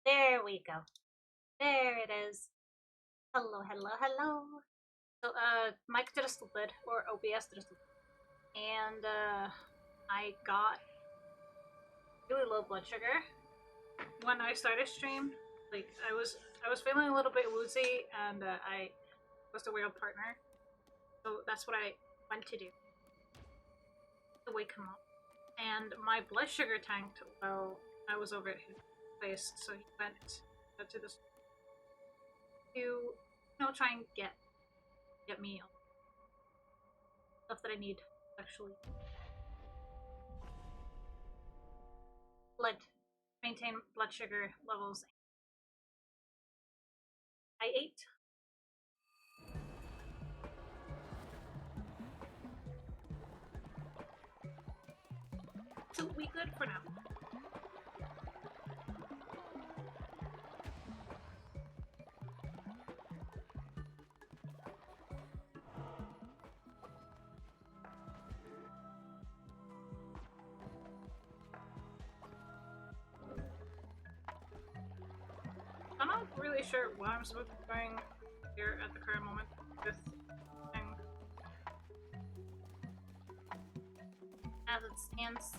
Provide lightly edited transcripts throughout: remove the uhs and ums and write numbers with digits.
There we go. There it is. Hello, hello, hello. So, mic just slid, or OBS just slid. And, I got really low blood sugar when I started stream. Like, I was feeling a little bit woozy, and, I was the weird partner. So that's what I went to do. To wake him up. And my blood sugar tanked while I was over at his place, so he went to the to try and get me stuff that I need actually blood maintain blood sugar levels. I ate. So we good for now. I'm not really sure what I'm supposed to be doing here at the current moment with thing as it stands.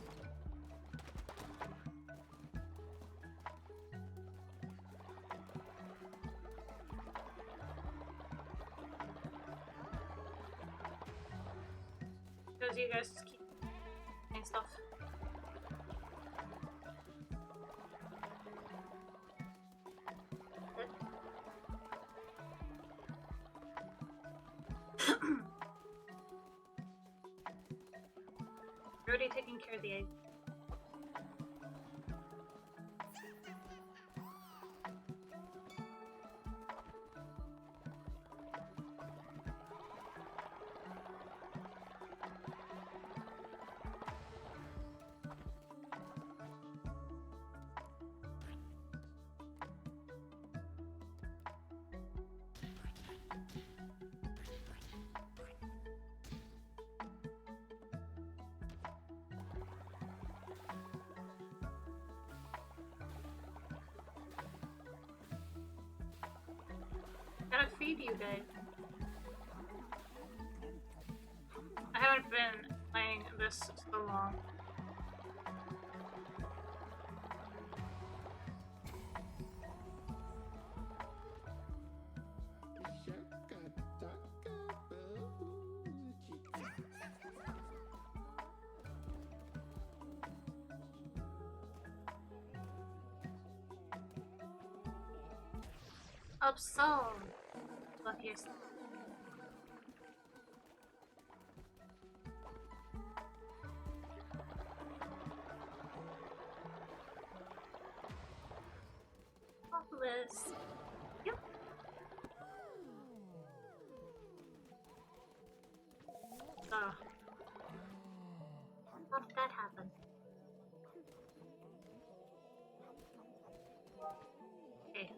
Because you guys just keep doing stuff. You're already taking care of the egg. Gotta feed you guys. I haven't been playing this so long. Up so. Look here. Hopeless. Yep. Oh. How did that happen? Okay.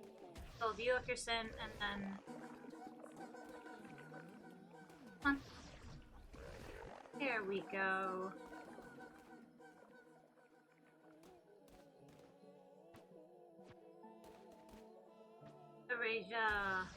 So view of your sin and then come on. There we go. Erasure.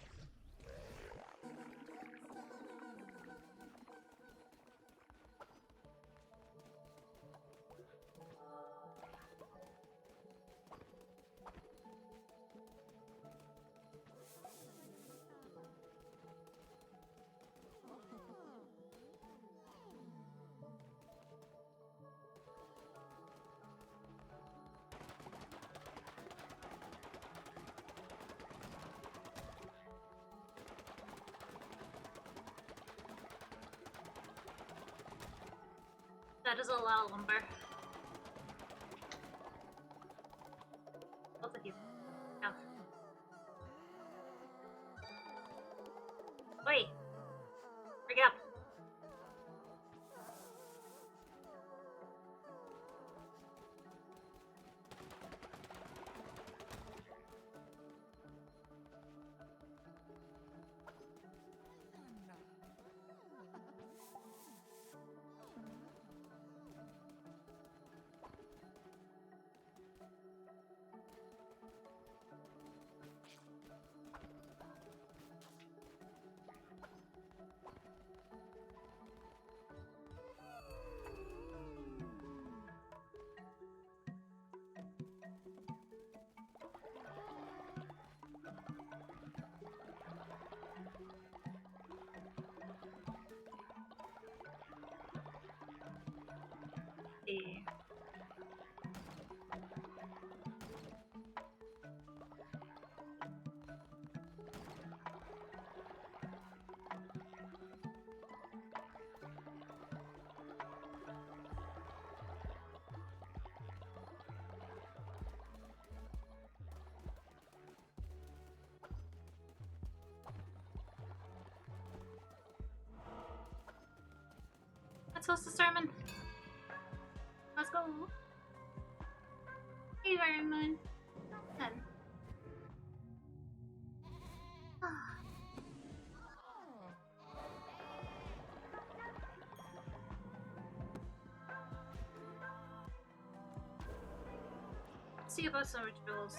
That is a lot of lumber. Both of you. Go. Wait! Bring it up! Let's host a sermon. Let's go. Hey, Iron Moon. Then. See about some rituals.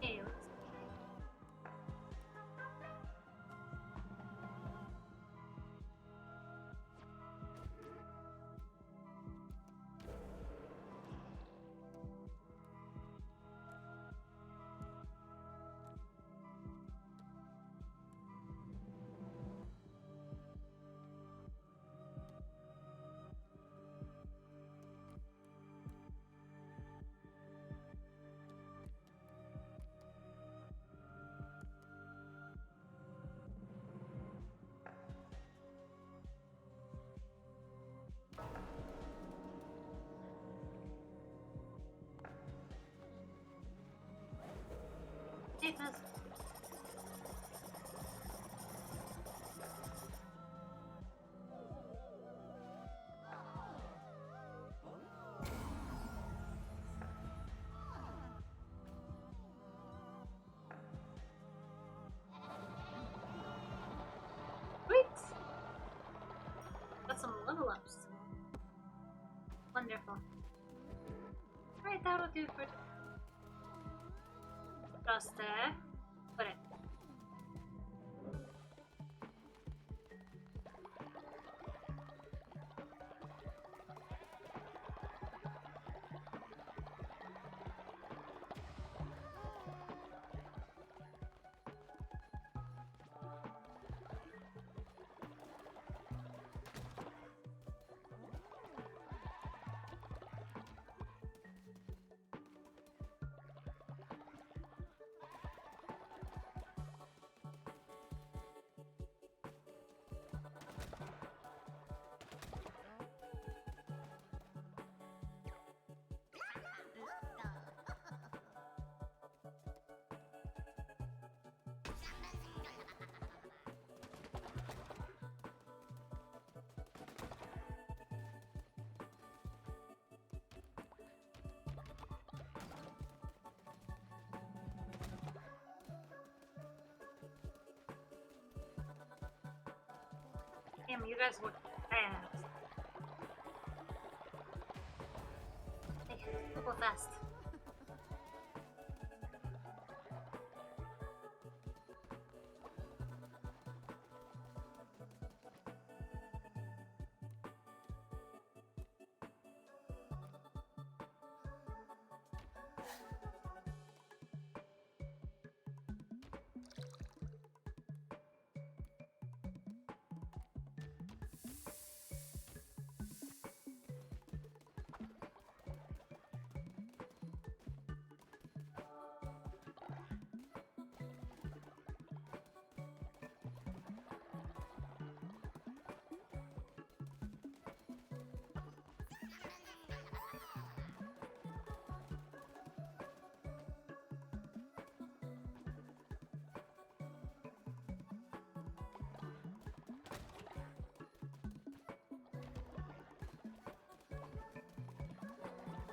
Hey, take this. Sweet! Got some level ups. Wonderful. Alright, that'll do for just put it. Damn, you guys look fast. Hey, go fast.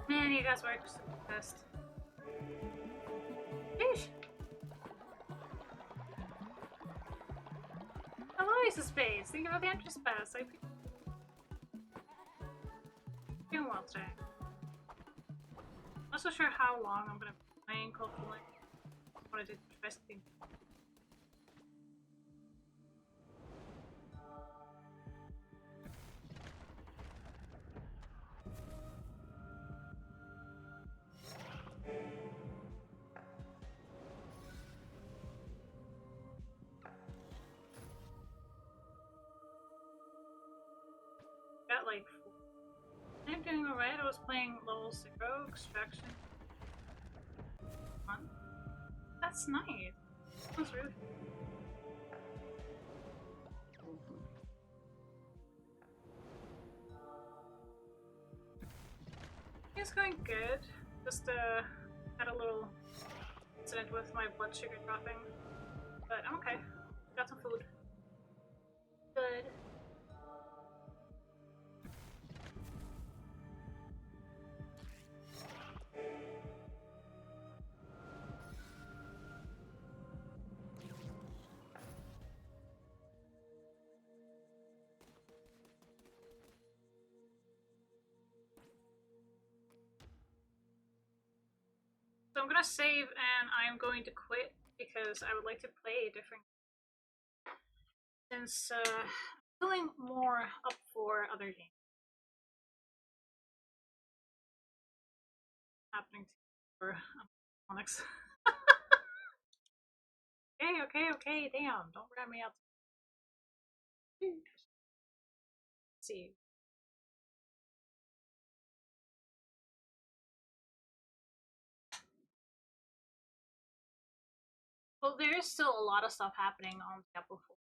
Man, you guys work super fast. Sheesh. I've always always a space. Think about the extra space. I'm doing well today. Not so sure how long I'm gonna be playing Cold Moonlight. I wanted to try something. Got like I'm doing alright. I was playing level 0 extraction. Fun. That's nice. That's really cool. It's going good. Just had a little incident with my blood sugar dropping. But I'm okay. Got some food. Good. So I'm gonna save and I'm going to quit because I would like to play a different since I'm feeling more up for other games. Happening to for Onyx. Okay, damn, don't rat me out. Let's see. Well, there is still a lot of stuff happening on Diablo 4.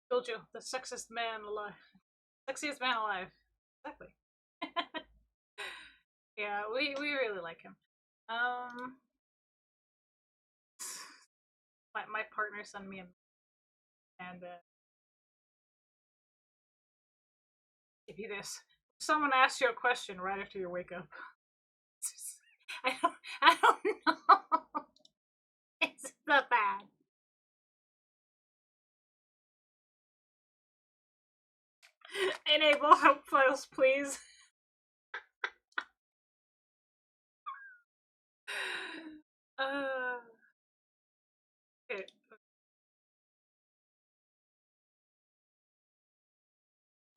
Told you, the sexiest man alive. Sexiest man alive. Exactly. Yeah, we really like him. My partner sent me a and give you this. Someone asks you a question right after you wake up. I don't know. It's that bad. Enable help files, please. Okay.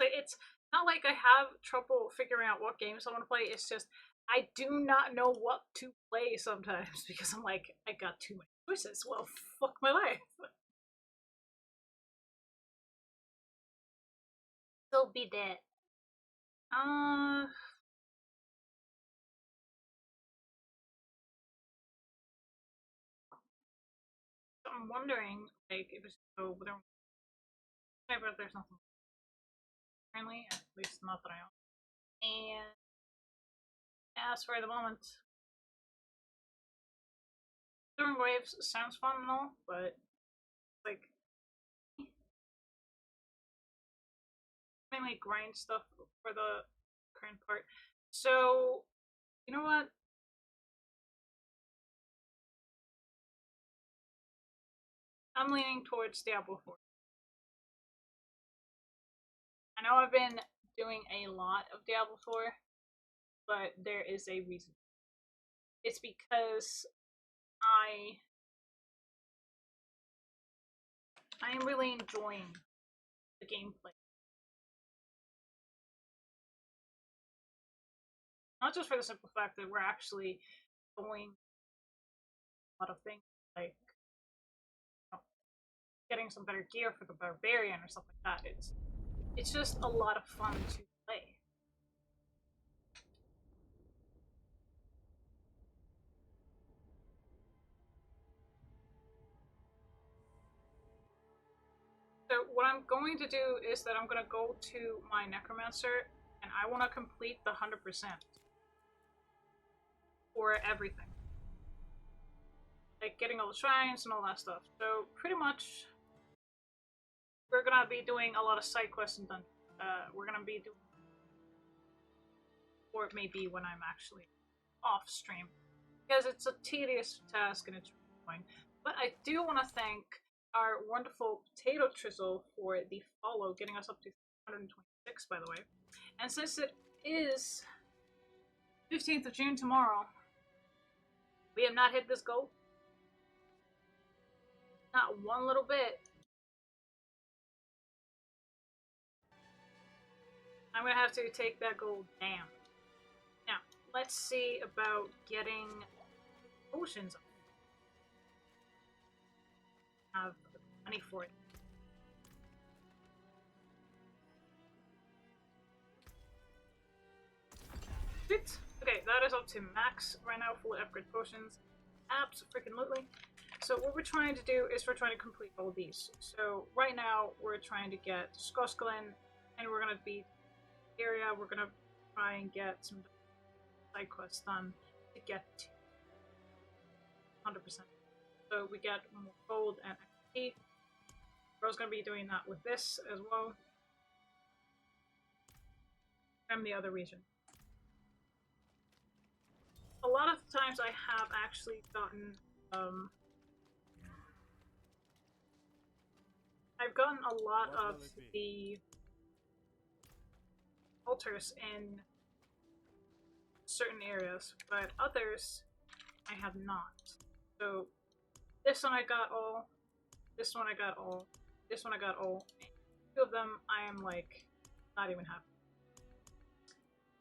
So it's not like I have trouble figuring out what games I want to play. It's just I do not know what to play sometimes because I'm like, I got too many choices. Well, fuck my life. Still be dead. I'm wondering, like, if it's so, but there's nothing currently, at least not that I know. And as for the moment, doing waves sounds fun and all, but like mainly grind stuff for the current part. So you know what? I'm leaning towards Diablo 4. I know I've been doing a lot of Diablo 4, but there is a reason. It's because I am really enjoying the gameplay. Not just for the simple fact that we're actually going a lot of things like getting some better gear for the barbarian or something like that. It's just a lot of fun to play. So what I'm going to do is that I'm going to go to my necromancer and I want to complete the 100% for everything, like getting all the shrines and all that stuff. So pretty much we're gonna be doing a lot of side quests and dungeons. we're gonna be doing, or maybe when I'm actually off stream, because it's a tedious task and it's annoying. But I do want to thank our wonderful Potato Trizzle for the follow, getting us up to 126, by the way. And since it is 15th of June tomorrow, we have not hit this goal. Not one little bit. I'm gonna have to take that goal down. Now, let's see about getting potions. I have money for it. Sweet. Okay, that is up to max right now, full upgrade potions. Abso-freaking-lutely. So what we're trying to do is we're trying to complete all of these. So right now we're trying to get Skoskalin, and we're gonna be area. We're gonna try and get some side quests done to get to 100%. So we get more gold and XP. Bro's gonna be doing that with this as well, and the other region. A lot of times I have actually gotten I've gotten a lot of the altars in certain areas, but others I have not. So this one I got all, this one I got all, this one I got all. Two of them I am like not even happy.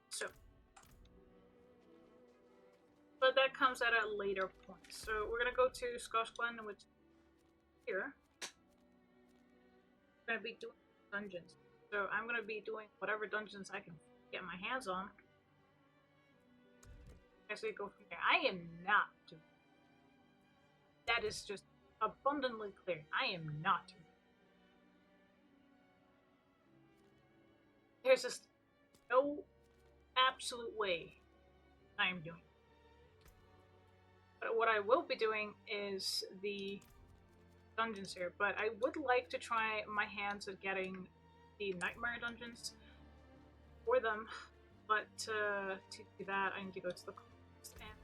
So, but that comes at a later point. So we're gonna go to Skoskalin, which is here. I'm gonna be doing dungeons. So I'm gonna be doing whatever dungeons I can get my hands on. As we go from there. I am not doing that. That is just abundantly clear. I am not doing that. There's just no absolute way I am doing it. But what I will be doing is the dungeons here, but I would like to try my hands at getting the nightmare dungeons for them, but to do that I need to go to the quests and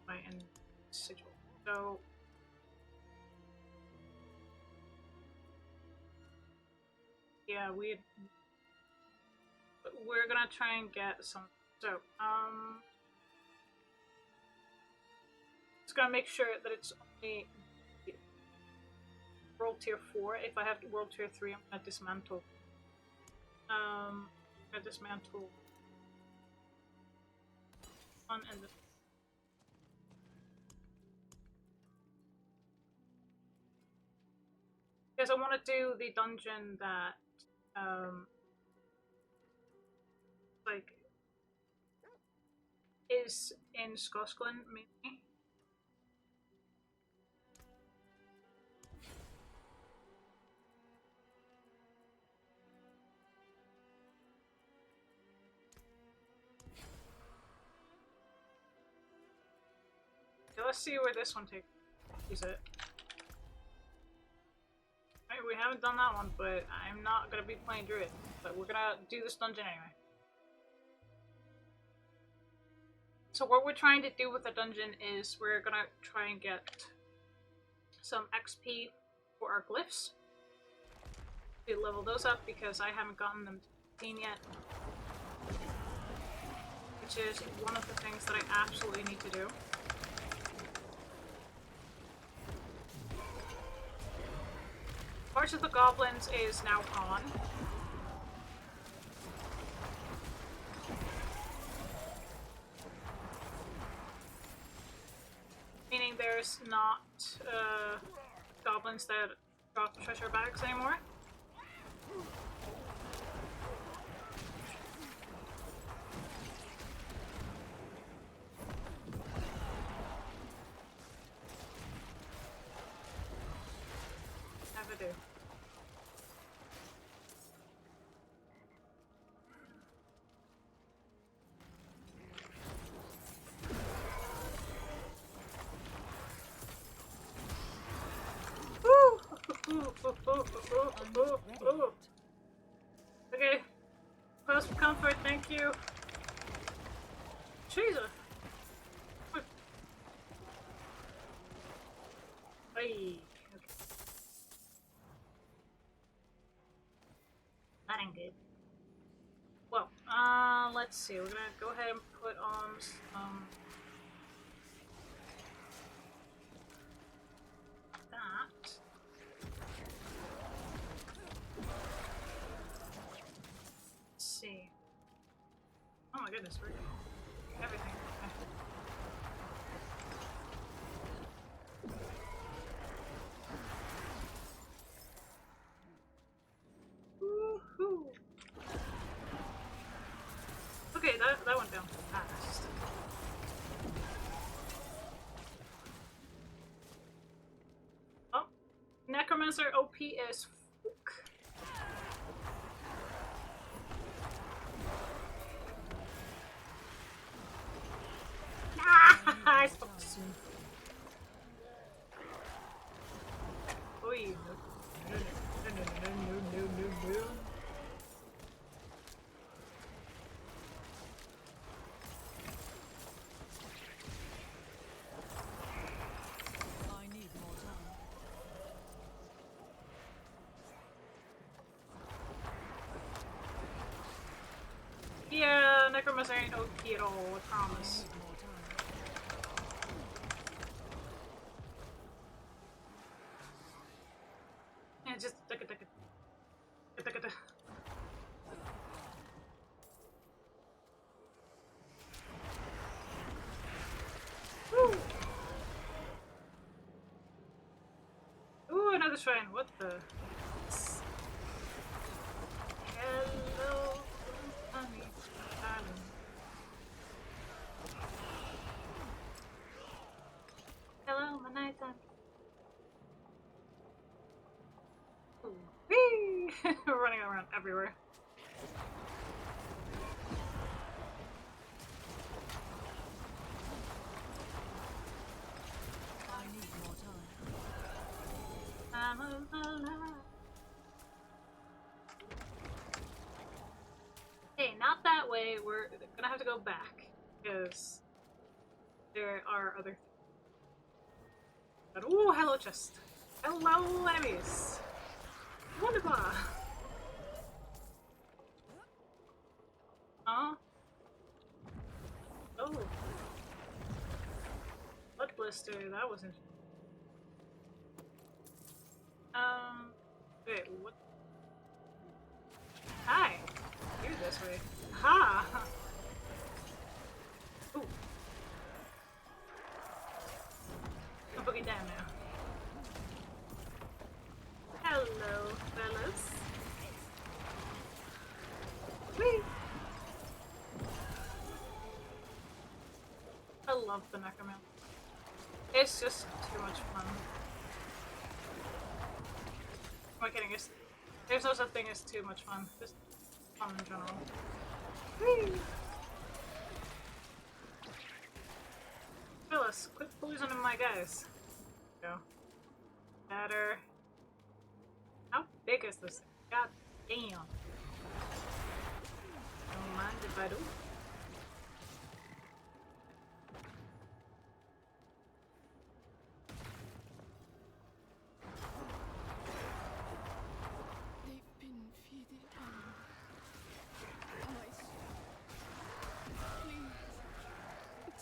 my end sigil. So yeah, we're gonna try and get some. So just gonna make sure that it's only World Tier 4. If I have World Tier 3, I'm gonna dismantle. I'm gonna dismantle one and the because I want to do the dungeon that like is in Skoskalin mainly. So let's see where this one takes. Is it? Right, we haven't done that one, but I'm not gonna be playing through it. But we're gonna do this dungeon anyway. So what we're trying to do with the dungeon is we're gonna try and get some XP for our glyphs. We level those up because I haven't gotten them to 15 yet. Which is one of the things that I absolutely need to do. March of the Goblins is now on. Meaning there's not goblins that drop treasure bags anymore. Never do. Okay. Close for comfort, thank you. Jesus. Hey. Okay. That ain't good. Well, let's see. We're gonna go ahead and put on some that. Let's see. Oh my goodness, we're everything. Woohoo! Okay, that went down fast. Oh, Necromancer OP is Fook. Ah, I spoke too soon. Oi. No. Yeah, Necromancer ain't OP at all, I promise. Yeah, just look at the. Woo! Ooh, another shrine. What the? Hello, honey, darling. Hello, my night time. Whee! We're running around everywhere. I need more time. I'm alive. Hey, not that way. We're gonna have to go back because there are other. But ooh, hello, chest. Hello, enemies. Wonderful. Huh? Oh. Blood blister, that wasn't. Wait, what? Hi! You're this way. Ha! Ooh. I'm booking down now. Hello, fellas. Whee! I love the Necromancer. It's just too much fun. Am I kidding? There's no such thing as too much fun. Just fun in general. Whee! Phyllis, quit poisoning my guys. Go. Better. How big is this? God damn. Don't mind if I do.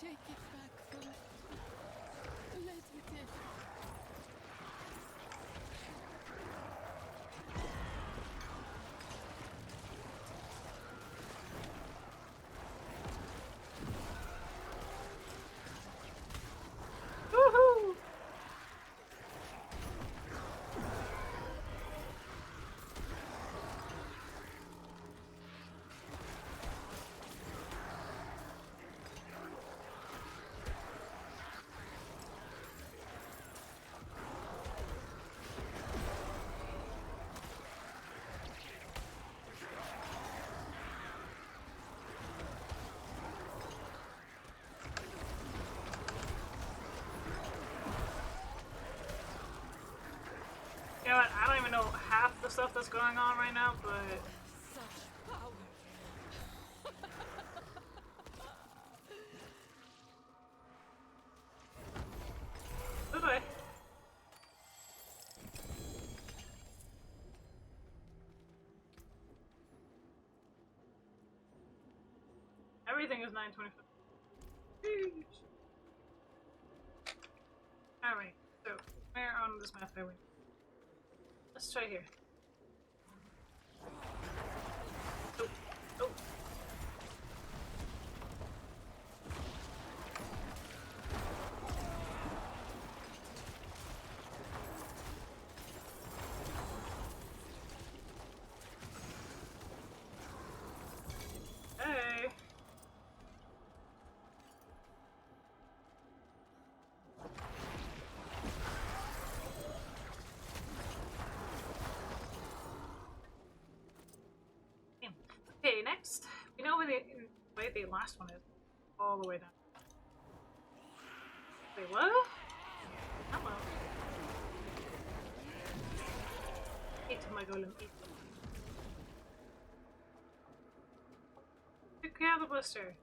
Take it back from me. Let it in. Woohoo! You know what? I don't even know half the stuff that's going on right now, but Such power. Everything is 925. Alright, so where on this map are we? Let's try here. Oh, oh. Hey. Okay, next. We know where the last one is. All the way down. Wait, what? Hello. Eat my golem, eat. Take care of the blister.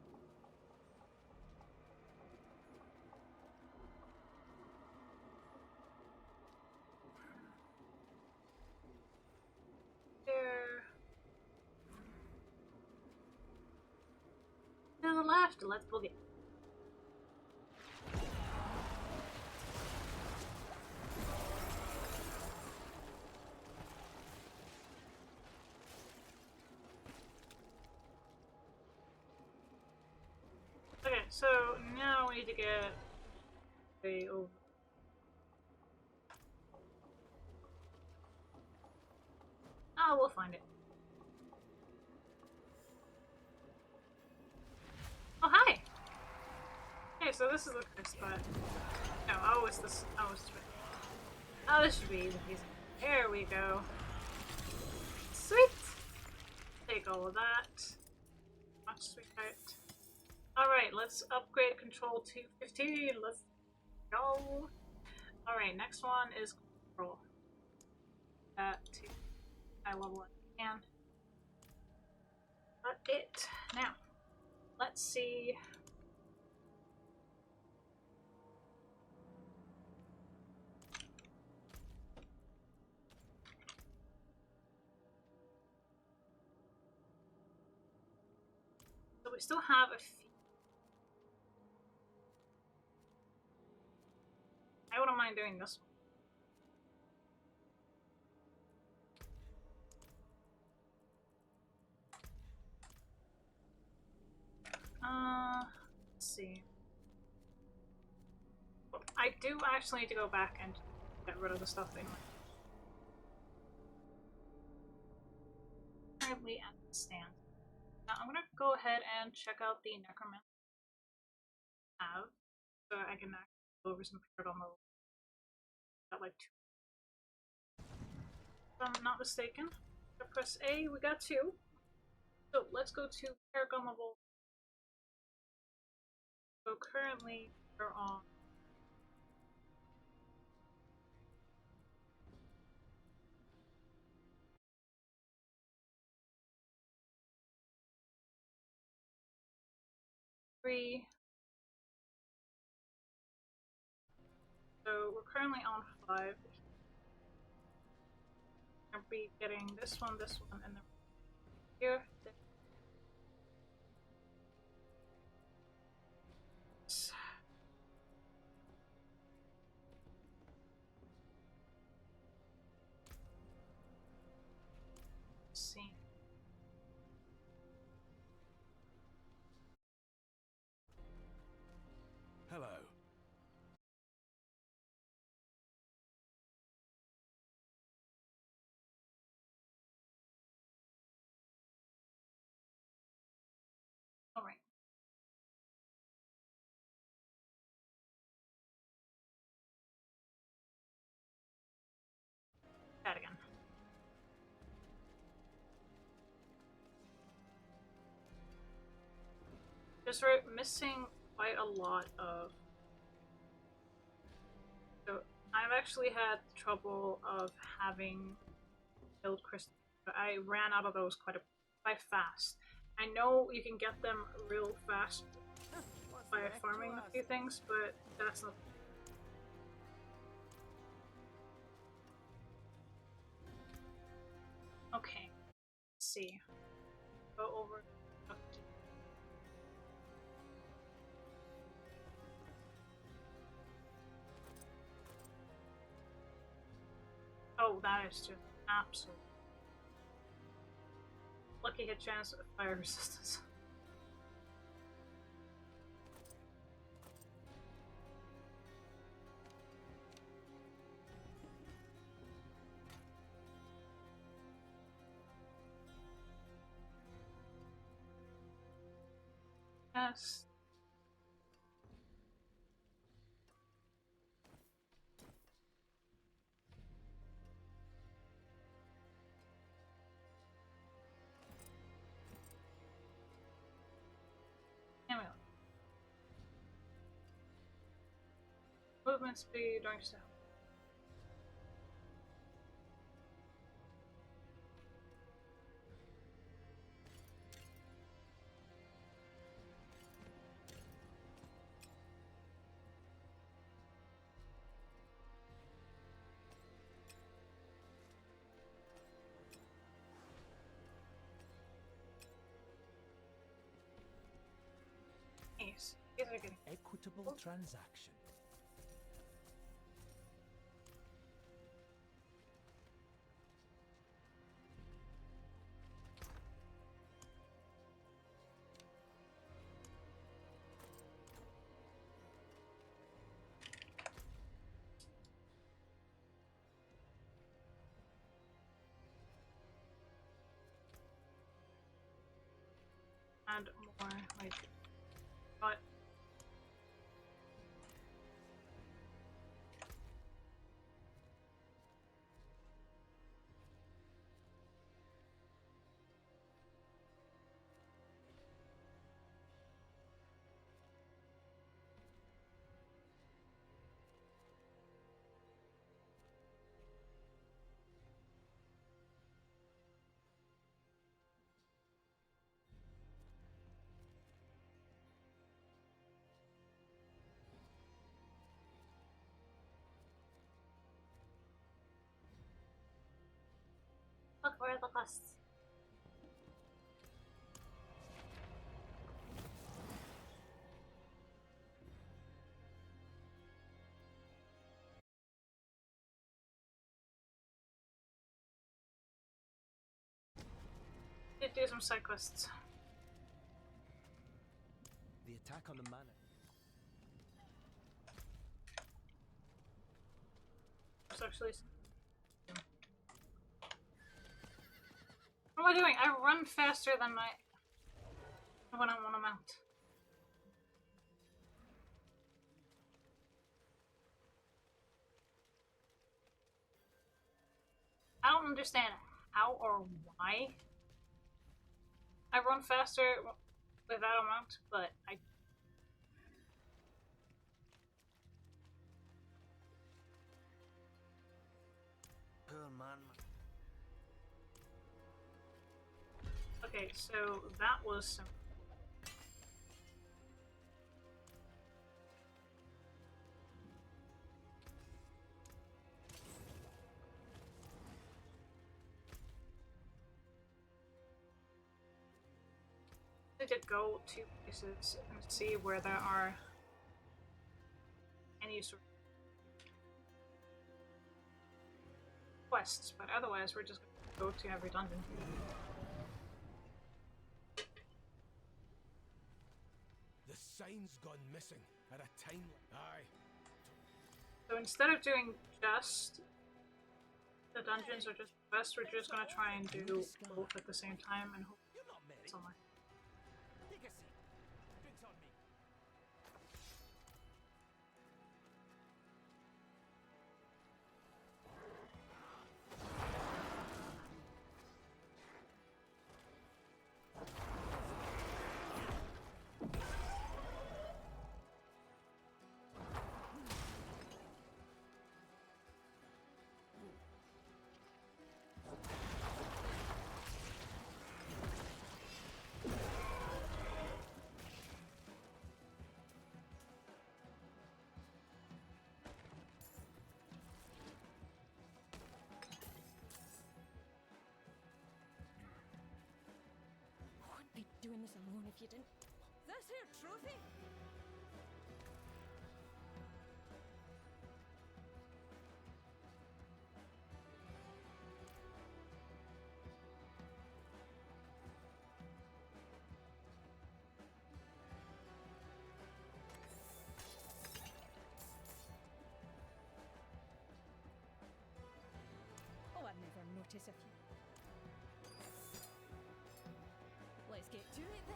There. To the left, let's boogie. Okay, so now we need to get way over. Oh, we'll find it. Oh, hi! Okay, so this is the correct spot. No, oh, it's this. Oh, it's right. Oh, this should be easy. There we go. Sweet! Take all of that. Much sweetheart. Alright, let's upgrade control to 15. Let's go. Alright, next one is control. That to high level as I can. But it. Now, let's see. So we still have a few. I wouldn't mind doing this one. Let's see. I do actually need to go back and get rid of the stuff in currently at the stand. Now I'm gonna go ahead and check out the necromancer I have, so I can actually go over some paranormal. Got like two. If I'm not mistaken. I press A, we got two. So let's go to Paragon level. So currently we're on three. So we're currently on 5. I'll be getting this one, and then here. This. Let's see. Hello. Alright. That again. Just we're missing quite a lot of. So I've actually had trouble of having build crystals. I ran out of those quite fast. I know you can get them real fast by farming a few things, but that's not. Okay, let's see. Go over. Oh, that is just absolute. Lucky hit chance of fire resistance. Yes. Anyway. Movement speed, during step. Nice. These are getting Equitable transaction. and more like but look where are the lists. Did do some side quests. The attack on the manor. There's actually what am I doing? I run faster than my when I want to mount. I don't understand how or why I run faster without a mount, but I. Poor man. Okay, so that was some. I need to go to places and see where there are any sort of quests, but otherwise we're just gonna go to every dungeon. The sign's gone missing at a time. Aye. So instead of doing just the dungeons or just quests, we're just gonna try and do both at the same time and hope You're not married. somewhere. Take a seat. Drinks on me. Wouldn't be doing this alone if you didn't. This here trophy? notice if you... Let's get to it then.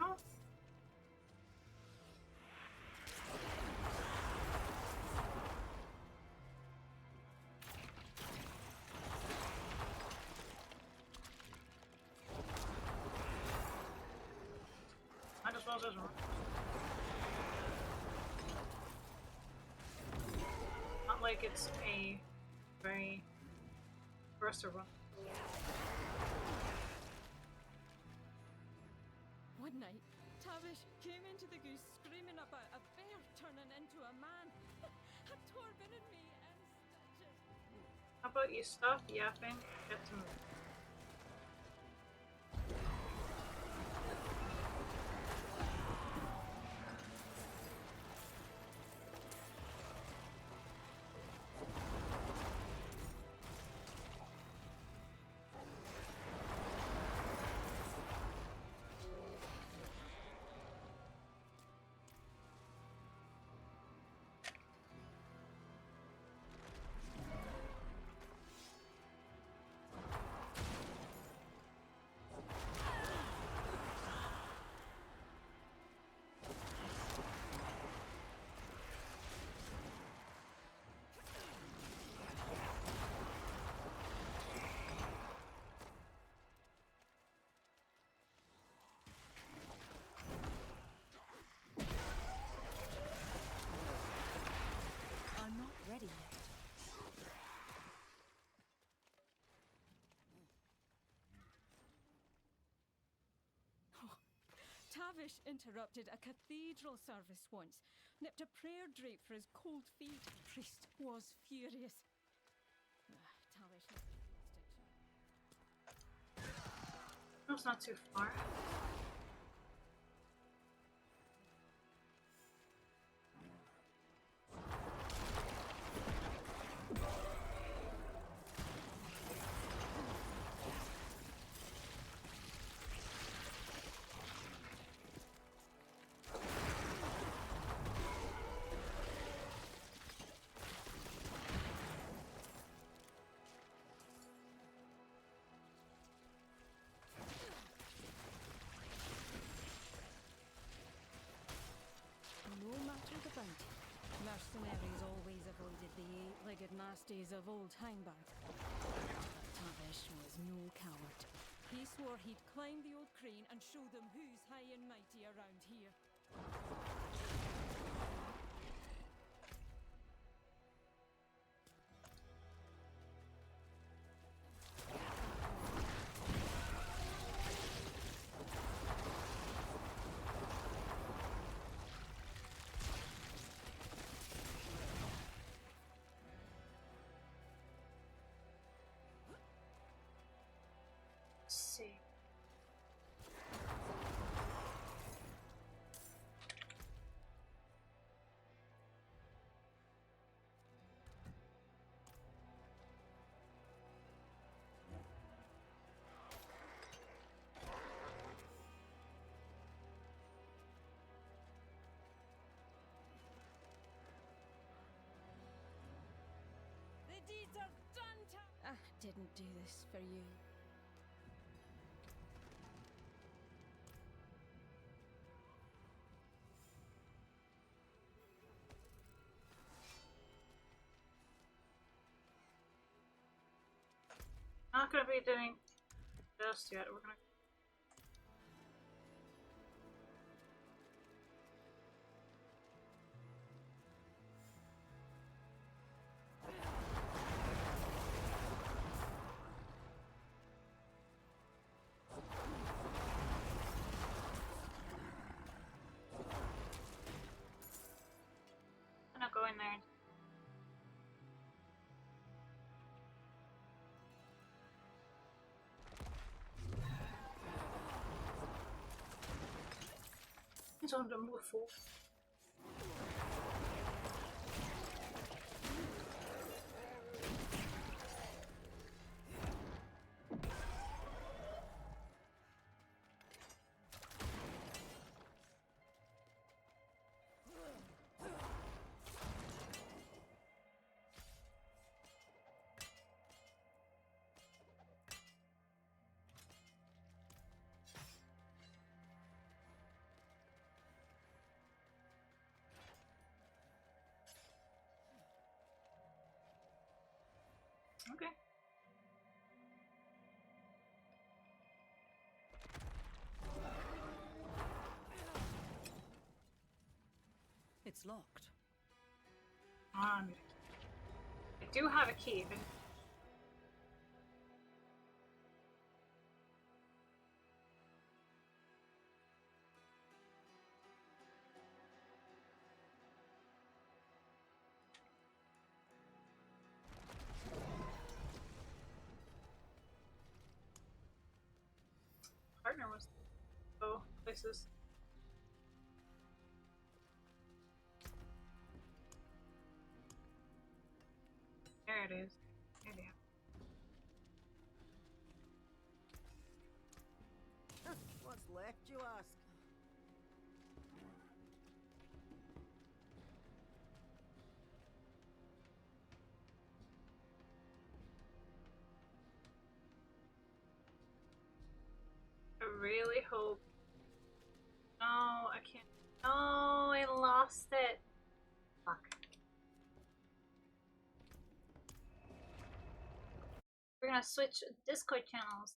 Oh. Might as well just run. Not like it's a very first to run. One night, Tavish came into the goose screaming about a bear turning into a man. Had tormented me in stitches. How about you stop yapping? Get to move. I'm not ready yet. Tavish interrupted a cathedral service once, nipped a prayer drape for his cold feet. The priest was furious. Tavish needs to fix it. That's not too far. No matter the bounty, mercenaries always avoided the eight-legged nasties of old Heimberg. But Tavish was no coward. He swore he'd climb the old crane and show them who's high and mighty around here. Let's see. deeds are done to... I didn't do this for you. Not gonna be doing just yet. We're gonna. I'm gonna go in there. It's on the move forward. Okay. It's locked. I do have a key. Partner was places. There it is. There they are. What's left, you ask? I really hope. No, I can't. No, I lost it. Fuck. We're gonna switch Discord channels.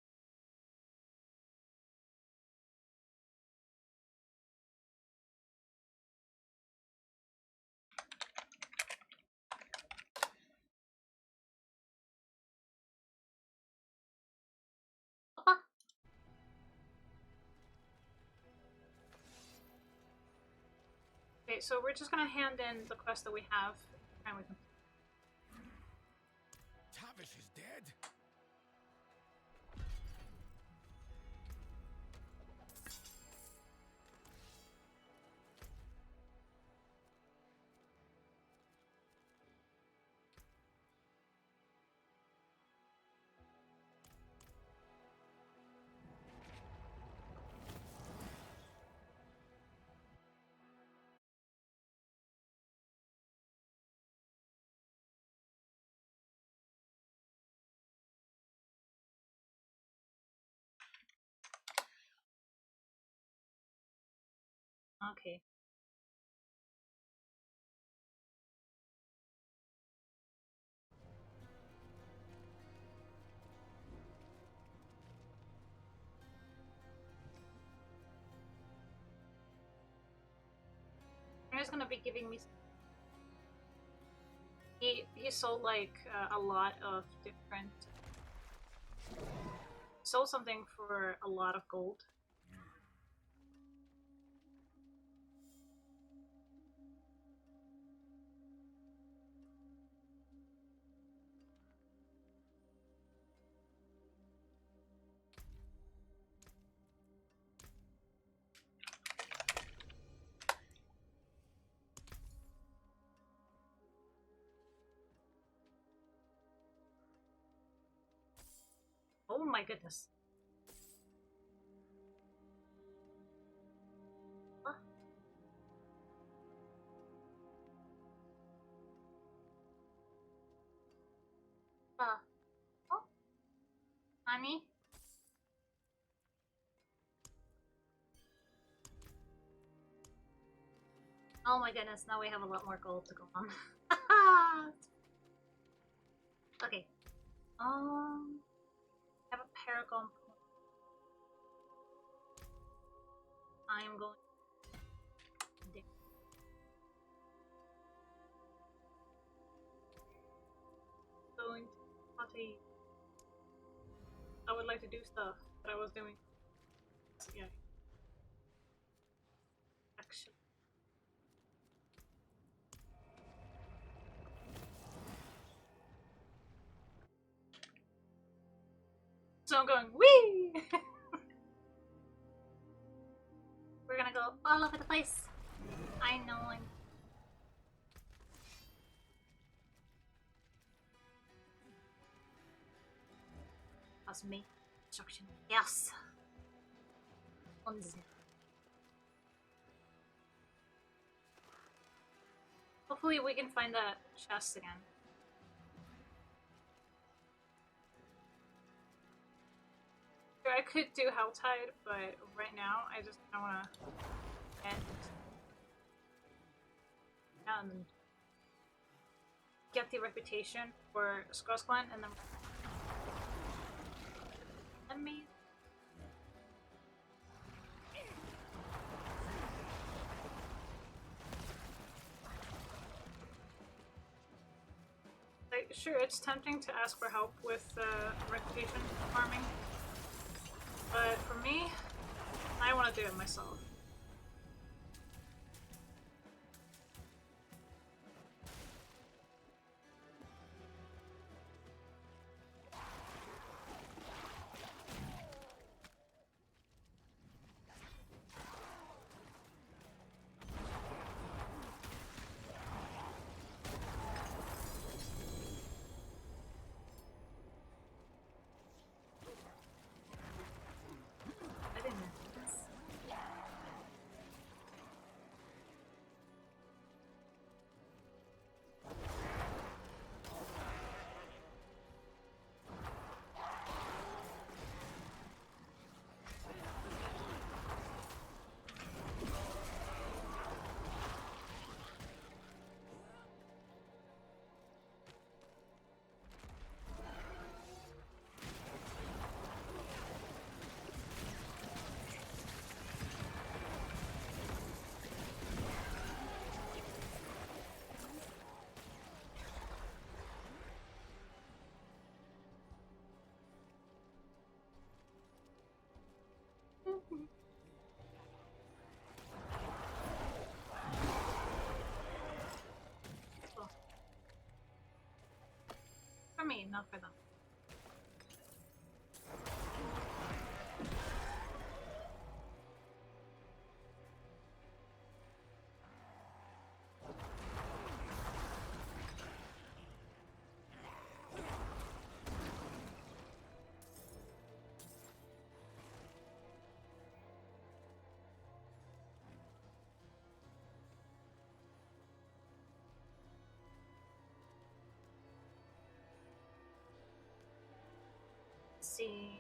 Papa. Okay, so we're just gonna hand in the quest that we have, and we can. Tavish is dead. Okay. He's gonna be giving me. He sold like a lot of different. Sold something for a lot of gold. Oh my goodness. What? Honey? Oh my goodness, now we have a lot more gold to go on. Okay. I have a paragon point. I am going there. Going to party. I would like to do stuff that I was doing. Yeah. Actually. So I'm going, wee! We're gonna go all over the place. I know I'm... That's me. Destruction. Yes! Unzip. Hopefully we can find that chest again. I could do Helltide, but right now I just don't want to end and get the reputation for Scrolls Clan, and then let me. Like, sure, it's tempting to ask for help with reputation farming, but for me, I want to do it myself. I didn't know this. Cool. For me, not for them. Let's see.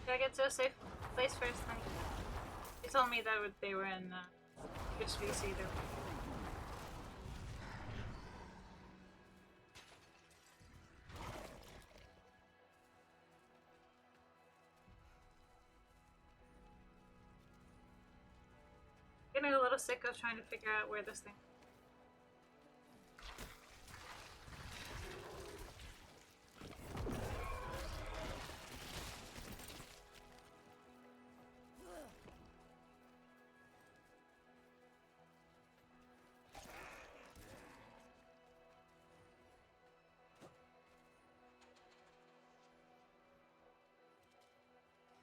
Did I get to a safe place first? Honey? They told me that they were in HVC though. Getting a little sick of trying to figure out where this thing.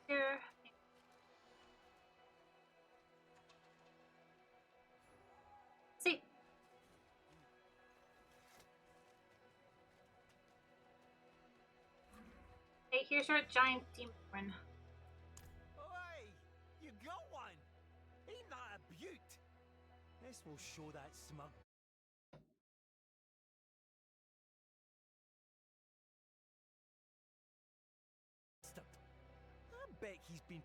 Here. See. Hey, here's your giant demon. Oi! You got one! This will show that smug. I bet he's been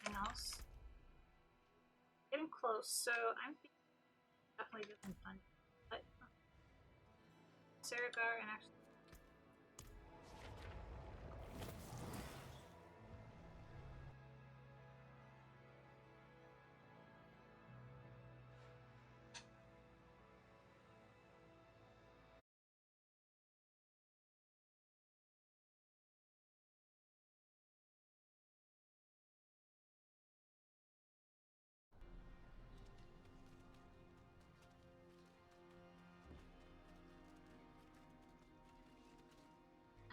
Anything else? Getting close, so I'm thinking definitely different fun. But Saragar and actually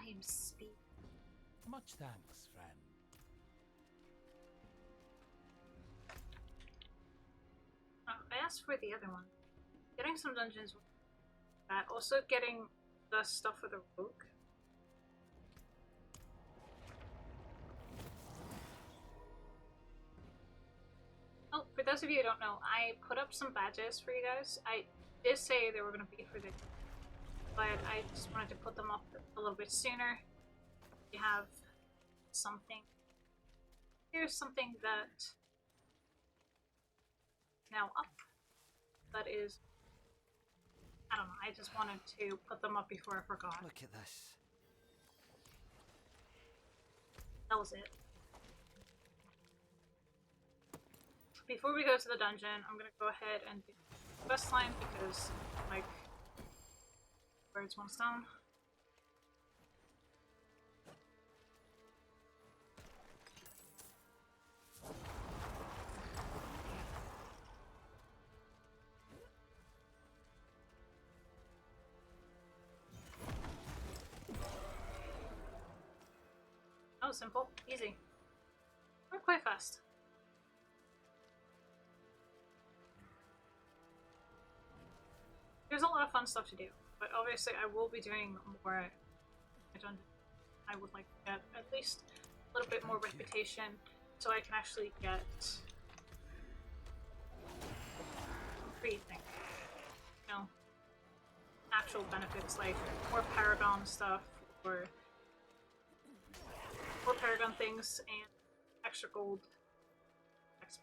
I am speed. Much thanks, friend. I asked for the other one. Getting some dungeons with that. Also getting the stuff for the rogue. Oh, for those of you who don't know, I put up some badges for you guys. I did say they were going to be for the, but I just wanted to put them up a little bit sooner. You have something. Here's something that now up. That is, I don't know. I just wanted to put them up before I forgot. Look at this. That was it. Before we go to the dungeon, I'm gonna go ahead and do the quest line because, like, birds one stone. Oh, simple, easy. We're quite fast. There's a lot of fun stuff to do, but obviously I will be doing more dungeons. I would like to get at least a little bit more reputation so I can actually get free things. You know, actual benefits like more Paragon stuff or more Paragon things and extra gold XP.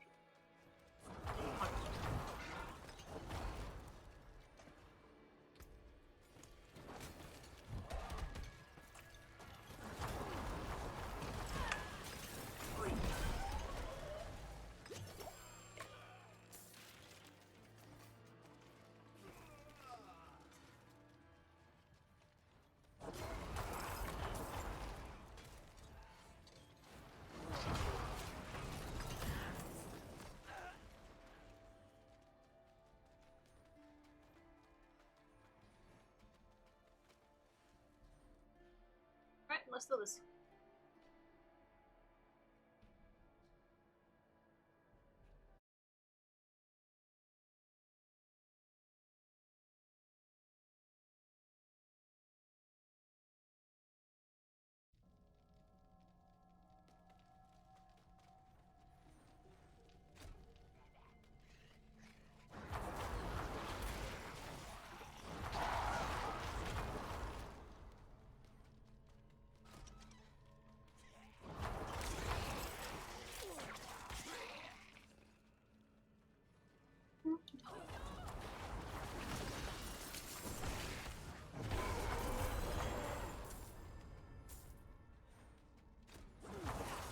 Alright, let's do this.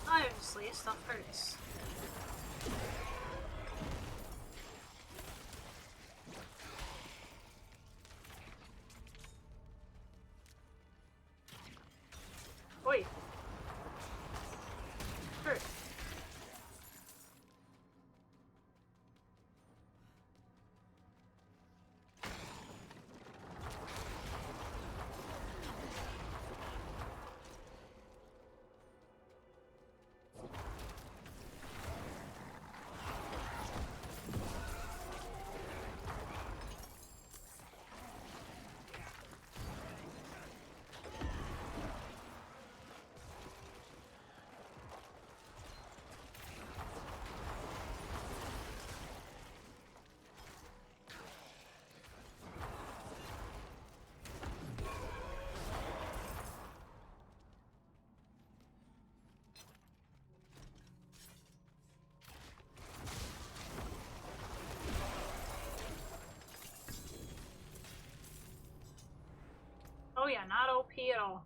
Obviously, stuff hurts. not OP at all.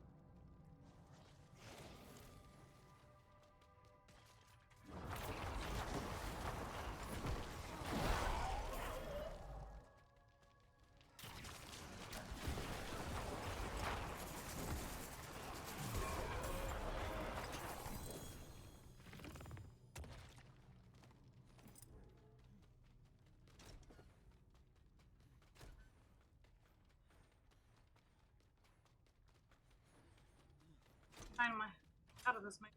Find my out of this man.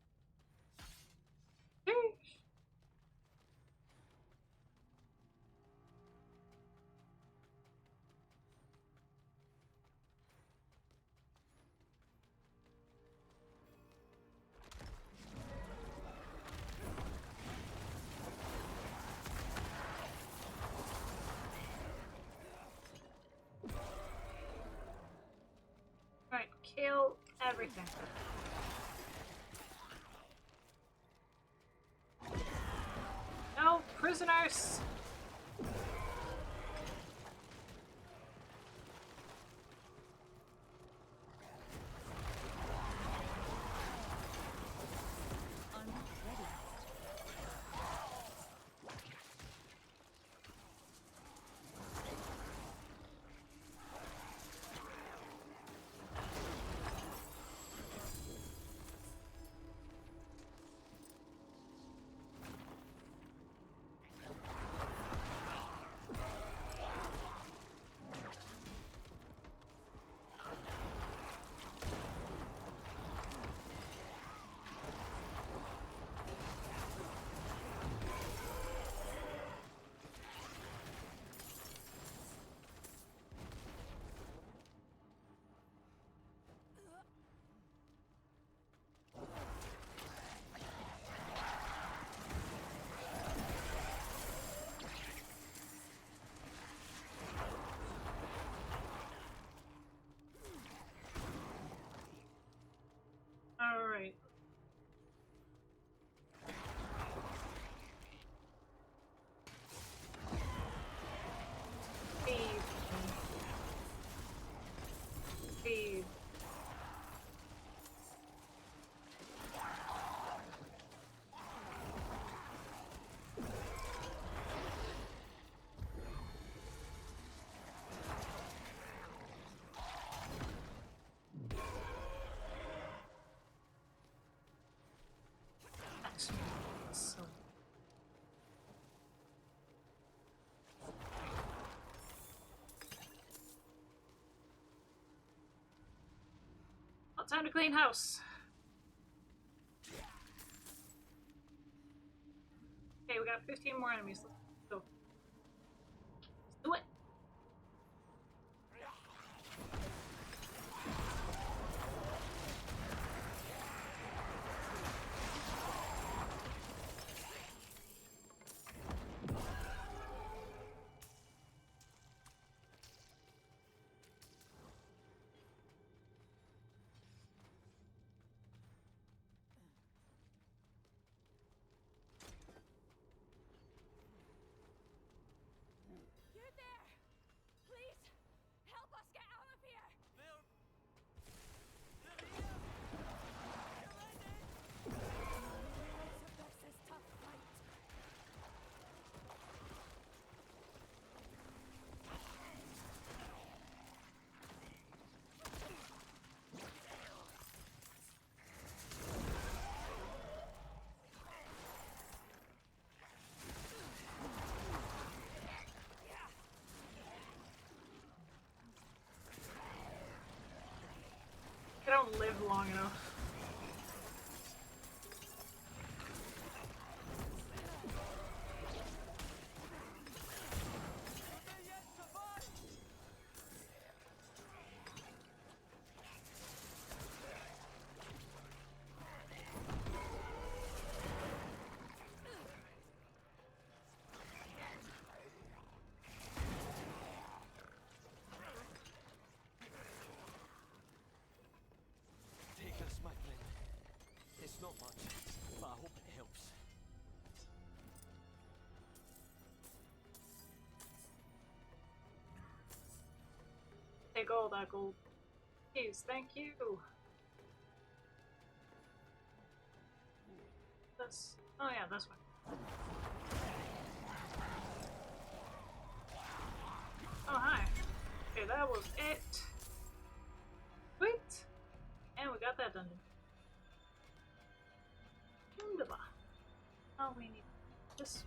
Alright, kill everything. No prisoners! Alright. Feed. Feed. So well, time to clean house. Okay, we got 15 more enemies. Let's go. Let's do it. I don't live long enough. Take this, my friend. It's not much, but I hope it helps. Take all that gold. Please, thank you. That's. Oh yeah, that's fine. Oh hi. Okay, that was it. Sweet. And we got that dungeon. Wunderbar. Oh, we need this.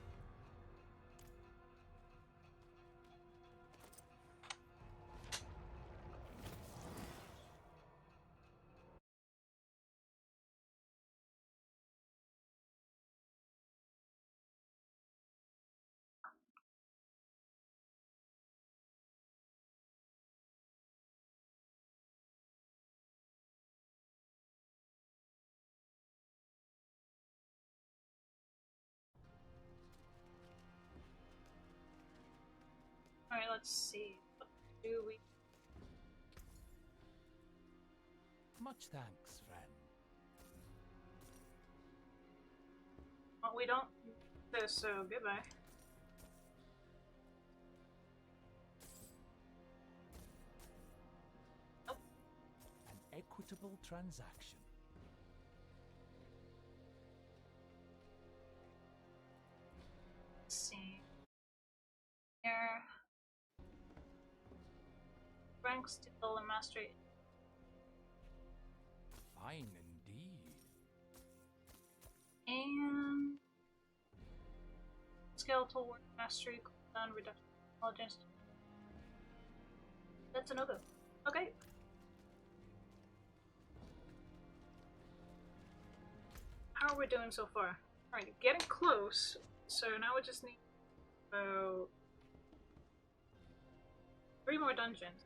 Alright, let's see. What do we. Much thanks, friend. Well, we don't need this, so goodbye. Nope. An equitable transaction. Let's see. Here. Rank still and mastery. Fine indeed. And skeletal work mastery cooldown reduction intelligence. That's a no-go. Okay. How are we doing so far? Alright, getting close. So now we just need about 3 more dungeons.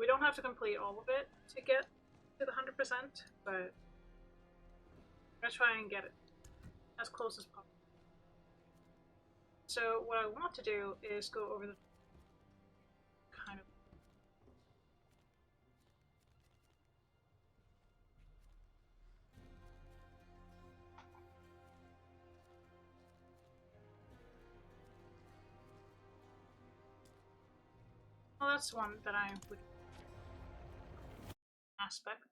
We don't have to complete all of it to get to the 100%, but I'm gonna try and get it as close as possible. So what I want to do is go over the kind of well, that's one that I would aspect.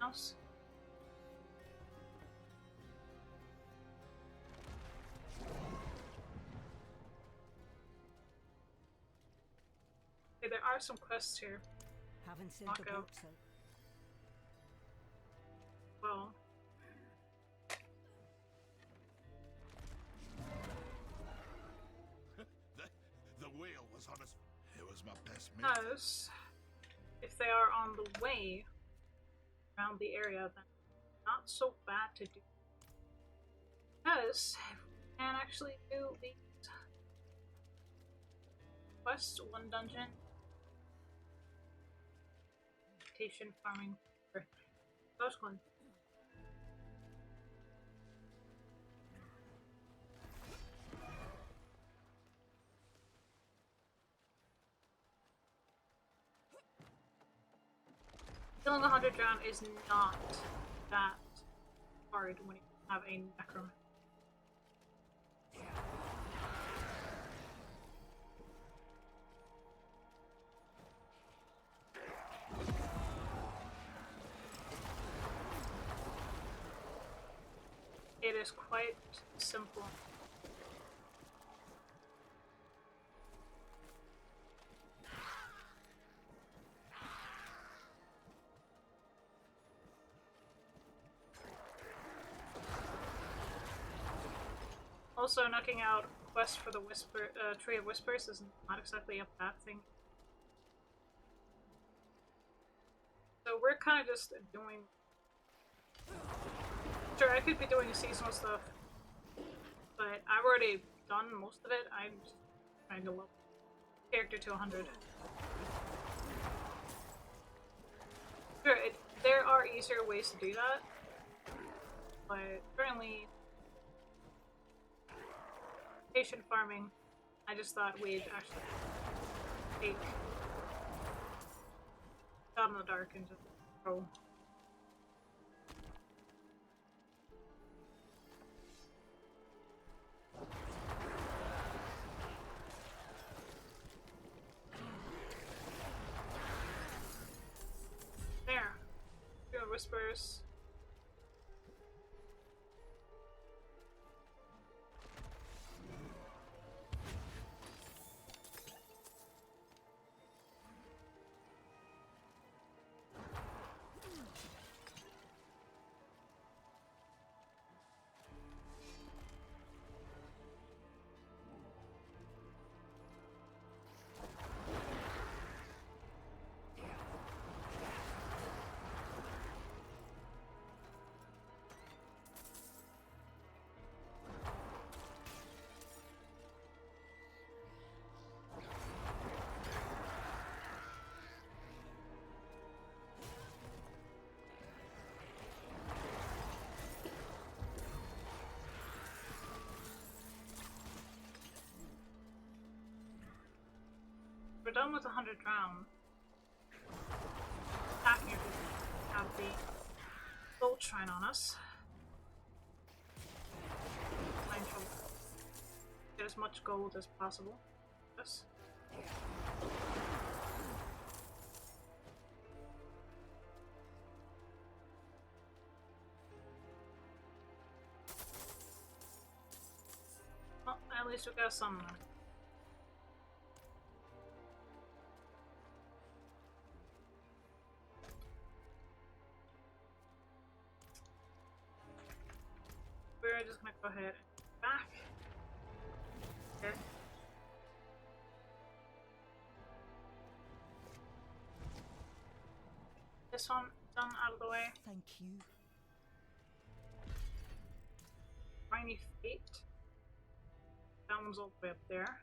Else. Okay, there are some quests here. Haven't sent Knock the out. boats out. Well, The whale was on us. It was my best mate. because if they are on the way around the area, then not so bad to do. Because we can actually do these quests, one dungeon, vegetation farming, or those ones. Killing 100 drown is not that hard when you have a necromancer. It is quite simple. Also, knocking out quest for the Tree of Whispers is not exactly a bad thing. So we're kind of just doing. Sure, I could be doing seasonal stuff, but I've already done most of it. I'm just trying to level character to 100. Sure, there are easier ways to do that, but currently, patient farming, I just thought we'd actually take God in the Dark and just go. whispers. We're done with 100 rounds. Attacking if we have the gold shrine on us. Trying to get as much gold as possible. Yes. Well, at least we got some. We're just gonna go ahead and back. Okay. This one done out of the way. Thank you. Tiny Fate. That one's all the way up there.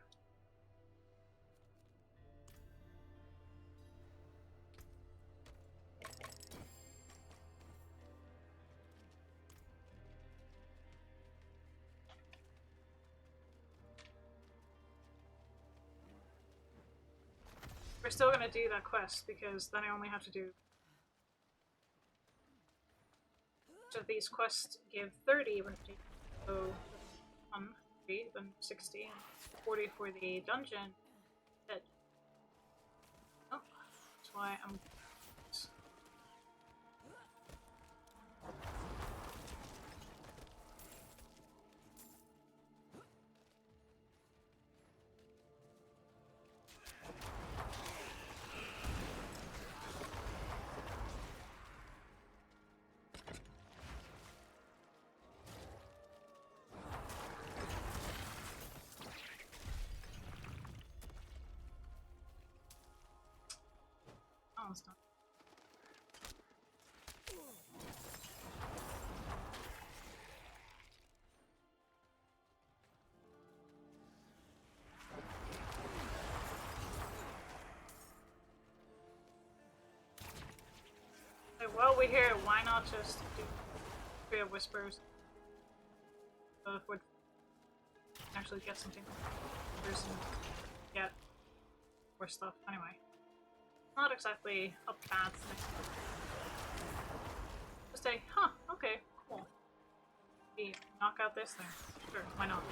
We're still gonna do that quest because then I only have to do. So these quests give 30 repetitions. So 1, 3, then 60, and 40 for the dungeon. That. Oh, that's why I'm. Almost done. Like, while we're here, why not just do Tree of Whispers? If we actually get something. There's some get more stuff anyway. Not exactly a bad thing. Just say, huh, okay, cool. We knock out this thing. Sure, why not?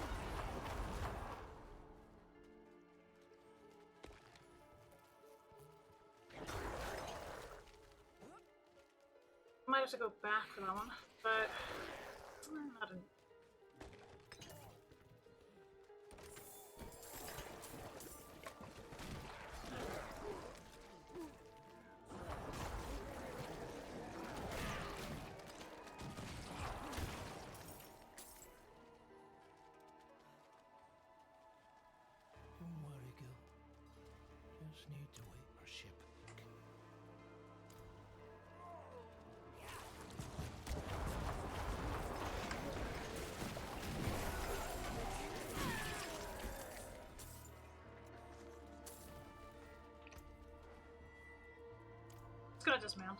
Might have to go back for that one, but not in. Don't worry, Gil. Just need to wait for ship. It's gonna dismount.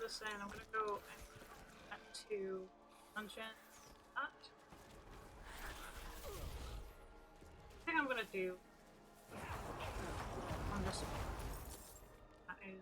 just saying, I'm gonna go back to dungeon. Not. I think I'm gonna do on this one. That is.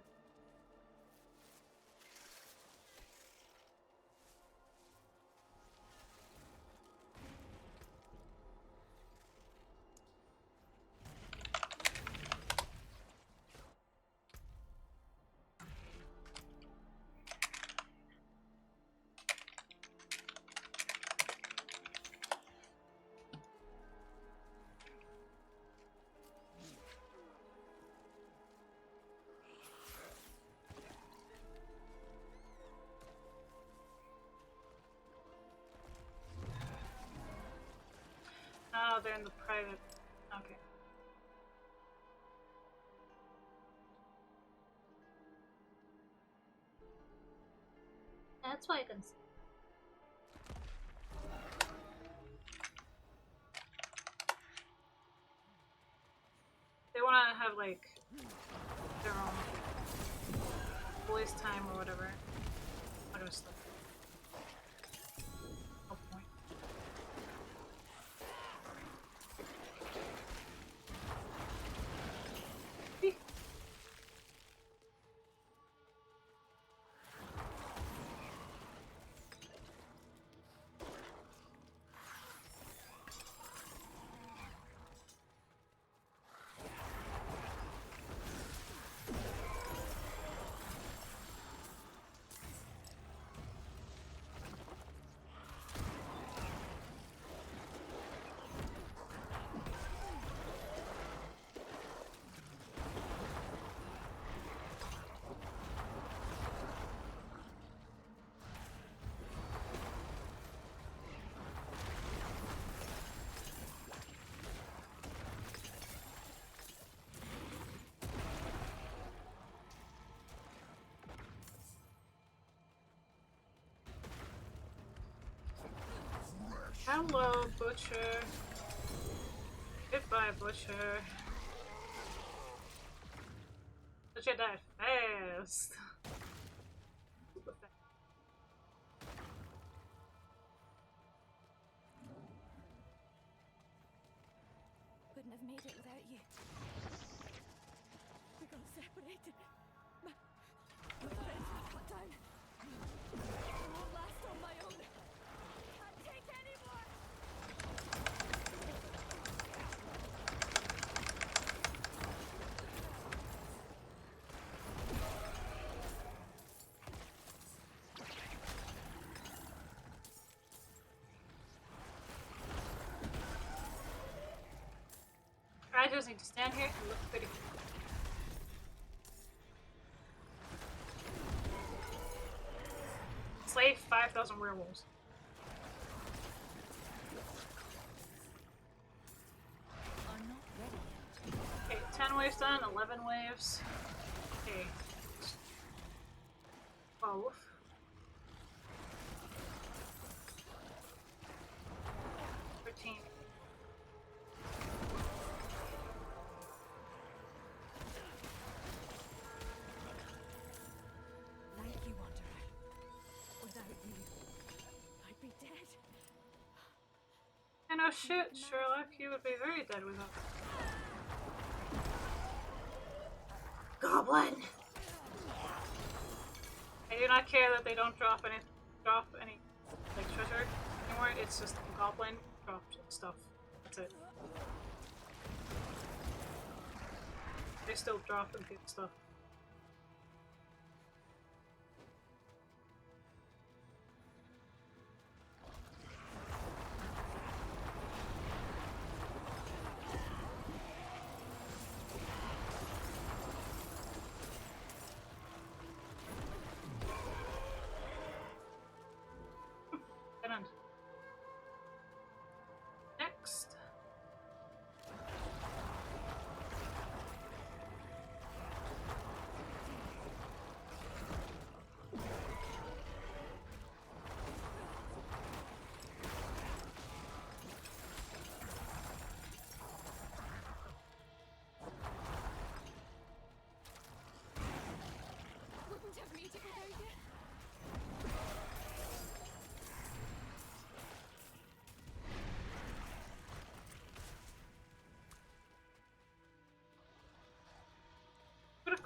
Oh, they're in the private. Okay. That's why I can see. They want to have like their own voice time or whatever. I'm gonna stop. No point. Eek. Hello, Butcher. Goodbye, Butcher. Butcher died fast. Super fast. Wouldn't have made it without you. We got separated. My friends were cut down. I won't last on my own. Can't take any more. I just need to stand here and look pretty. Slay 5,000 werewolves. I'm not ready yet. Okay, 10 waves done, 11 waves. Okay. 12. 13. Thank you, Wanderer. Without you, I'd be dead. I know shit, Sherlock. You would be very dead without. Goblin! I do not care that they don't drop any like treasure anymore. It's just goblin dropped stuff. That's it. They still drop and good stuff. Done. Next.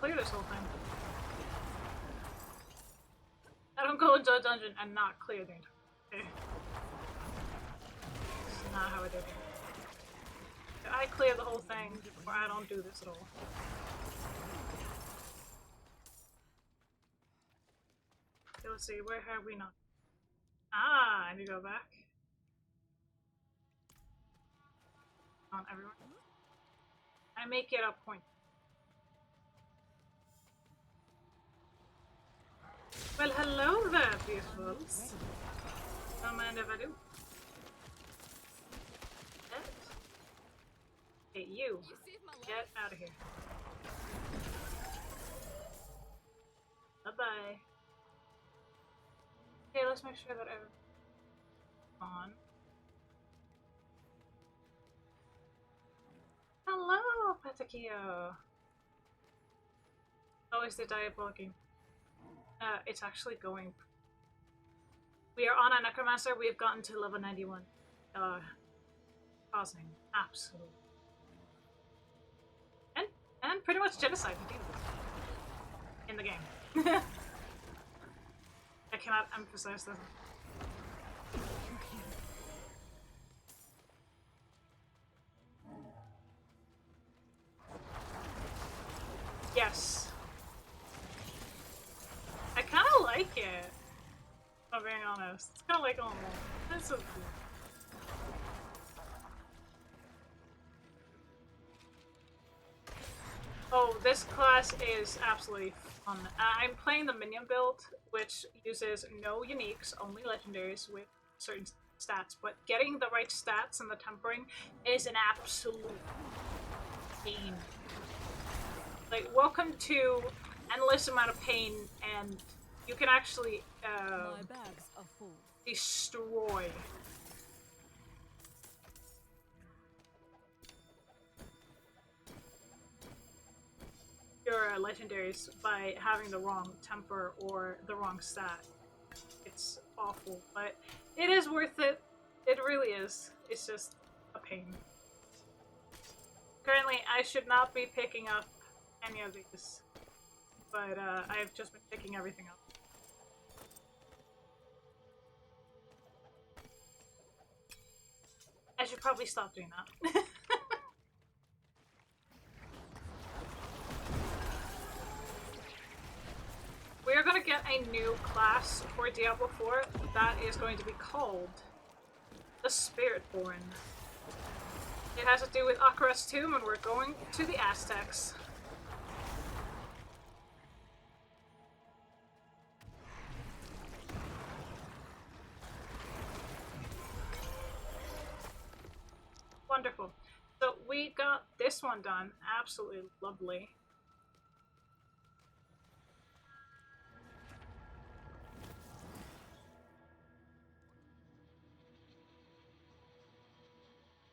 clear this whole thing. I don't go into a dungeon and not clear the entire thing. Okay. This is not how I do it. I clear the whole thing, or I don't do this at all. Okay, let's see, where have we not? Ah, I need to go back. On everyone. I make it a point. Well, hello there, beautifuls. Don't mind if I do. Hey, you. Get out of here. Bye-bye. Okay, let's make sure that everyone's on. Hello, Patakio. Oh, is the diabolic game? It's actually going. We are on a necromancer. We have gotten to level 91. Causing absolute and pretty much genocide in the game. I cannot emphasize this. Yes. I kind of like it, if I'm being honest. It's kind of like, oh, that's so cool. Oh, this class is absolutely fun. I'm playing the minion build, which uses no uniques, only legendaries with certain stats, but getting the right stats and the tempering is an absolute pain. Like, welcome to endless amount of pain, and you can actually My bags are full. destroy your legendaries by having the wrong temper or the wrong stat. It's awful, but it is worth it. It really is. It's just a pain. Currently, I should not be picking up any of these, but I've just been picking everything up. I should probably stop doing that. We are going to get a new class for Diablo 4 that is going to be called the Spiritborn. It has to do with Akarat's tomb, and we're going to the Aztecs. Wonderful. So we got this one done. Absolutely lovely.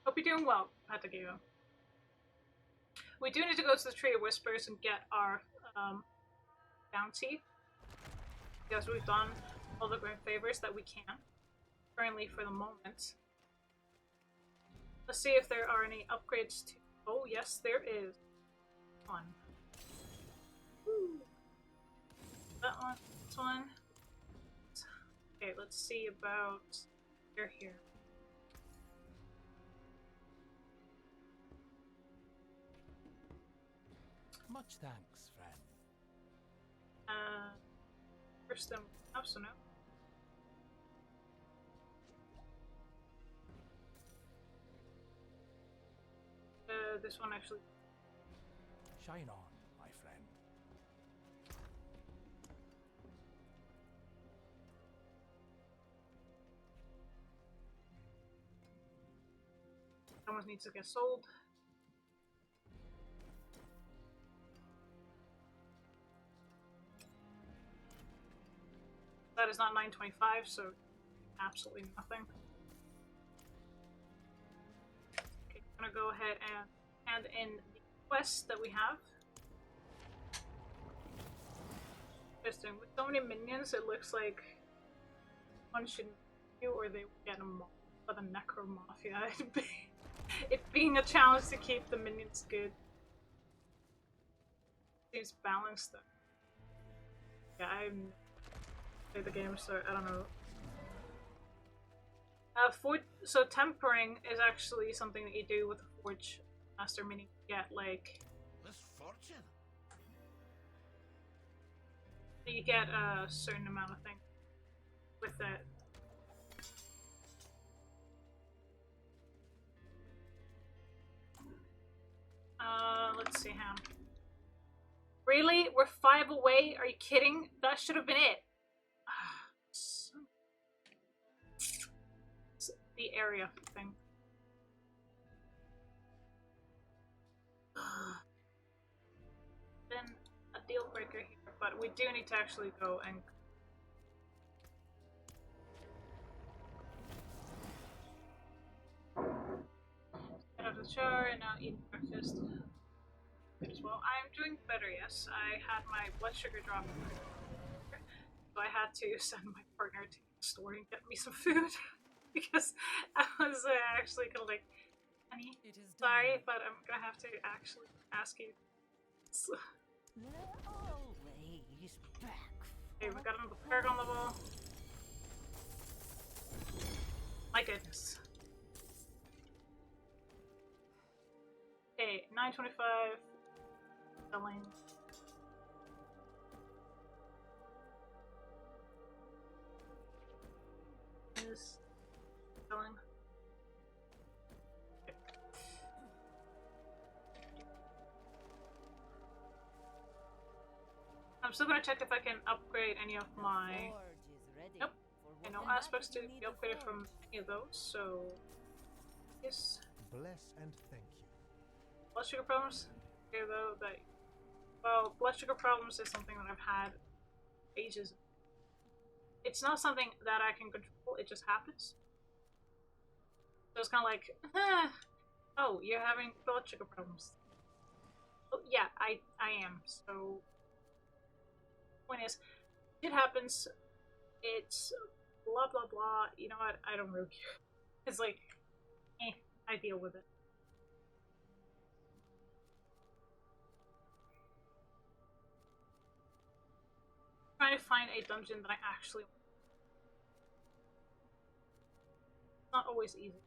Hope you're doing well, Patagio. We do need to go to the Tree of Whispers and get our bounty, because we've done all the great favors that we can, currently for the moment. Let's see if there are any upgrades to... Oh, yes, there is. One. Woo. That one, this one. Okay, let's see about... You're here. Much thanks, friend. First them up, so no. This one actually. Shine on, my friend. Someone needs to get sold. That is not 925, so absolutely nothing. Okay, I'm gonna go ahead and hand in the quest that we have. Interesting. With so many minions, it looks like one should do, or they will get a mob for the Necromafia. It being a challenge to keep the minions good. Seems balanced though. Yeah, I'm played the game, so I don't know. So tempering is actually something that you do with a forge master, meaning you get like Misfortune. you get a certain amount of things with it. Let's see how. Really? We're 5 away? Are you kidding? That should have been it. It's the area thing. Been a deal breaker here, but we do need to actually go and. Get out of the shower and now eat breakfast. As well. I'm doing better, yes. I had my blood sugar drop, so I had to send my partner to the store and get me some food because I was actually kind of like, honey, sorry, but I'm gonna have to actually ask you. Always back. Okay, we got another paragon level. My goodness. Okay, 925. Selling. Is selling. Okay. I'm still gonna check if I can upgrade any of my. Nope. Okay, no aspects to be upgraded from any of those, so. Yes. Bless and thank you. Blood sugar problems? Okay, though, that. Well, blood sugar problems is something that I've had ages. It's not something that I can control, it just happens. So it's kind of like, oh, you're having blood sugar problems. Oh, yeah, I am. So, point is, it happens. It's blah blah blah. You know what? I don't really care. It's like, I deal with it. Trying to find a dungeon that I actually want. It's not always easy.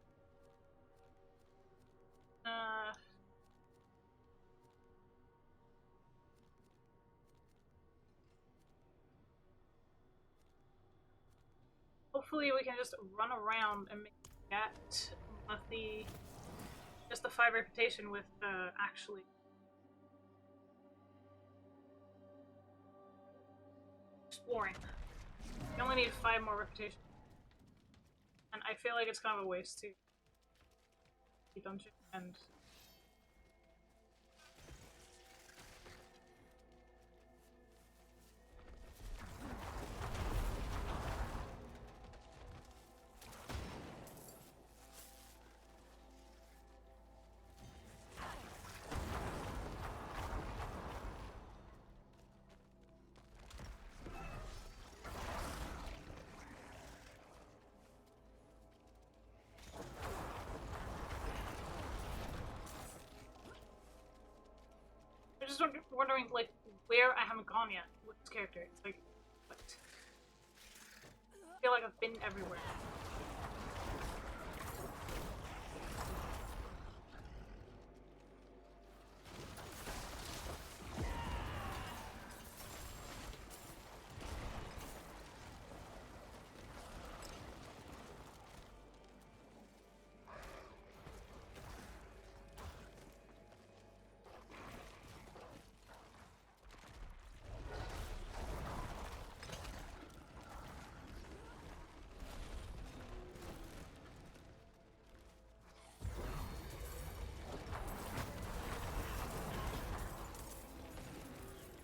Hopefully we can just run around and get just the 5 reputation with actually exploring. You only need 5 more reputation. And I feel like it's kind of a waste to dungeon and I'm just wondering, like, where I haven't gone yet with this character. It's like, what? I feel like I've been everywhere.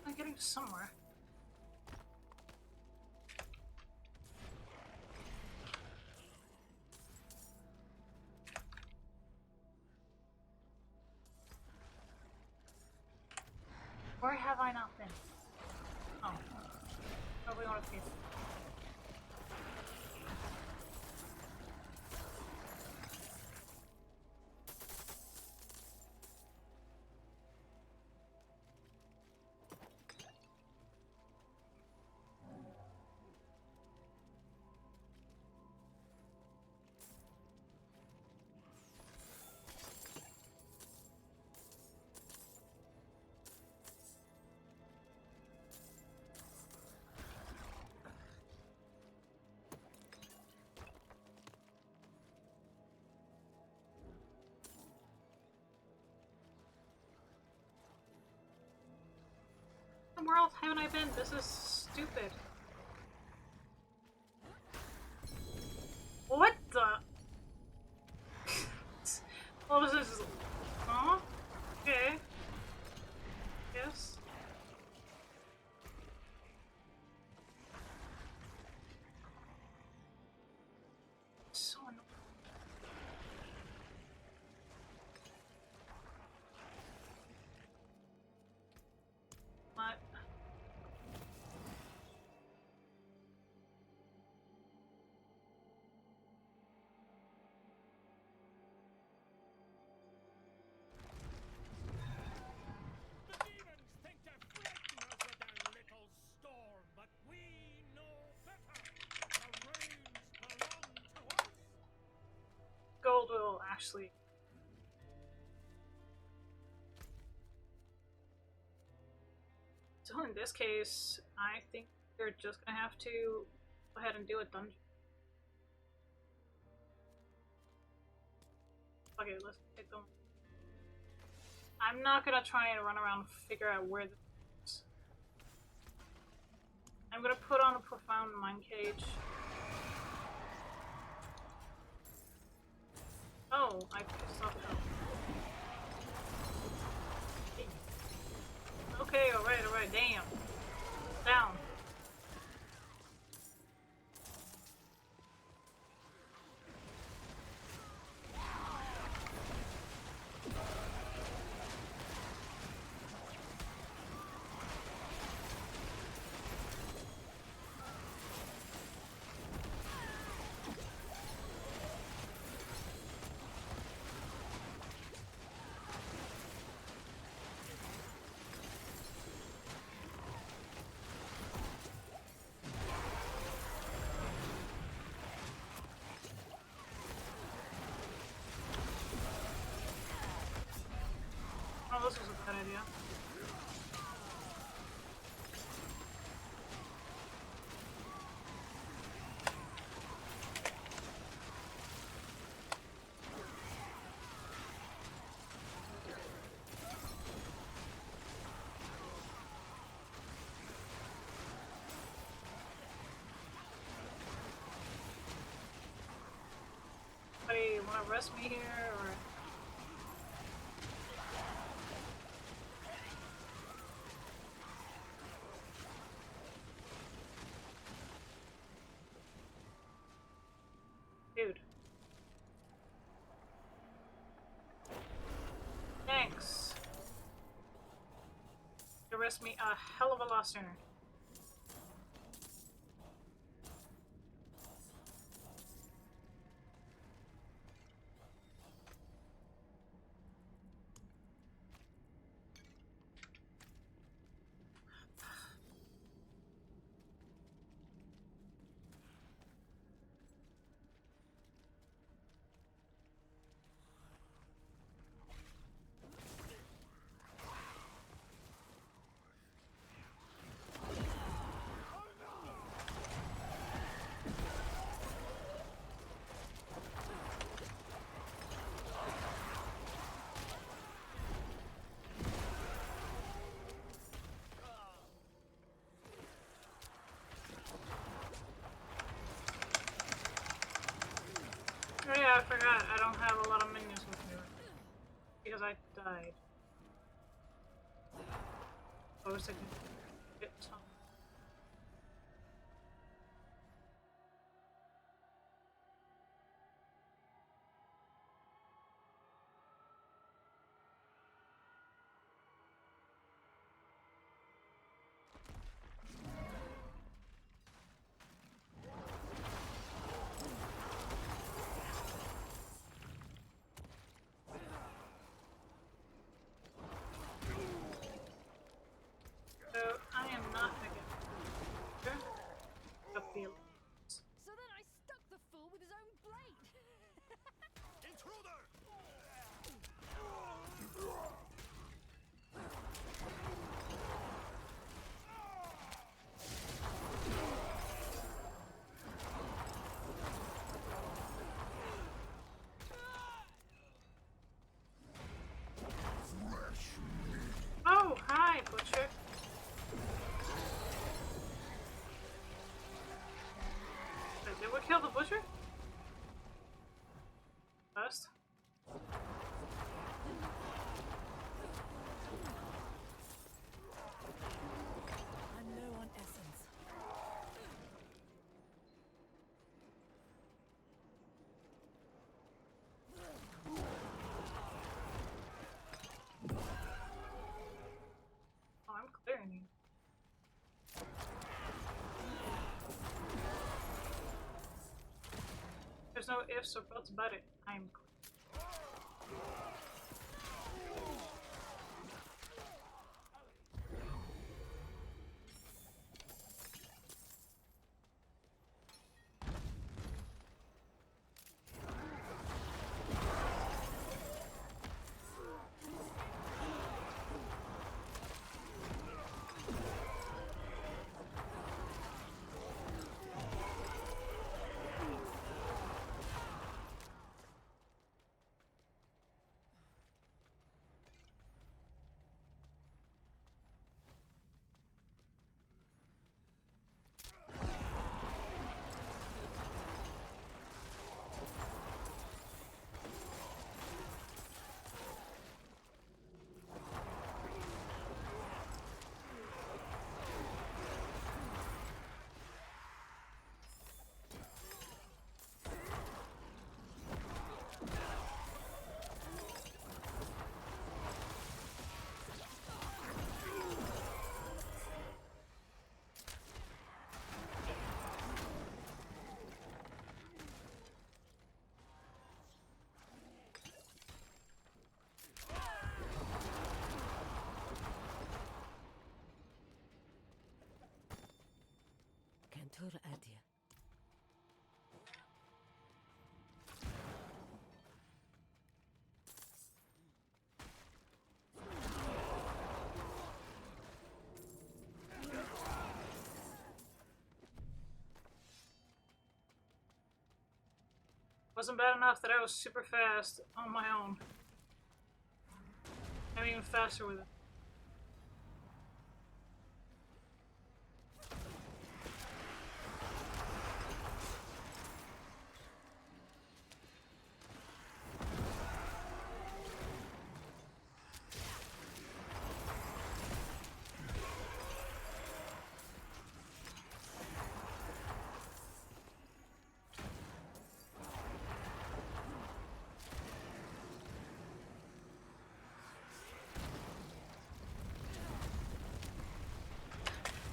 I'm getting somewhere. Where have I not been? Oh. Probably want to be. Where else haven't I been? This is stupid. What the? What was this? Huh? Okay. Yes. So annoying. What? The demons think to frighten us with their little storm, but we know better. The rains belong to us. Gold will actually. So in this case, I think you're just gonna have to go ahead and do a dungeon. Okay, let's take them. I'm not gonna try and run around and figure out where this is. I'm gonna put on a profound mind cage. Oh, I pissed off them. Okay, alright, damn. Down. Oh, this was a bad idea. Anybody wanna arrest me here, or... Dude. Thanks. You arrest me a hell of a lot sooner. Oh yeah, I forgot. I don't have a lot of minions with me. Because I died. I was thinking, get some. So I am not gonna so that's about it. I'm Kentur Adia. wasn't bad enough that I was super fast on my own. I'm even faster with it.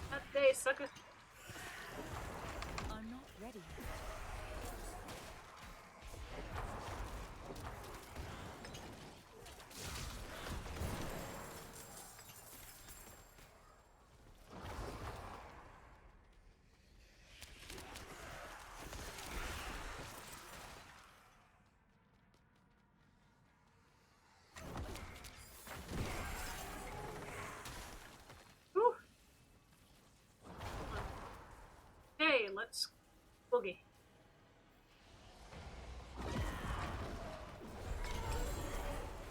That day, sucker. I'm not ready yet. Whew. Hey, let's boogie.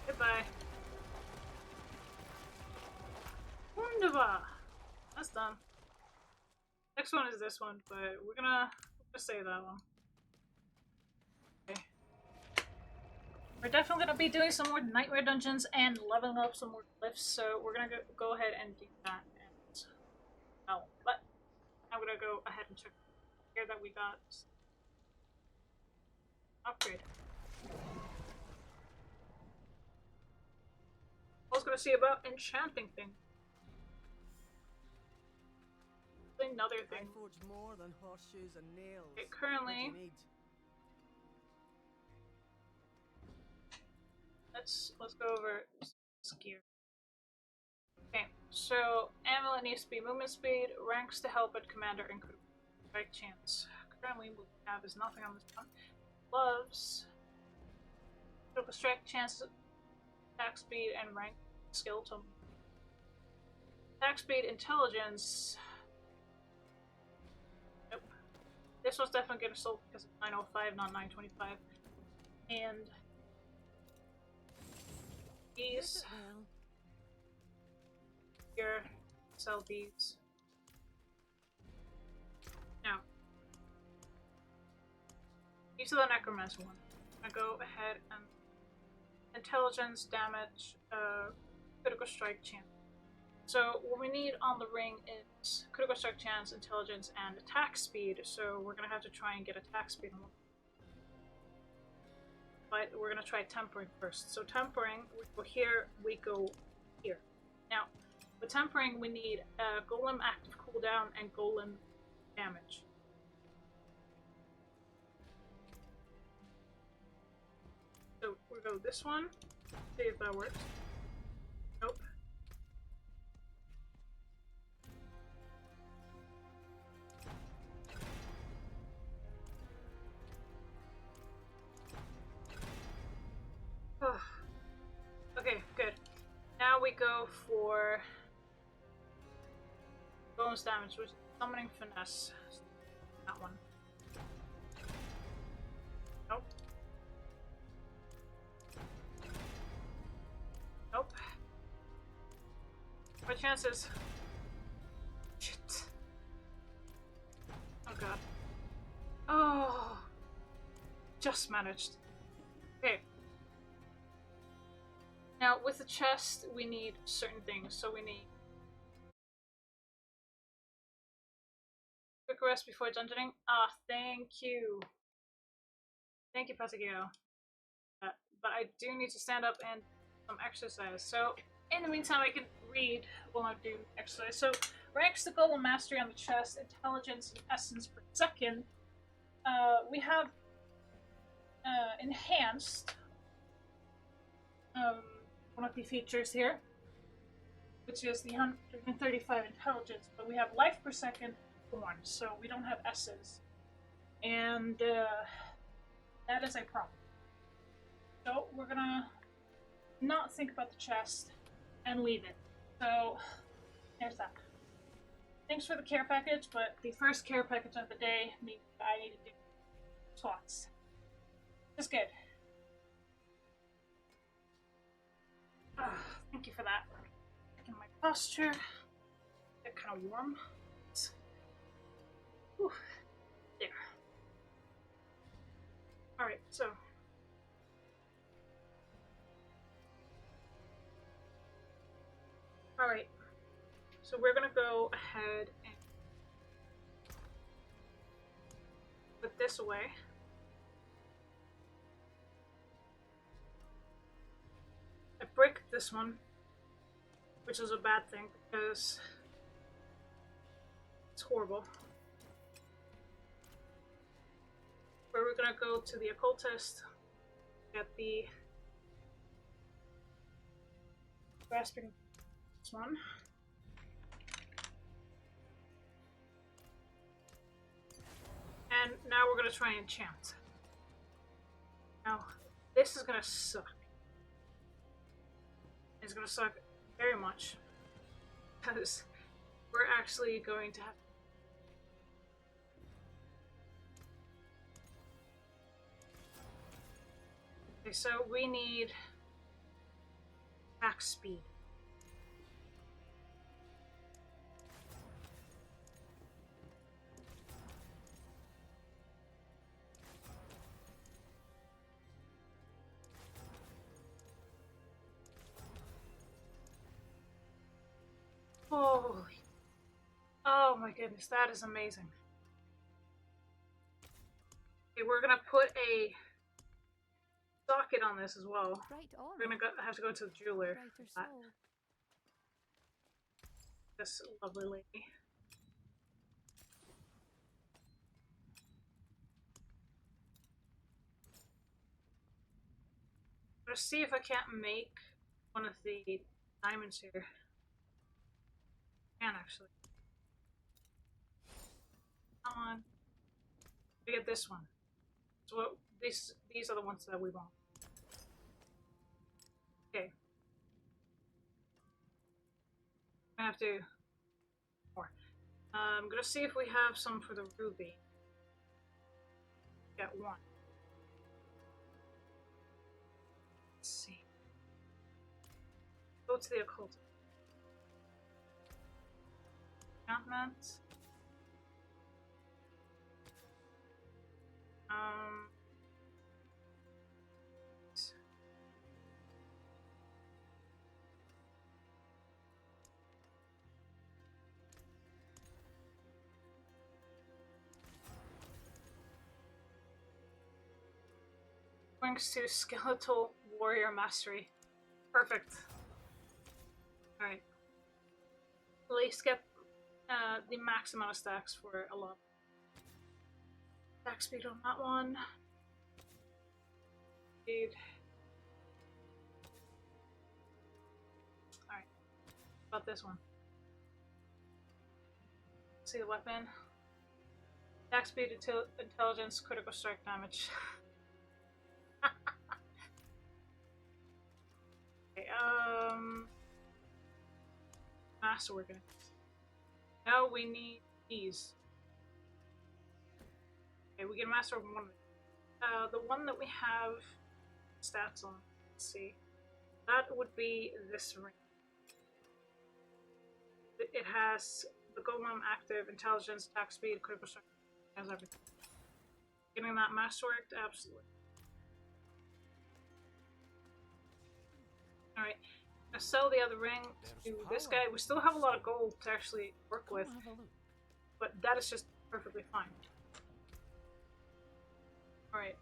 Goodbye. Wunderbar. That's done. Next one is this one, but we're gonna save that one. Okay. We're definitely gonna be doing some more nightmare dungeons and leveling up some more glyphs, so we're gonna go ahead and do that. And well, but I'm gonna go ahead and check here that we got upgrade. I was gonna see about enchanting thing. Another I thing. forge more than horseshoes and nails. Okay, currently, What do you need? let's go over gear. Okay, so amulet needs to be movement speed, ranks to help at commander, and critical strike chance. Currently, what we have is nothing on this one. Gloves, critical strike chance, attack speed, and rank skill to attack speed, intelligence. Nope. This one's definitely getting sold because it's 905, not 925. And these here, sell these. Now, these are the necromancer one. I go ahead and intelligence, damage, critical strike chance. So what we need on the ring is critical strike chance, intelligence, and attack speed. So we're gonna have to try and get attack speed on. But we're gonna try tempering first. So tempering, we go here, we go here. Now, with tempering, we need golem active cooldown and golem damage. go this one. See if that works. Nope. Oh. Okay, good. Now we go for bonus damage, which is summoning finesse. That one. Nope. Nope. My chances. Shit. Oh god. Oh. Just managed. Okay. Now, with the chest, we need certain things. So we need quick rest before dungeoning. Ah, thank you. Thank you, Pasagio. But I do need to stand up and some exercise. So, in the meantime, I can read while I'm doing exercise. So, ranks the goal of mastery on the chest, intelligence, and essence per second. We have enhanced one of the features here, which is the 135 intelligence, but we have life per second 1, so we don't have S's. And that is a problem. So we're gonna not think about the chest and leave it. So there's that. Thanks for the care package, but the first care package of the day means I need to do squats. Just good. Thank you for that. Checking my posture. Get kind of warm. Whew. There. Alright, so. Alright. So we're gonna go ahead and put this away. I bricked this one, which is a bad thing because it's horrible. Where we're gonna go to the occultist, get the grasping this one. And now we're gonna try and enchant. Now, this is gonna suck. It's gonna suck very much because we're actually going to have. Okay, so we need attack speed. Oh my goodness, that is amazing. Okay, we're gonna put a socket on this as well. Right on. We're gonna have to go to the jeweler. Brighter soul. This lovely lady. I'm gonna see if I can't make one of the diamonds here. I can actually. Come on. We get this one. So what, these are the ones that we want. Okay. I have to more. I'm gonna see if we have some for the ruby. Get one. Let's see. Go to the occult. Enchantment. Thanks to Skeletal Warrior Mastery. Perfect. Alright. At least get the max amount of stacks for a lot. Stack speed on that one. Speed. about this one? See the weapon. Attack speed, intelligence, critical strike damage. Okay, masterwork. Now we need these. Okay, we get masterwork one. The one that we have stats on. Let's see. That would be this ring. It has the golem active, intelligence, attack speed, critical strike. It has everything. Getting that masterwork, absolutely. Alright. I sell the other ring to this guy. We still have a lot of gold to actually work with, but that is just perfectly fine. Alright,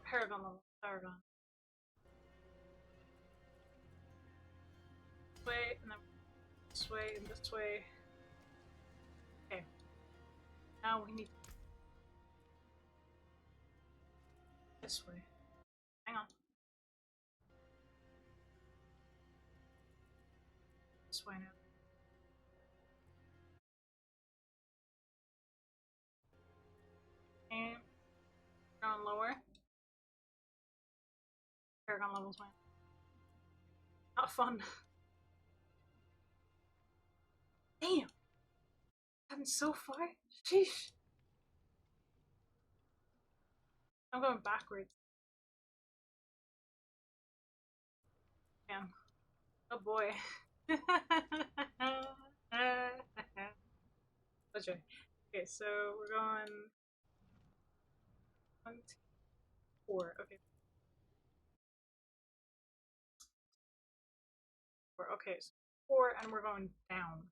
Paragon level. Paragon. This way, and then this way, and this way. Okay. Now we need this way. Hang on. This way now. And going lower. Paragon levels, man. Not fun. Damn! I'm so far. Sheesh. I'm going backwards. Damn. Oh boy. Okay, so we're going 1, 2, 4. Okay. 4. Okay, so 4, and we're going down.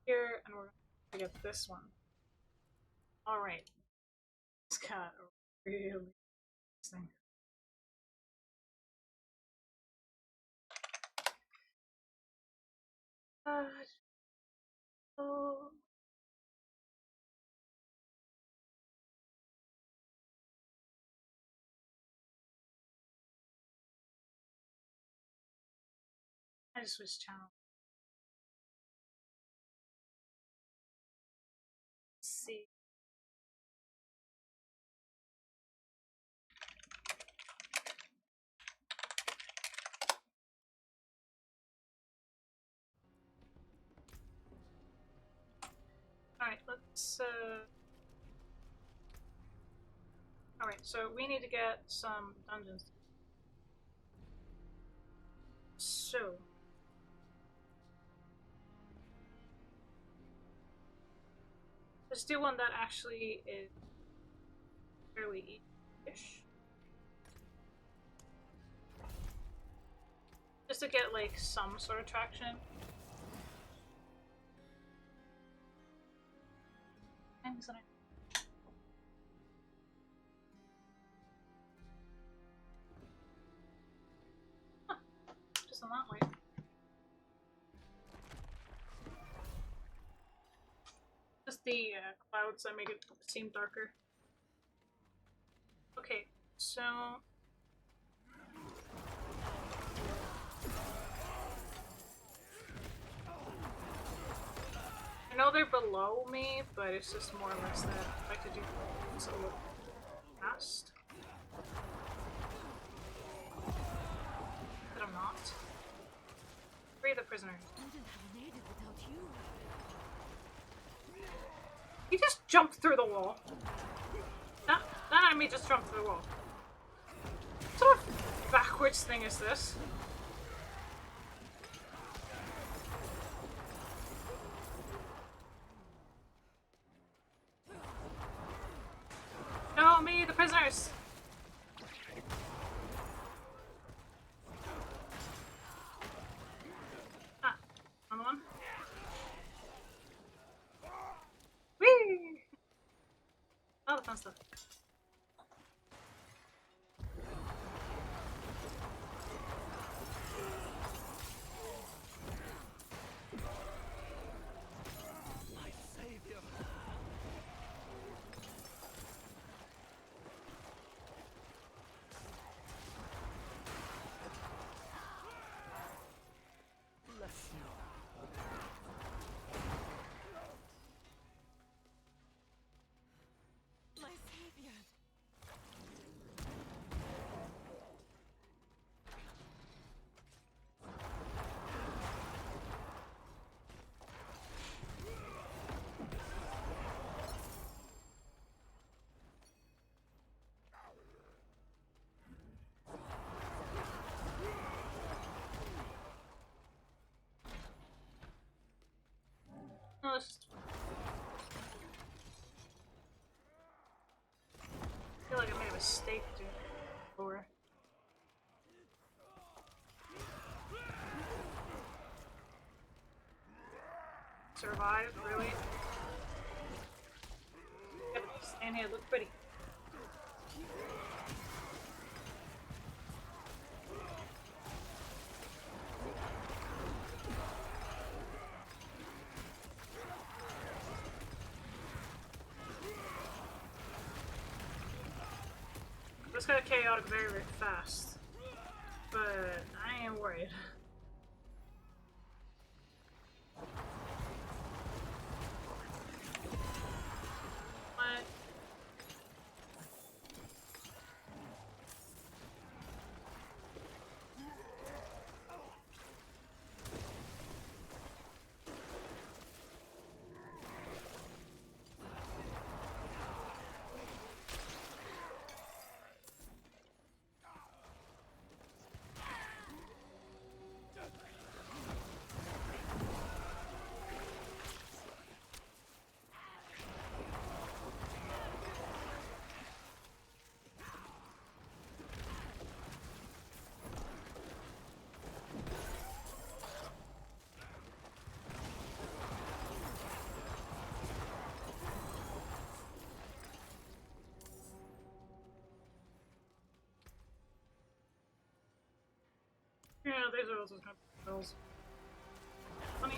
Here, and we're going to get this one. Alright. It's kind of really interesting. Oh. I just switched channel. Let's see. Alright, let's Alright, so we need to get some dungeons. So let's do one that actually is fairly easy-ish. Just to get like some sort of traction. Things that just on that way. Just the clouds that make it seem darker. Okay, so I know they're below me, but it's just more or less that I like to do things a little fast. But I'm not. Free the prisoners. He just jumped through the wall. That enemy just jumped through the wall. What sort of backwards thing is this? No, me, the prisoners! Ah, another one. Whee! All the fun stuff. My savior. let's just... I feel like I made a mistake doing it before. Survive, really? Gotta stand here, look pretty. This got chaotic very, very fast, but I am worried. What? Yeah, these are also kind of pills. Funny.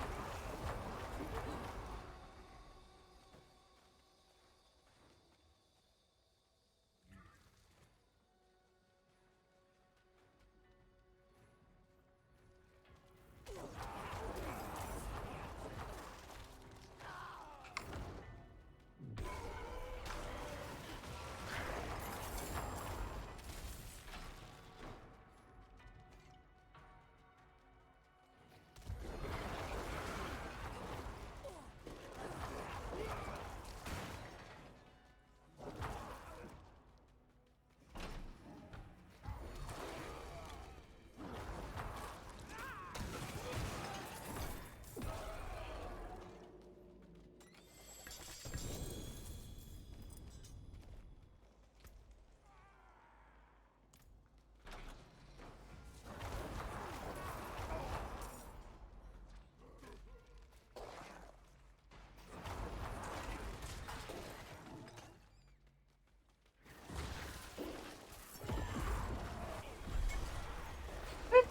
What?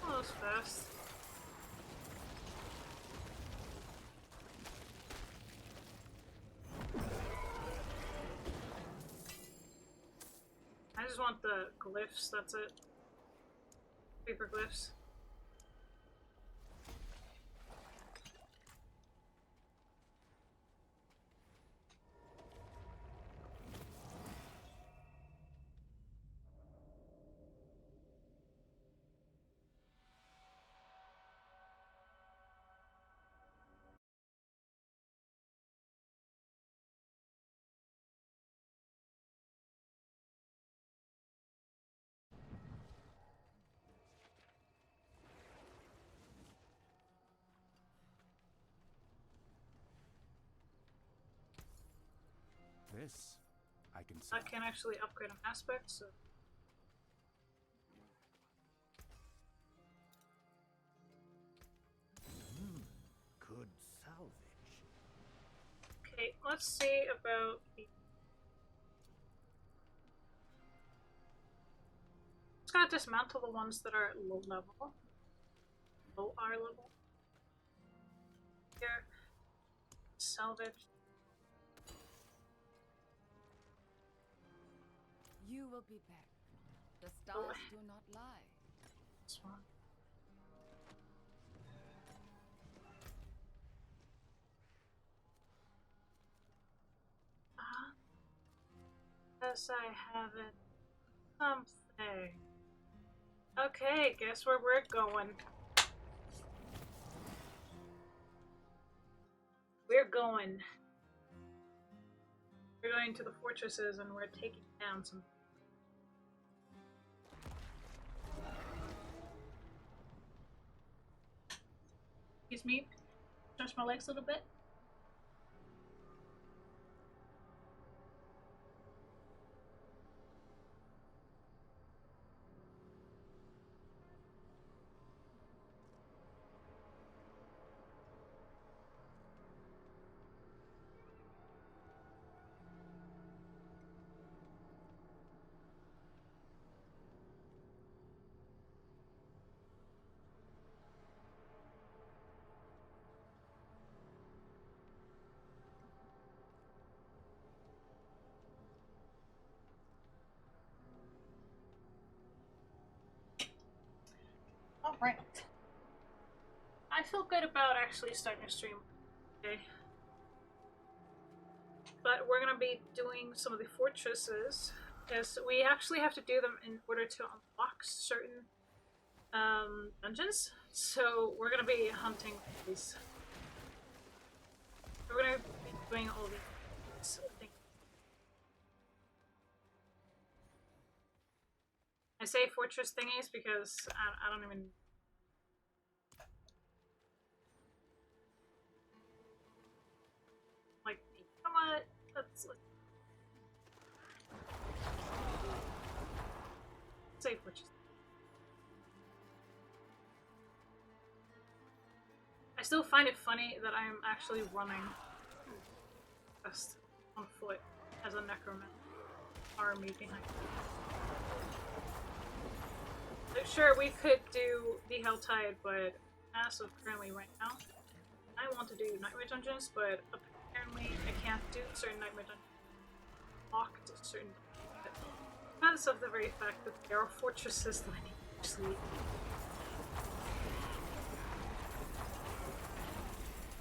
Oh, that was fast. I just want the glyphs, that's it. Paper glyphs. This I can I sell. can actually upgrade an aspect, so... Good salvage. Okay, let's see about the... Just gotta dismantle the ones that are low level. Low R level. Here. Salvage. You will be back. The stars do not lie. This one. Yes, I have it. Something. Okay, guess where we're going. We're going to the fortresses and we're taking down some. Excuse me? Stretch my legs a little bit. Alright. I feel good about actually starting a stream today. But we're gonna be doing some of the fortresses, because we actually have to do them in order to unlock certain dungeons. So we're gonna be hunting these. We're gonna be doing all these things. I say fortress thingies because I don't even. Like, you know what? Let's say fortress. I still find it funny that I'm actually running just on foot as a necromancer army behind me. Like, sure, we could do the Helltide, but as of currently right now, I want to do Nightmare Dungeons, but apparently I can't do certain Nightmare Dungeons. Locked certain dungeons. Because of the very fact that there are fortresses that I need to sleep.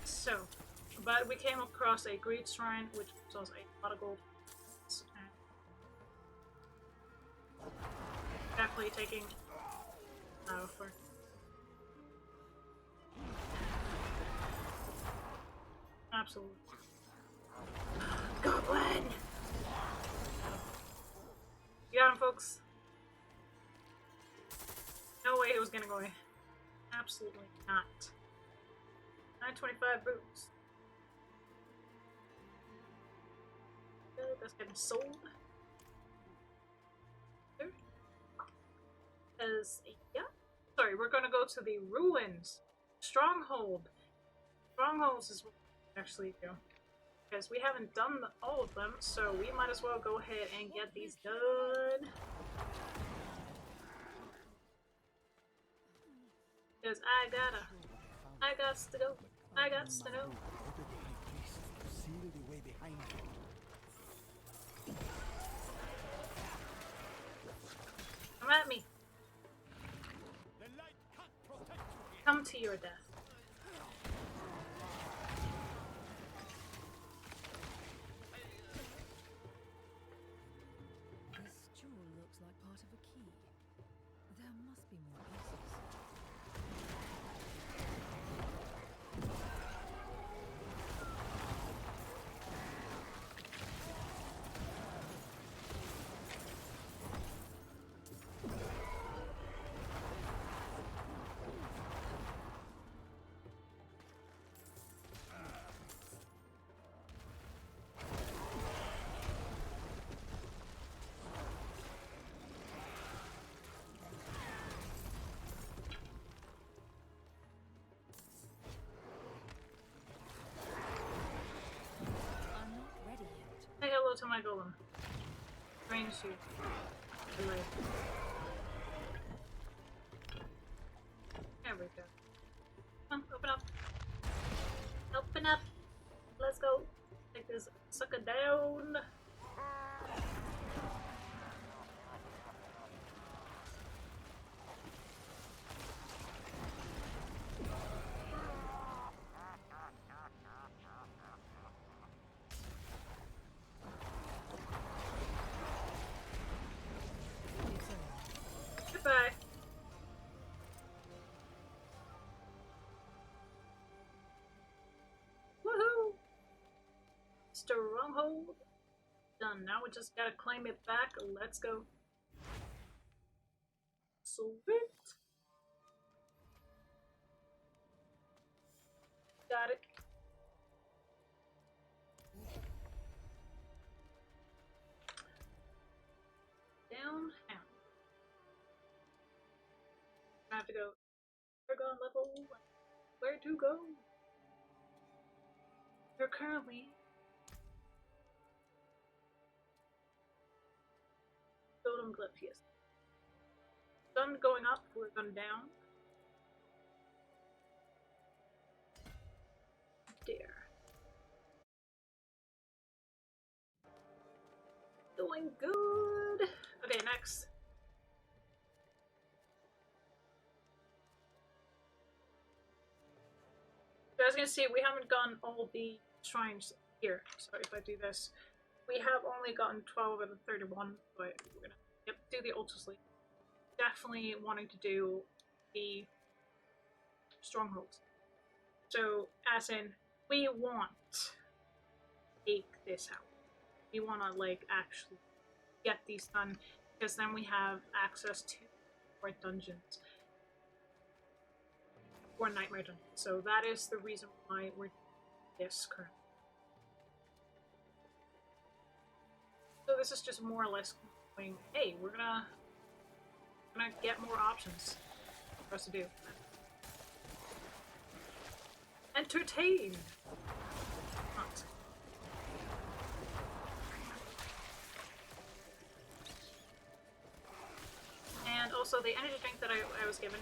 So, but we came across a great shrine, which was a lot of gold. Definitely taking for. Absolutely. Goblin! You got him, folks. No way he was gonna go away. Absolutely not. 925 boots. Good, that's getting sold. As yeah. Sorry, we're gonna go to the ruins. Stronghold. Strongholds is what we actually do. Because we haven't done all of them, so we might as well go ahead and get these done. Because I got to go. I got to know. Come at me. Come to your death. This jewel looks like part of a key. There must be more pieces. Say hello to my golem. Rain shoot. Delay. There we go. Come on, open up. Open up. Let's go. Take this sucker down. Goodbye. Woohoo! Stronghold. Done. Now we just gotta claim it back. Let's go. Sweet. got it. Down, down. I have to go. Paragon level. Where to go? We're currently Totem Glyph, yes. Sun going up, we're going down. There. Doing good. Okay, next. So as you can see, we haven't gotten all the shrines here. So if I do this, we have only gotten 12 out of 31, but we're gonna do the Ultra Sleep. Definitely wanting to do the strongholds. So, as in, we want to take this out. We want to, like, actually get these done, because then we have access to more dungeons. Or Nightmare Dungeons. So that is the reason why we're doing this currently. So this is just more or less going, hey, we're gonna get more options for us to do. Entertain! Not. And also the energy drink that I was given,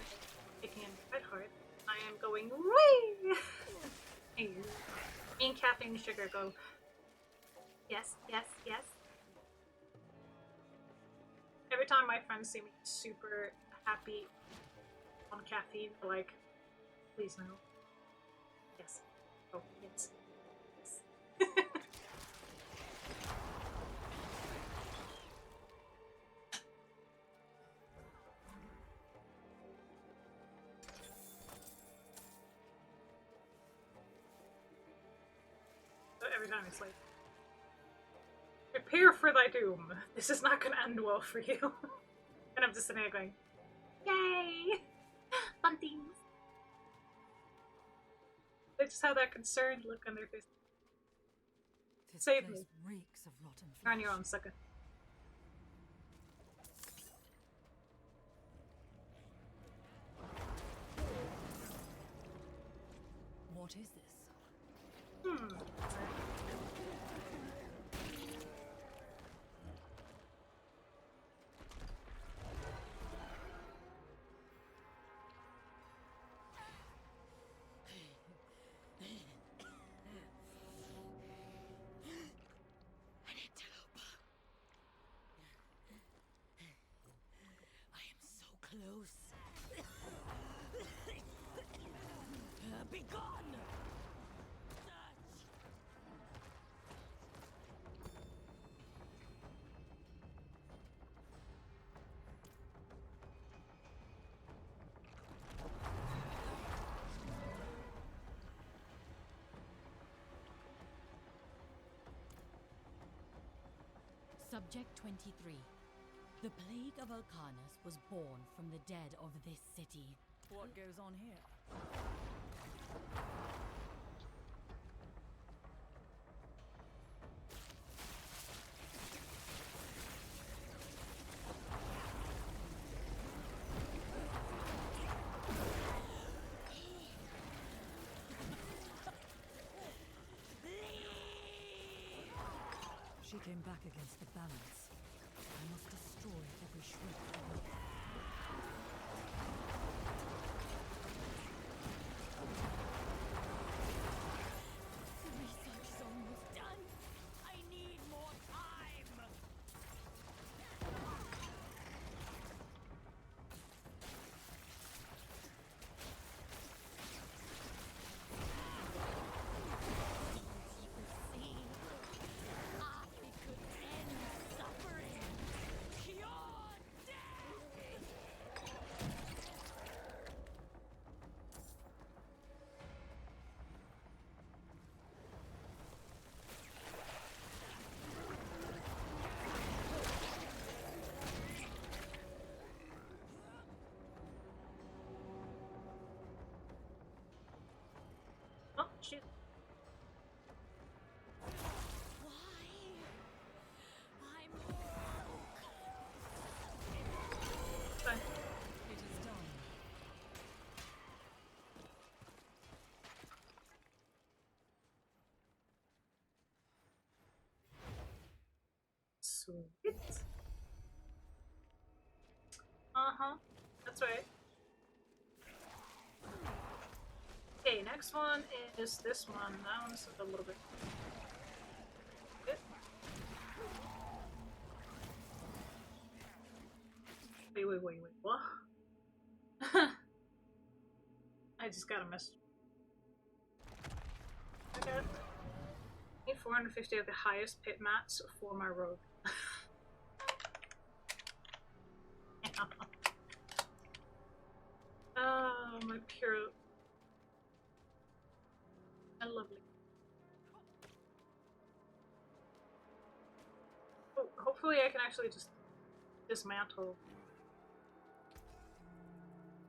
kicking in quite hard. I am going, whee! Hey, me and caffeine and sugar go, yes, yes, yes. Every time my friends see me super happy on caffeine, they're like, please no. Yes. Oh, yes. Yes. So every time it's like, prepare for thy doom. This is not gonna end well for you. And I'm just sitting there going, yay! Fun things. They just have that concerned look on their face. This Save place me. reeks of rotten You're on flesh. your own, sucker. What is this? An antelope. I am so close. Be gone! Subject 23. The plague of Alcanus was born from the dead of this city. What goes on here? She came back against the balance. I must destroy every shred of her. The research is almost done. I need more time. You see, I could end suffering. Cure death. Shoot. Why? I'm Fine. It is done. Sweet. Uh-huh. That's right. Okay, next one is this one. That one's a little bit good. Wait, what? I just got a message. I got 450 of the highest pit mats for my road. Oh, my pure. And lovely. Oh, hopefully I can actually just dismantle.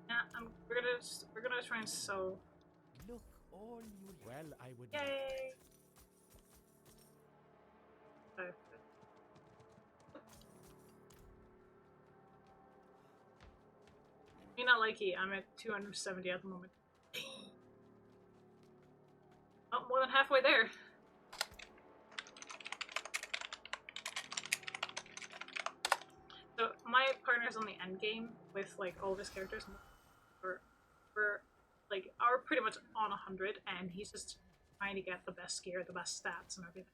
Yeah, we're gonna try and sew. Look, all you. Well, I would. Yay! Okay. Me not likey, I'm at 270 at the moment. Oh, more than halfway there. So my partner's on the end game with like all of his characters. We're like are pretty much on 100, and he's just trying to get the best gear, the best stats, and everything.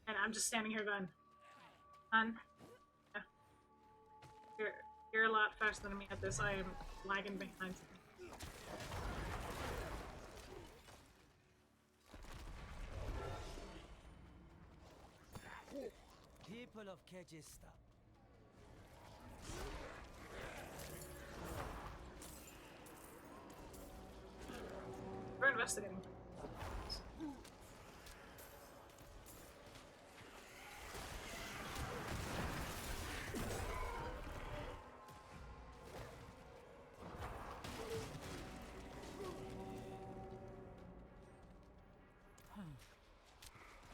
And I'm just standing here going, "Man, yeah, you're a lot faster than me at this. I am lagging behind." People of Kyrgyzstan. We're investigating.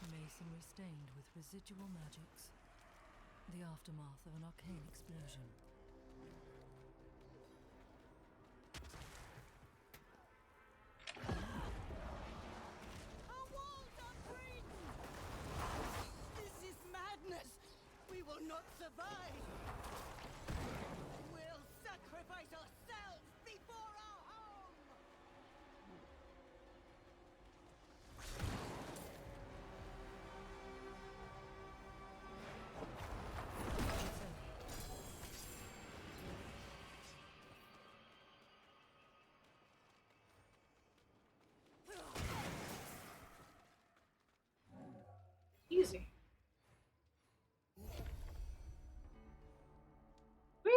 Masonry stained with residual magics. The aftermath of an arcane explosion. Our walls are breaking! This is madness! We will not survive! We'll sacrifice ourselves before our home! Easy. Sweet.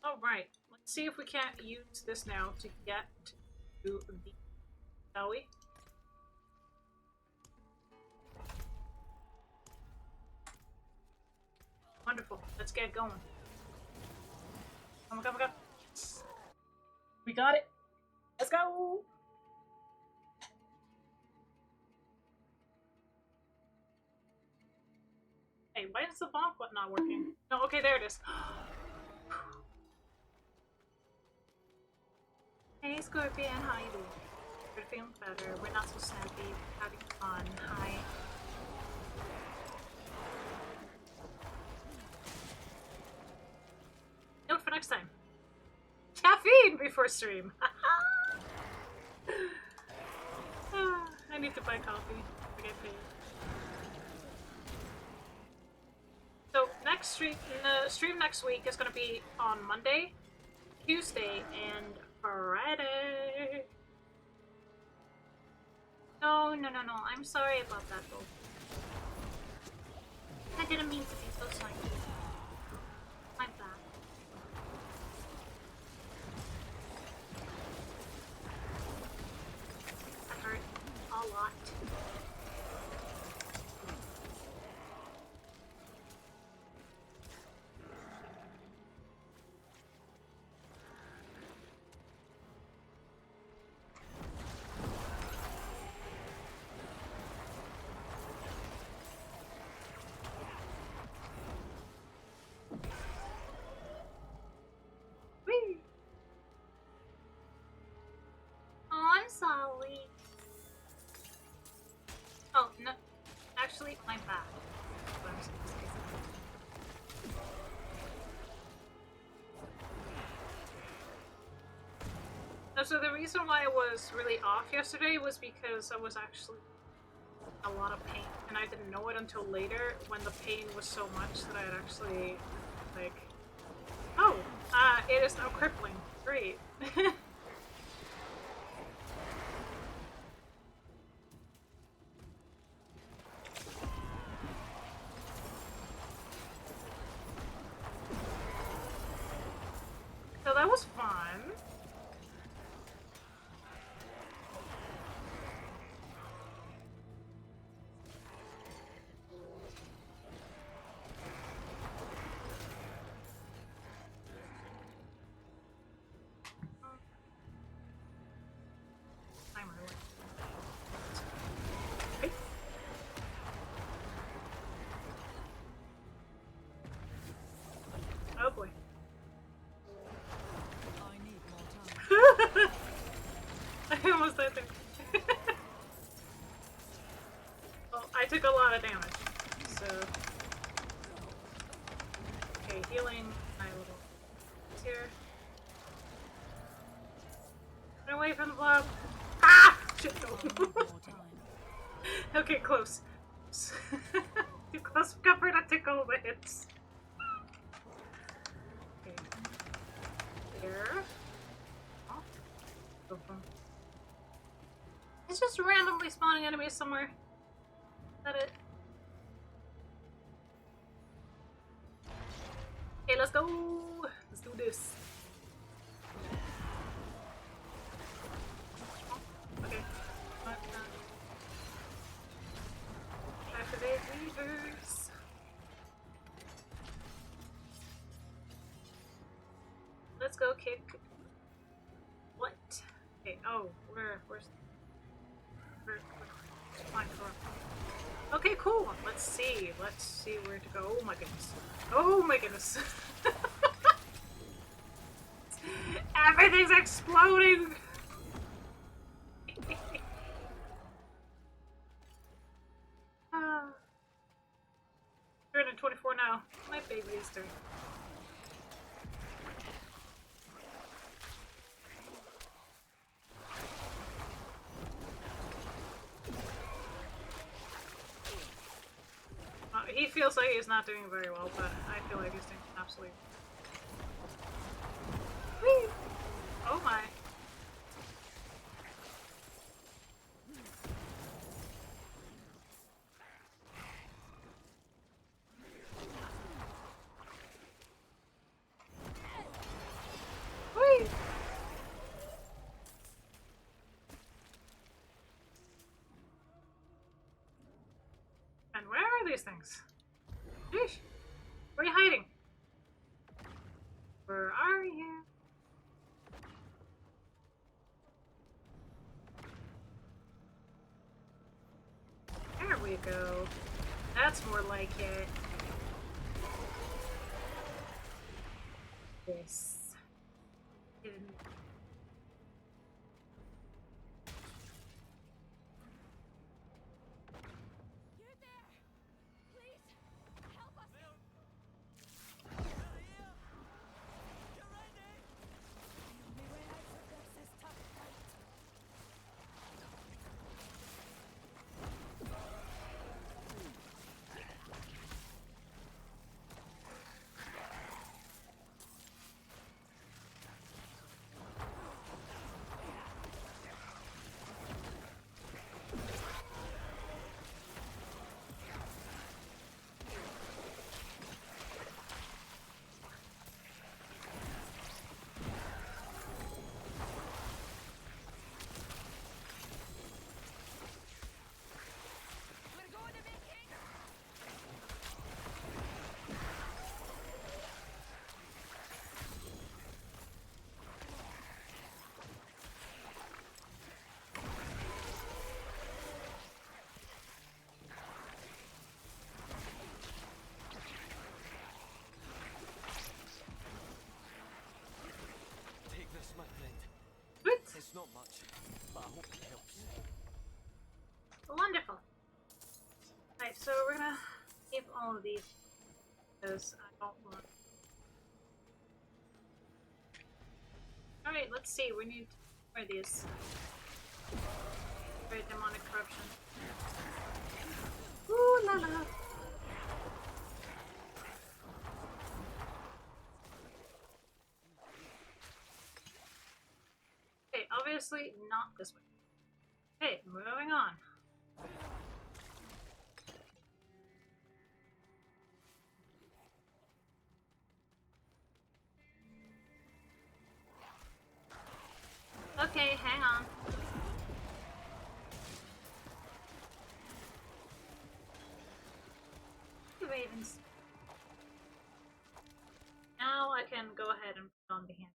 All right. Let's see if we can't use this now to get to the. Shall we? Wonderful. Let's get going. Come on, come on, come on. Yes. We got it. Let's go. Hey, why is the bonk button not working? No, okay, there it is. Hey, Scorpion, how you doing? We're feeling better. We're not so snappy. We're having fun. Hi. Note for next time. Caffeine before stream. I need to buy coffee to get paid. So next stream next week is going to be on Monday, Tuesday, and Friday. No. I'm sorry about that, though. I didn't mean to be so sorry. My bad. That hurt a lot. sorry. Oh, no. Actually, my bad. What I'm supposed to say. No, so the reason why I was really off yesterday was because I was actually a lot of pain, and I didn't know it until later when the pain was so much that I had actually, like, oh, it is now crippling. Great. So that was fun. Timer. Hey. Oh boy. I need more time. I almost died there. Well, I took a lot of damage, so... Okay, healing my little... here. Run away from the blob! Ah! Shit, no. More time. Okay, close. Too close for comfort, I took all the hits. Okay. Here. Oh. Go from. It's just randomly spawning enemies somewhere. Is that it? Okay, let's go! Let's do this. Oh, okay. Activate levers. Let's go kick. What? Okay. Oh, where's fine, okay, cool. Let's see where to go. Oh my goodness. Oh my goodness. Everything's exploding. 324 now. My baby is 3. He feels like he's not doing very well, but I feel like he's doing absolutely. Whee! Oh my. Whee! And where are these things? Sheesh. Where are you hiding? Where are you? There we go. That's more like it. This. You there! Please, help us! You're here! You ready? The only way out of this is to fight. so we're gonna keep all of these because I don't want. Alright, let's see. We need where are these? Very demonic corruption. Ooh la la. Okay, obviously not this way. Okay, moving on. Okay, hang on. The ravens. Now I can go ahead and put on the hand.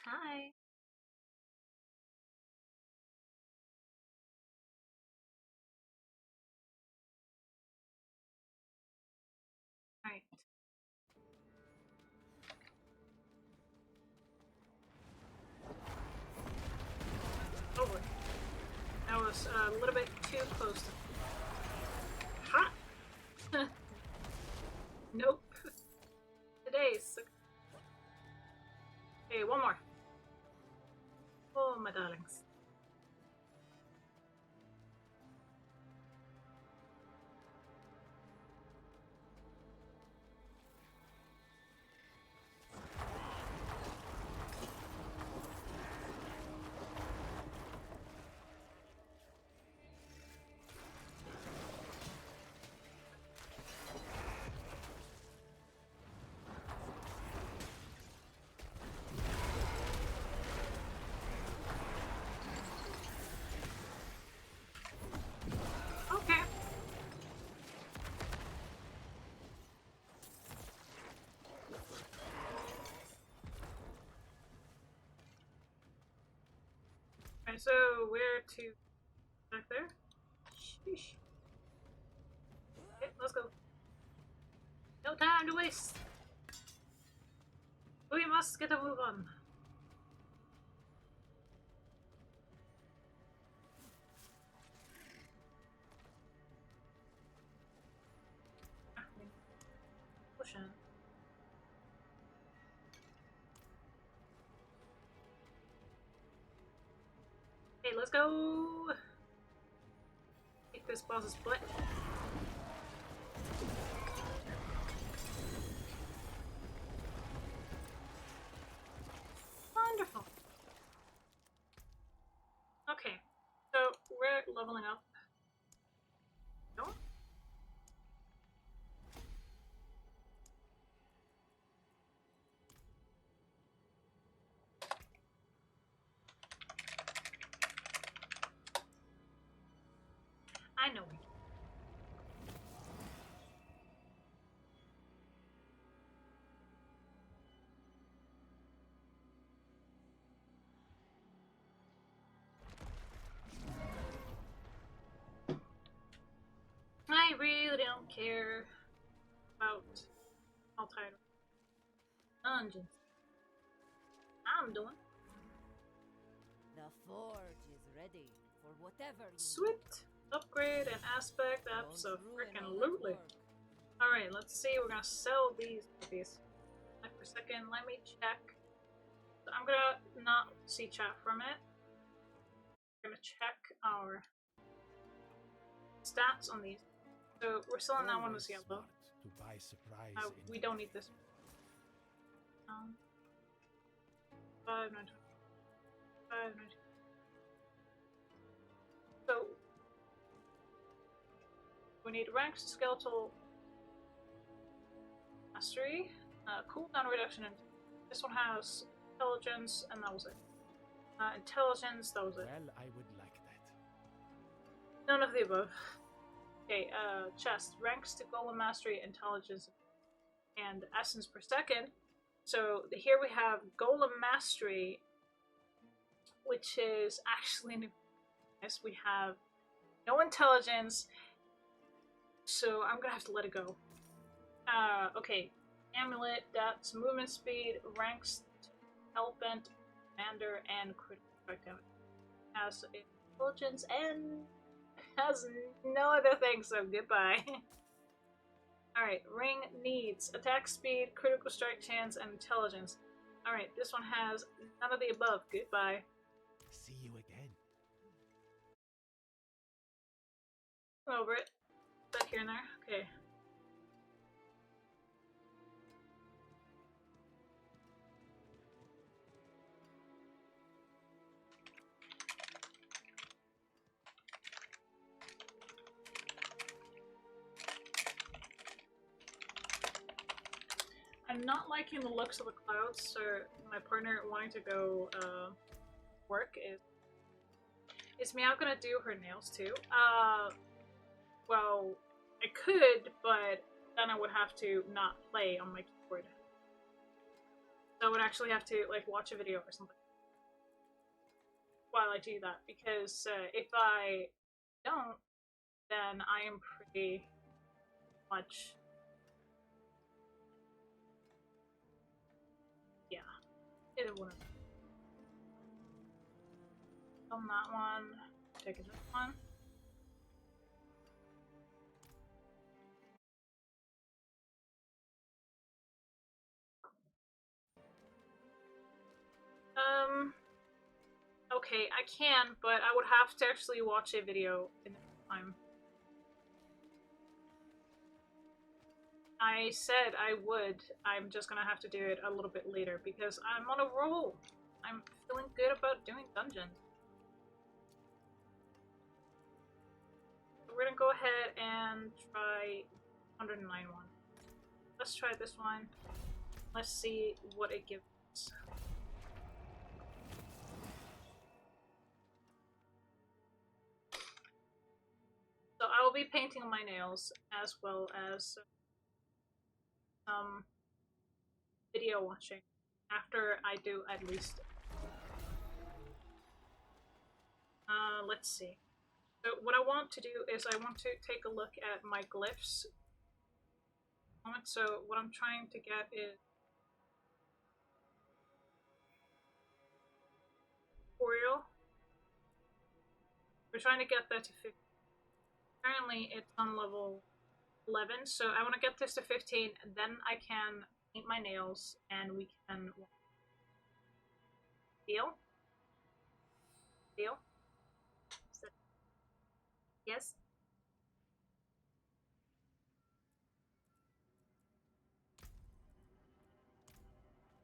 Hi. Alright. Oh boy. That was a little bit too close. Ha! Nope. Today's. Okay, one more. Oh, my darlings. Okay. Alright, so where to? Back there? Sheesh. Okay, let's go. No time to waste. We must get a move on. Pushing. Okay, let's go. Kick this boss's butt. Wonderful. Okay, so we're leveling up. No? I know. I really don't care about all title dungeons. I'm doing The forge is ready for whatever you sweet upgrade and aspect. That's a freaking lootly. Alright, let's see. We're gonna sell these puppies. Like for a second, let me check. So I'm gonna not see chat from it. We're gonna check our stats on these. So we're selling that one as yellow. To buy supplies We don't need this. 590. 590. So we need ranked skeletal mastery, cooldown reduction, and this one has intelligence, and that was it. Intelligence, that was it. Well, I would like that. None of the above. Okay, chest. Ranks to golem mastery, intelligence, and essence per second. So here we have golem mastery, which is actually new. Yes, we have no intelligence, so I'm gonna have to let it go. Okay, amulet, that's movement speed, ranks Hellbent, Commander, and critical strike damage. Has intelligence and has no other thing, so goodbye. Alright, ring needs attack speed, critical strike chance, and intelligence. Alright, this one has none of the above. Goodbye. See you again. Over it. Back here and there. Okay. I'm not liking the looks of the clouds, so my partner wanting to go work is Meow gonna do her nails too? Well, I could, but then I would have to not play on my keyboard. So I would actually have to like watch a video or something while I do that, because if I don't, then I am pretty much either one of them. On that one, take this one. Okay, I can, but I would have to actually watch a video in time. I said I would. I'm just gonna have to do it a little bit later because I'm on a roll. I'm feeling good about doing dungeons. So we're gonna go ahead and try 109 one. Let's try this one. Let's see what it gives us. So I will be painting my nails as well as some video watching after I do at least. Let's see. So what I want to do is I want to take a look at my glyphs. So what I'm trying to get is tutorial. We're trying to get that to 15. Currently it's on level 11, so I want to get this to 15, and then I can paint my nails and we can deal. Deal? Yes?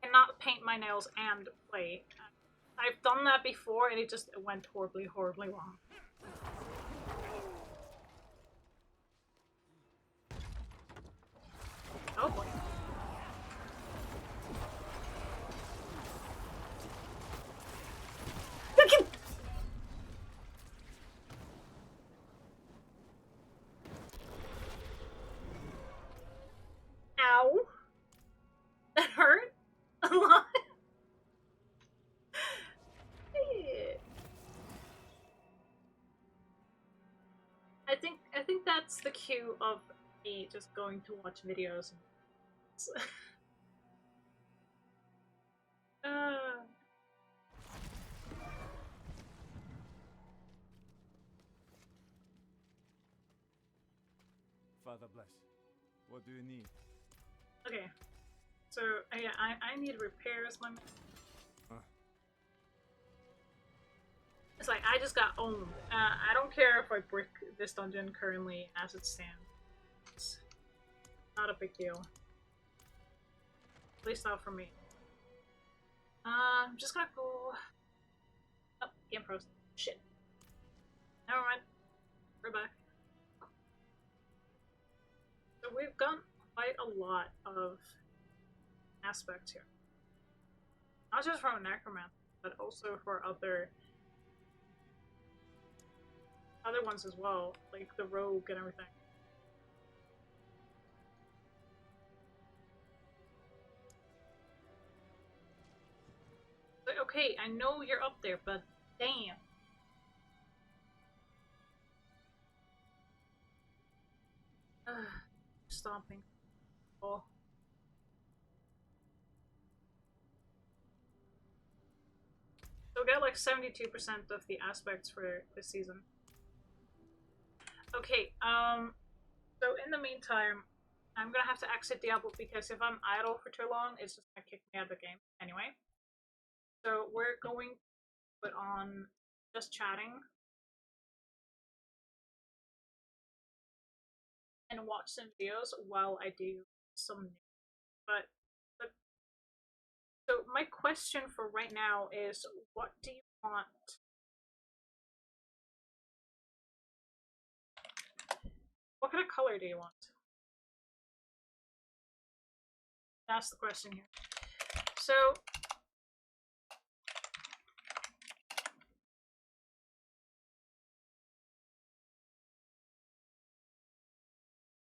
Cannot paint my nails and play. I've done that before and it just went horribly, horribly wrong. Oh boy. Ow. That hurt a lot. I think that's the cue of me just going to watch videos. Father bless. What do you need? Okay. So yeah, I need repairs. My It's like I just got owned. I don't care if I brick this dungeon currently as it stands. It's not a big deal. At least not for me. I'm just gonna go. Oh, game pros. Shit. Never mind. We're back. So we've got quite a lot of aspects here. Not just from Necromancer, but also for other ones as well, like the rogue and everything. But okay, I know you're up there, but damn. Stomping. Oh. get like 72% of the aspects for this season. Okay, so in the meantime, I'm gonna have to exit Diablo because if I'm idle for too long, it's just gonna kick me out of the game anyway. So we're going to put on just chatting and watch some videos while I do some. But so my question for right now is, what do you want? What kind of color do you want? That's the question here. So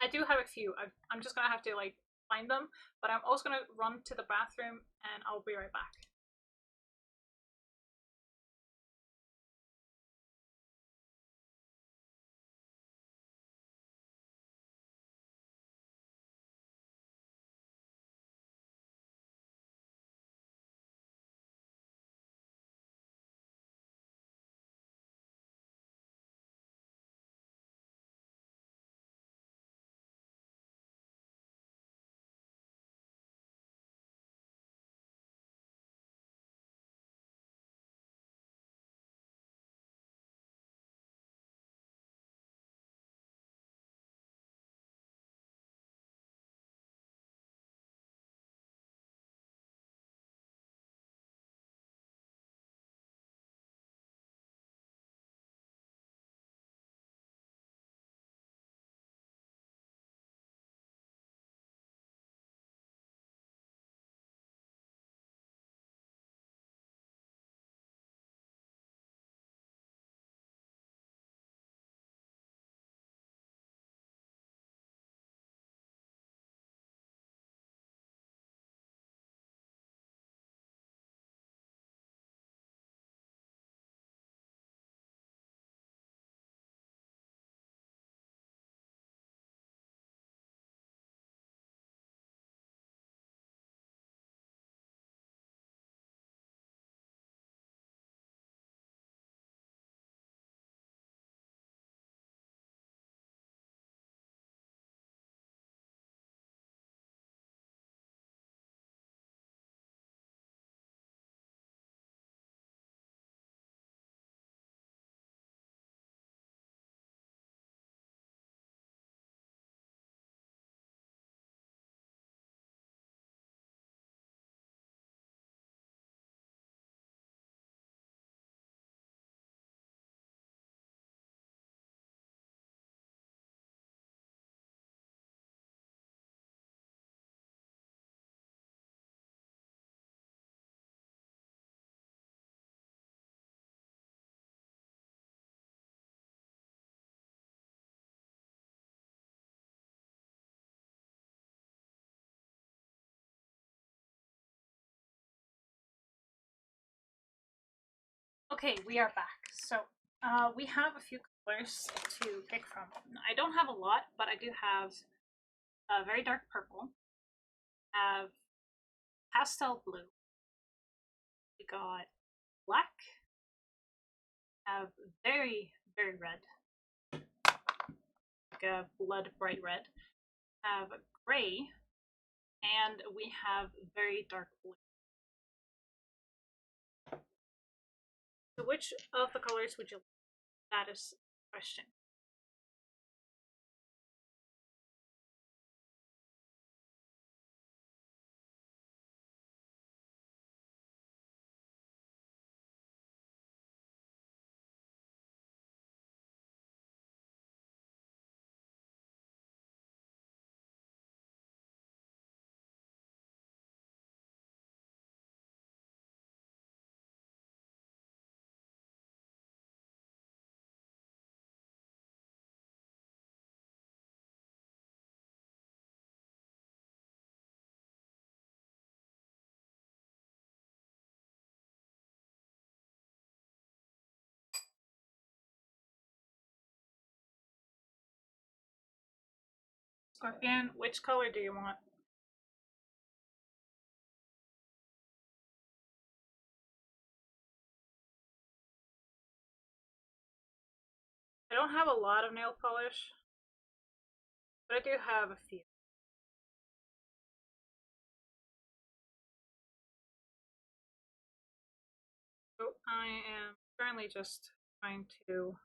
I do have a few. I'm just gonna have to like find them, but I'm also gonna run to the bathroom and I'll be right back. Okay, we are back. So we have a few colors to pick from. I don't have a lot, but I do have a very dark purple. Have pastel blue. We got black. Have very red, like a blood bright red. Have gray, and we have very dark blue. So which of the colors would you like? That is the question. Scorpion, which color do you want? don't have a lot of nail polish, but I do have a few. So I am currently just trying to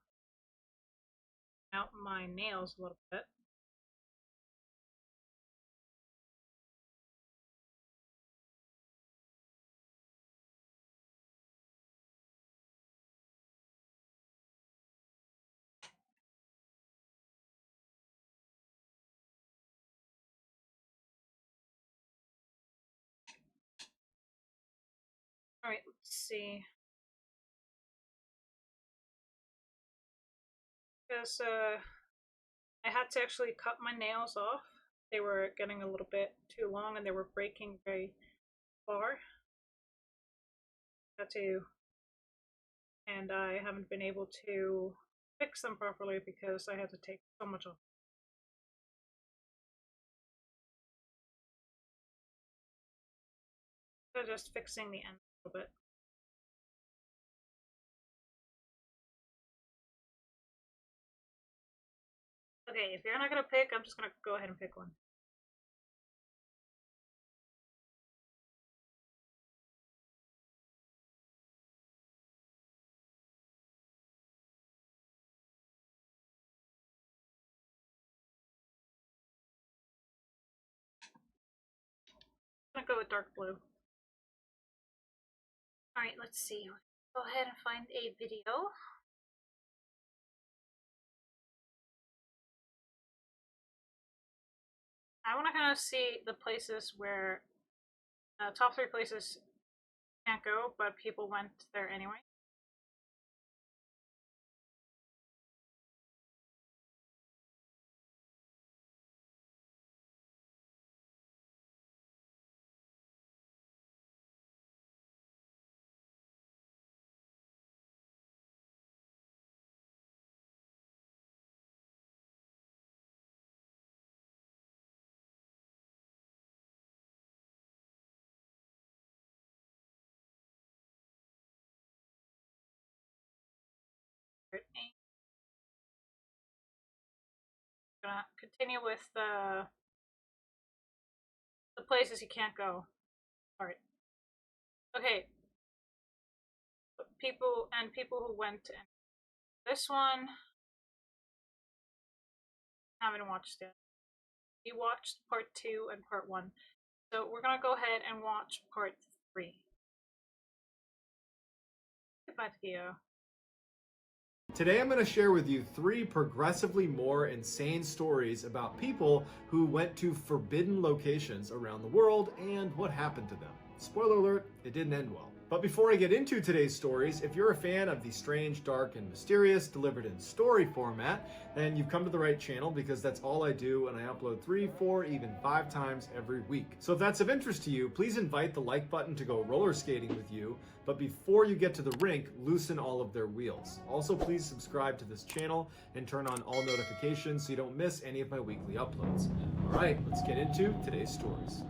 out my nails a little bit. Alright, let's see. Because I had to actually cut my nails off. They were getting a little bit too long and they were breaking very far. Had to, and I haven't been able to fix them properly because I had to take so much off. So just fixing the end a little bit. Okay, if you're not gonna pick, I'm just gonna go ahead and pick one. I'm gonna go with dark blue. Alright, let's see. Go ahead and find a video. I want to kind of see the places where top 3 places can't go, but people went there anyway. I'm gonna continue with the places you can't go. Alright. Okay. People who went in this one haven't watched it. We watched part 2 and part 1. So we're gonna go ahead and watch part 3. Goodbye, Theo. Today I'm going to share with you 3 progressively more insane stories about people who went to forbidden locations around the world and what happened to them. Spoiler alert, it didn't end well. But before I get into today's stories, if you're a fan of the strange, dark, and mysterious delivered in story format, then you've come to the right channel because that's all I do, and I upload 3, 4, even 5 times every week. So if that's of interest to you, please invite the like button to go roller skating with you, but before you get to the rink, loosen all of their wheels. Also, please subscribe to this channel and turn on all notifications so you don't miss any of my weekly uploads. All right, let's get into today's stories.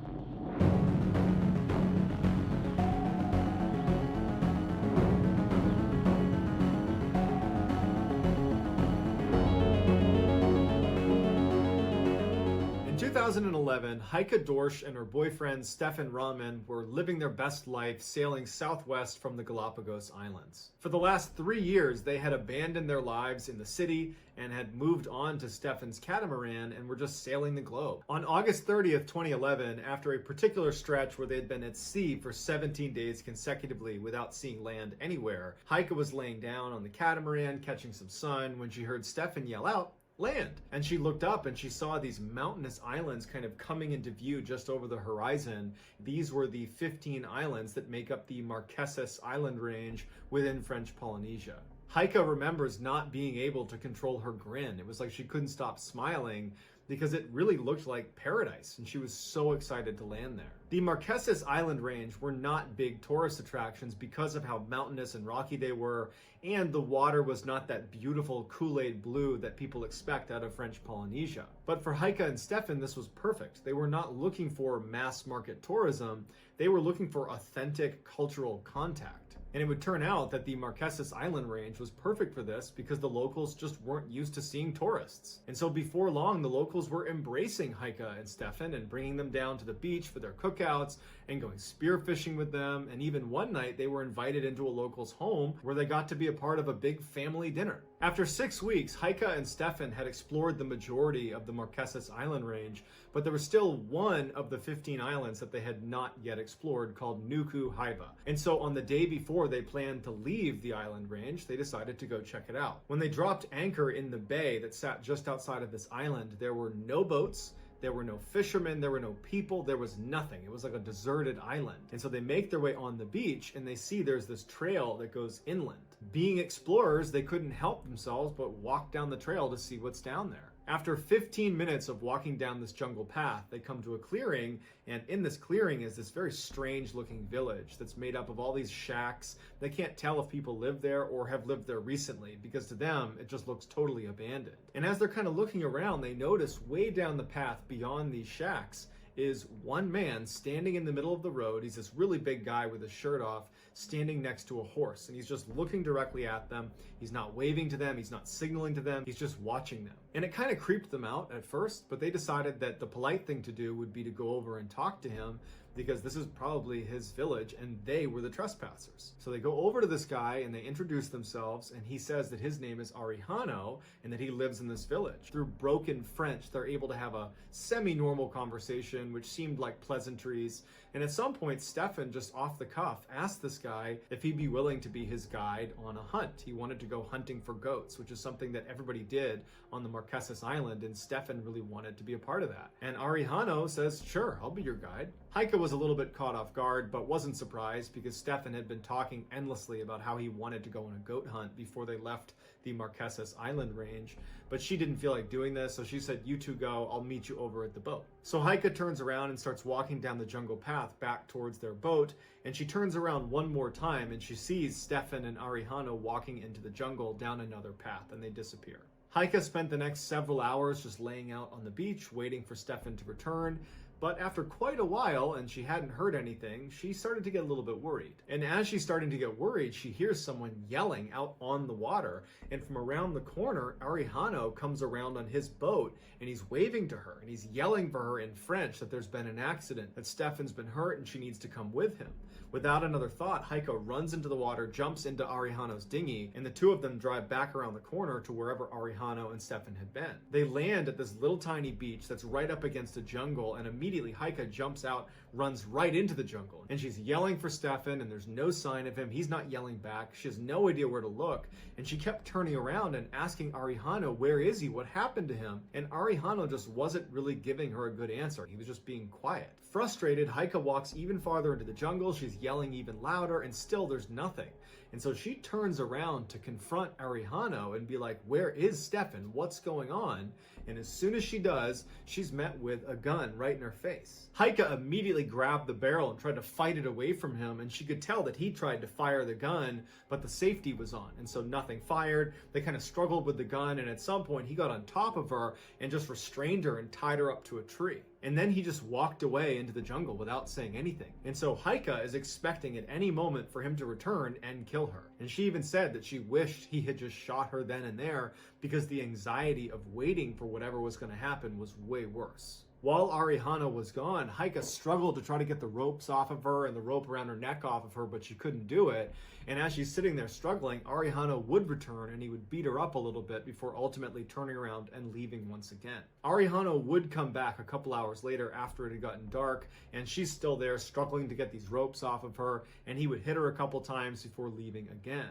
In 2011, Heike Dorsch and her boyfriend Stefan Rahman were living their best life sailing southwest from the Galapagos Islands. For the last 3 years, they had abandoned their lives in the city and had moved on to Stefan's catamaran and were just sailing the globe. On August 30th, 2011, after a particular stretch where they had been at sea for 17 days consecutively without seeing land anywhere, Heike was laying down on the catamaran catching some sun when she heard Stefan yell out, "Land!" And she looked up and she saw these mountainous islands kind of coming into view just over the horizon. These were the 15 islands that make up the Marquesas Island range within French Polynesia. Heike remembers not being able to control her grin. It was like she couldn't stop smiling because it really looked like paradise and she was so excited to land there. The Marquesas Island Range were not big tourist attractions because of how mountainous and rocky they were, and the water was not that beautiful Kool-Aid blue that people expect out of French Polynesia. But for Heike and Stefan, this was perfect. They were not looking for mass market tourism, they were looking for authentic cultural contact. And it would turn out that the Marquesas Island Range was perfect for this because the locals just weren't used to seeing tourists. And so before long, the locals were embracing Heike and Stefan and bringing them down to the beach for their cookouts and going spearfishing with them. And even one night, they were invited into a local's home where they got to be a part of a big family dinner. After 6 weeks, Heike and Stefan had explored the majority of the Marquesas Island Range, but there was still one of the 15 islands that they had not yet explored called Nuku Haiba. And so on the day before they planned to leave the island range, they decided to go check it out. When they dropped anchor in the bay that sat just outside of this island, there were no boats, there were no fishermen, there were no people, there was nothing. It was like a deserted island. And so they make their way on the beach and they see there's this trail that goes inland. Being explorers, they couldn't help themselves but walk down the trail to see what's down there. After 15 minutes of walking down this jungle path, they come to a clearing, and in this clearing is this very strange looking village that's made up of all these shacks. They can't tell if people live there or have lived there recently, because to them, it just looks totally abandoned. And as they're kind of looking around, they notice way down the path beyond these shacks is one man standing in the middle of the road. He's this really big guy with his shirt off, standing next to a horse, and he's just looking directly at them. He's not waving to them, he's not signaling to them, he's just watching them. And it kind of creeped them out at first, but they decided that the polite thing to do would be to go over and talk to him, because this is probably his village and they were the trespassers. So they go over to this guy and they introduce themselves, and he says that his name is Arihano and that he lives in this village. Through broken French, they're able to have a semi-normal conversation, which seemed like pleasantries. And at some point, Stefan, just off the cuff, asked this guy if he'd be willing to be his guide on a hunt. He wanted to go hunting for goats, which is something that everybody did on the Marquesas Island, and Stefan really wanted to be a part of that. And Arihano says, sure, I'll be your guide. Heike was a little bit caught off guard, but wasn't surprised because Stefan had been talking endlessly about how he wanted to go on a goat hunt before they left the Marquesas Island Range, but she didn't feel like doing this, so she said, you two go, I'll meet you over at the boat. So Heike turns around and starts walking down the jungle path back towards their boat, and she turns around one more time and she sees Stefan and Arihano walking into the jungle down another path, and they disappear. Heike spent the next several hours just laying out on the beach, waiting for Stefan to return. But after quite a while, and she hadn't heard anything, she started to get a little bit worried. And as she's starting to get worried, she hears someone yelling out on the water. And from around the corner, Arihano comes around on his boat, and he's waving to her, and he's yelling for her in French that there's been an accident, that Stefan's been hurt, and she needs to come with him. Without another thought, Heike runs into the water, jumps into Arihano's dinghy, and the two of them drive back around the corner to wherever Arihano and Stefan had been. They land at this little tiny beach that's right up against a jungle, and immediately Heike jumps out, runs right into the jungle, and she's yelling for Stefan, and there's no sign of him. He's not yelling back. She has no idea where to look, and she kept turning around and asking Arihano, where is he? What happened to him? And Arihano just wasn't really giving her a good answer. He was just being quiet. Frustrated, Heike walks even farther into the jungle. She's yelling even louder, and still there's nothing. And so she turns around to confront Arihano and be like, where is Stefan? What's going on? And as soon as she does, she's met with a gun right in her face. Heike immediately grabbed the barrel and tried to fight it away from him, and she could tell that he tried to fire the gun, but the safety was on, and so nothing fired. They kind of struggled with the gun, and at some point he got on top of her and just restrained her and tied her up to a tree. And then he just walked away into the jungle without saying anything. And so Heike is expecting at any moment for him to return and kill her. And she even said that she wished he had just shot her then and there, because the anxiety of waiting for whatever was going to happen was way worse. While Arihano was gone, Heike struggled to try to get the ropes off of her and the rope around her neck off of her, but she couldn't do it. And as she's sitting there struggling, Arihano would return and he would beat her up a little bit before ultimately turning around and leaving once again. Arihano would come back a couple hours later after it had gotten dark, and she's still there struggling to get these ropes off of her, and he would hit her a couple times before leaving again.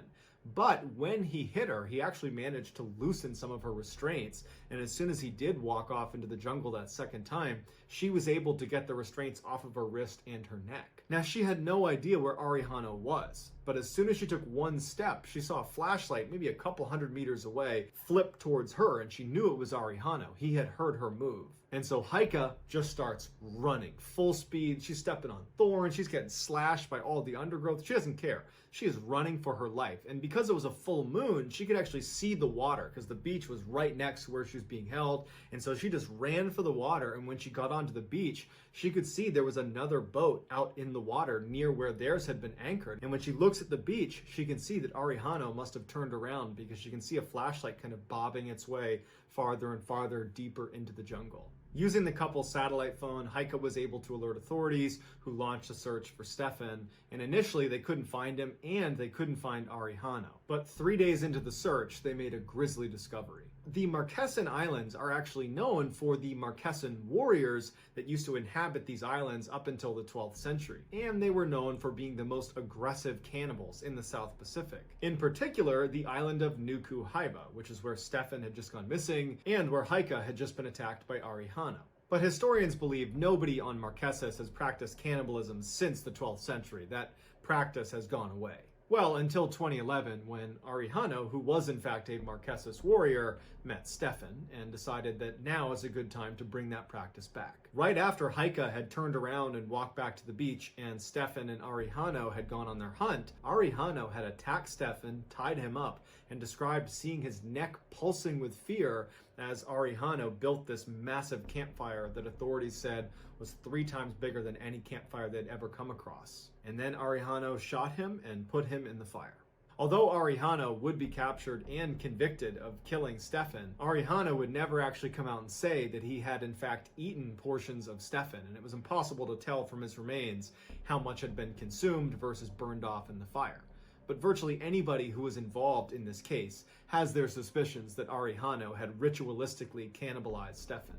But when he hit her, he actually managed to loosen some of her restraints, and as soon as he did walk off into the jungle that second time, she was able to get the restraints off of her wrist and her neck. Now, she had no idea where Arihano was, but as soon as she took one step, she saw a flashlight maybe a couple hundred meters away flip towards her, and she knew it was Arihano. He had heard her move. And so Heike just starts running full speed. She's stepping on thorns. She's getting slashed by all the undergrowth. She doesn't care. She is running for her life. And because it was a full moon, she could actually see the water because the beach was right next to where she was being held. And so she just ran for the water. And when she got onto the beach, she could see there was another boat out in the water near where theirs had been anchored. And when she looks at the beach, she can see that Arihano must have turned around because she can see a flashlight kind of bobbing its way farther and farther deeper into the jungle. Using the couple's satellite phone, Heike was able to alert authorities, who launched a search for Stefan, and initially they couldn't find him and they couldn't find Arihano. But 3 days into the search, they made a grisly discovery. The Marquesan Islands are actually known for the Marquesan warriors that used to inhabit these islands up until the 12th century, and they were known for being the most aggressive cannibals in the South Pacific. In particular, the island of Nuku Hiva, which is where Stefan had just gone missing, and where Heike had just been attacked by Arihano. But historians believe nobody on Marquesas has practiced cannibalism since the 12th century. That practice has gone away. Well, until 2011, when Arihano, who was in fact a Marquesas warrior, met Stefan and decided that now is a good time to bring that practice back. Right after Heike had turned around and walked back to the beach and Stefan and Arihano had gone on their hunt, Arihano had attacked Stefan, tied him up, and described seeing his neck pulsing with fear as Arihano built this massive campfire that authorities said was 3 times bigger than any campfire they'd ever come across. And then Arihano shot him and put him in the fire. Although Arihano would be captured and convicted of killing Stefan, Arihano would never actually come out and say that he had in fact eaten portions of Stefan, and it was impossible to tell from his remains how much had been consumed versus burned off in the fire. But virtually anybody who was involved in this case has their suspicions that Arihano had ritualistically cannibalized Stefan.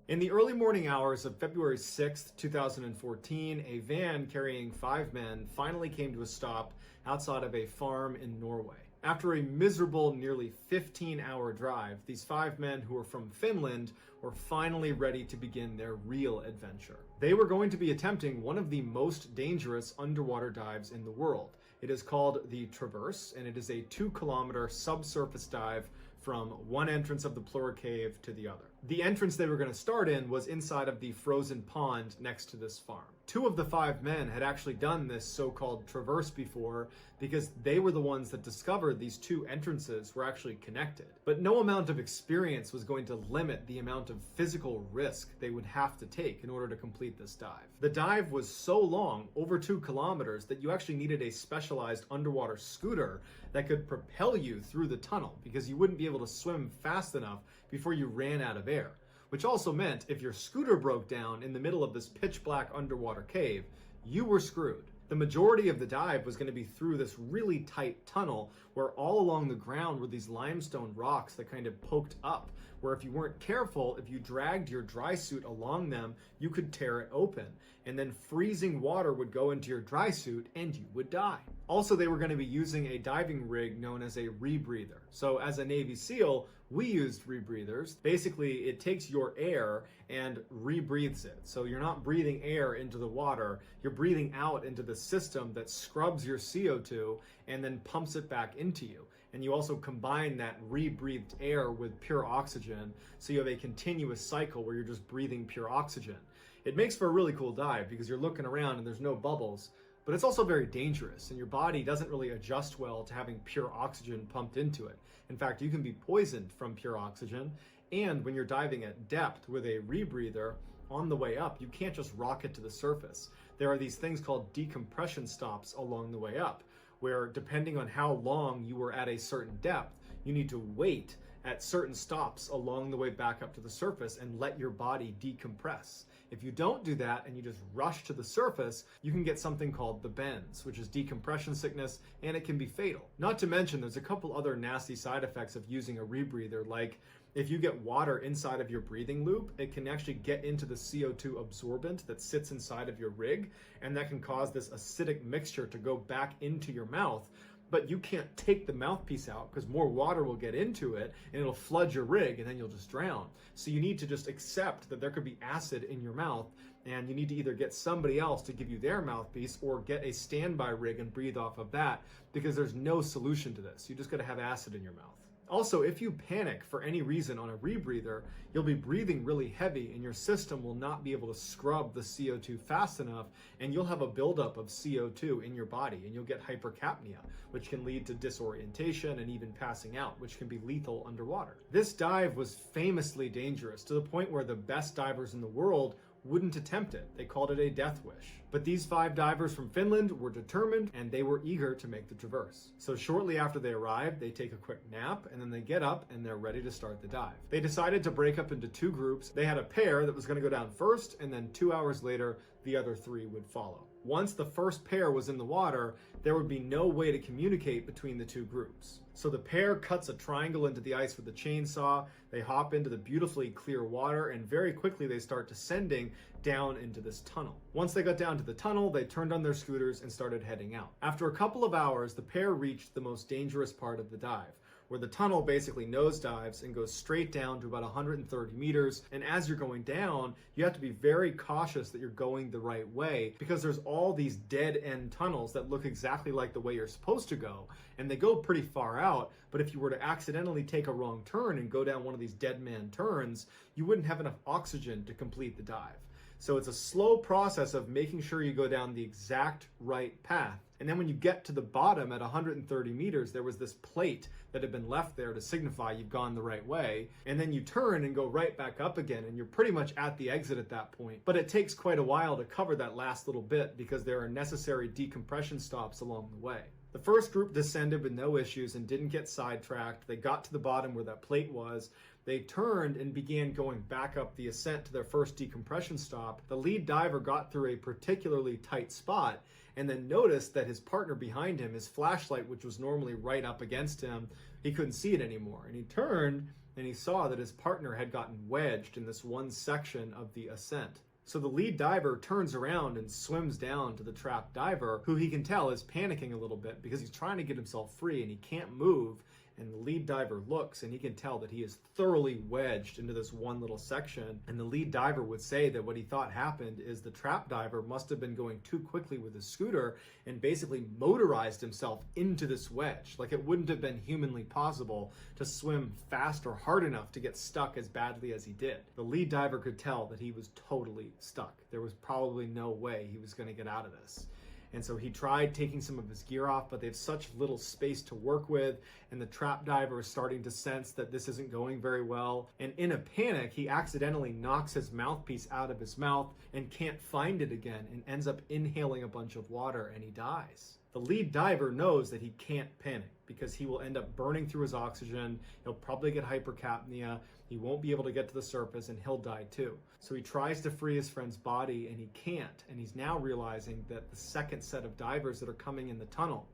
In the early morning hours of February 6, 2014, a van carrying 5 men finally came to a stop outside of a farm in Norway. After a miserable, nearly 15-hour drive, these 5 men who were from Finland were finally ready to begin their real adventure. They were going to be attempting one of the most dangerous underwater dives in the world. It is called the Traverse, and it is a 2-kilometer subsurface dive from one entrance of the Plura Cave to the other. The entrance they were going to start in was inside of the frozen pond next to this farm. 2 of the 5 men had actually done this so-called traverse before because they were the ones that discovered these 2 entrances were actually connected. But no amount of experience was going to limit the amount of physical risk they would have to take in order to complete this dive. The dive was so long, over 2 kilometers, that you actually needed a specialized underwater scooter that could propel you through the tunnel because you wouldn't be able to swim fast enough before you ran out of air. Which also meant if your scooter broke down in the middle of this pitch black underwater cave, you were screwed. The majority of the dive was going to be through this really tight tunnel where all along the ground were these limestone rocks that kind of poked up, where if you weren't careful, if you dragged your dry suit along them, you could tear it open. And then freezing water would go into your dry suit and you would die. Also, they were going to be using a diving rig known as a rebreather. So as a Navy SEAL, we used rebreathers. Basically, it takes your air and rebreathes it. So you're not breathing air into the water, you're breathing out into the system that scrubs your CO2 and then pumps it back into you. And you also combine that rebreathed air with pure oxygen, so you have a continuous cycle where you're just breathing pure oxygen. It makes for a really cool dive because you're looking around and there's no bubbles, but it's also very dangerous and your body doesn't really adjust well to having pure oxygen pumped into it. In fact, you can be poisoned from pure oxygen, and when you're diving at depth with a rebreather, on the way up, you can't just rocket to the surface. There are these things called decompression stops along the way up, where depending on how long you were at a certain depth, you need to wait at certain stops along the way back up to the surface and let your body decompress. If you don't do that and you just rush to the surface, you can get something called the bends, which is decompression sickness, and it can be fatal. Not to mention, there's a couple other nasty side effects of using a rebreather, like if you get water inside of your breathing loop, it can actually get into the CO2 absorbent that sits inside of your rig, and that can cause this acidic mixture to go back into your mouth. But you can't take the mouthpiece out because more water will get into it and it'll flood your rig and then you'll just drown. So you need to just accept that there could be acid in your mouth, and you need to either get somebody else to give you their mouthpiece or get a standby rig and breathe off of that, because there's no solution to this. You just got to have acid in your mouth. Also, if you panic for any reason on a rebreather, you'll be breathing really heavy and your system will not be able to scrub the CO2 fast enough, and you'll have a buildup of CO2 in your body and you'll get hypercapnia, which can lead to disorientation and even passing out, which can be lethal underwater. This dive was famously dangerous to the point where the best divers in the world wouldn't attempt it. They called it a death wish. But these 5 divers from Finland were determined and they were eager to make the traverse. So shortly after they arrived, they take a quick nap and then they get up and they're ready to start the dive. They decided to break up into 2 groups. They had a pair that was going to go down first, and then 2 hours later, the other 3 would follow. Once the first pair was in the water, there would be no way to communicate between the 2 groups. So the pair cuts a triangle into the ice with a chainsaw, they hop into the beautifully clear water, and very quickly they start descending down into this tunnel. Once they got down to the tunnel, they turned on their scooters and started heading out. After a couple of hours, the pair reached the most dangerous part of the dive, where the tunnel basically nosedives and goes straight down to about 130 meters. And as you're going down, you have to be very cautious that you're going the right way, because there's all these dead end tunnels that look exactly like the way you're supposed to go. And they go pretty far out, but if you were to accidentally take a wrong turn and go down one of these dead man turns, you wouldn't have enough oxygen to complete the dive. So it's a slow process of making sure you go down the exact right path. And then when you get to the bottom at 130 meters, there was this plate that had been left there to signify you've gone the right way. And then you turn and go right back up again, and you're pretty much at the exit at that point. But it takes quite a while to cover that last little bit because there are necessary decompression stops along the way. The first group descended with no issues and didn't get sidetracked. They got to the bottom where that plate was. They turned and began going back up the ascent to their first decompression stop. The lead diver got through a particularly tight spot and then noticed that his partner behind him, his flashlight, which was normally right up against him, he couldn't see it anymore. And he turned and he saw that his partner had gotten wedged in this one section of the ascent. So the lead diver turns around and swims down to the trapped diver, who he can tell is panicking a little bit because he's trying to get himself free and he can't move. And the lead diver looks and he can tell that he is thoroughly wedged into this one little section. And the lead diver would say that what he thought happened is the trap diver must have been going too quickly with his scooter and basically motorized himself into this wedge. Like it wouldn't have been humanly possible to swim fast or hard enough to get stuck as badly as he did. The lead diver could tell that he was totally stuck. There was probably no way he was going to get out of this. And so he tried taking some of his gear off, but they have such little space to work with, and the trap diver is starting to sense that this isn't going very well. And in a panic, he accidentally knocks his mouthpiece out of his mouth and can't find it again and ends up inhaling a bunch of water, and he dies. The lead diver knows that he can't panic because he will end up burning through his oxygen, he'll probably get hypercapnia, he won't be able to get to the surface, and he'll die too. So he tries to free his friend's body and he can't, and he's now realizing that the second set of divers that are coming in the tunnel,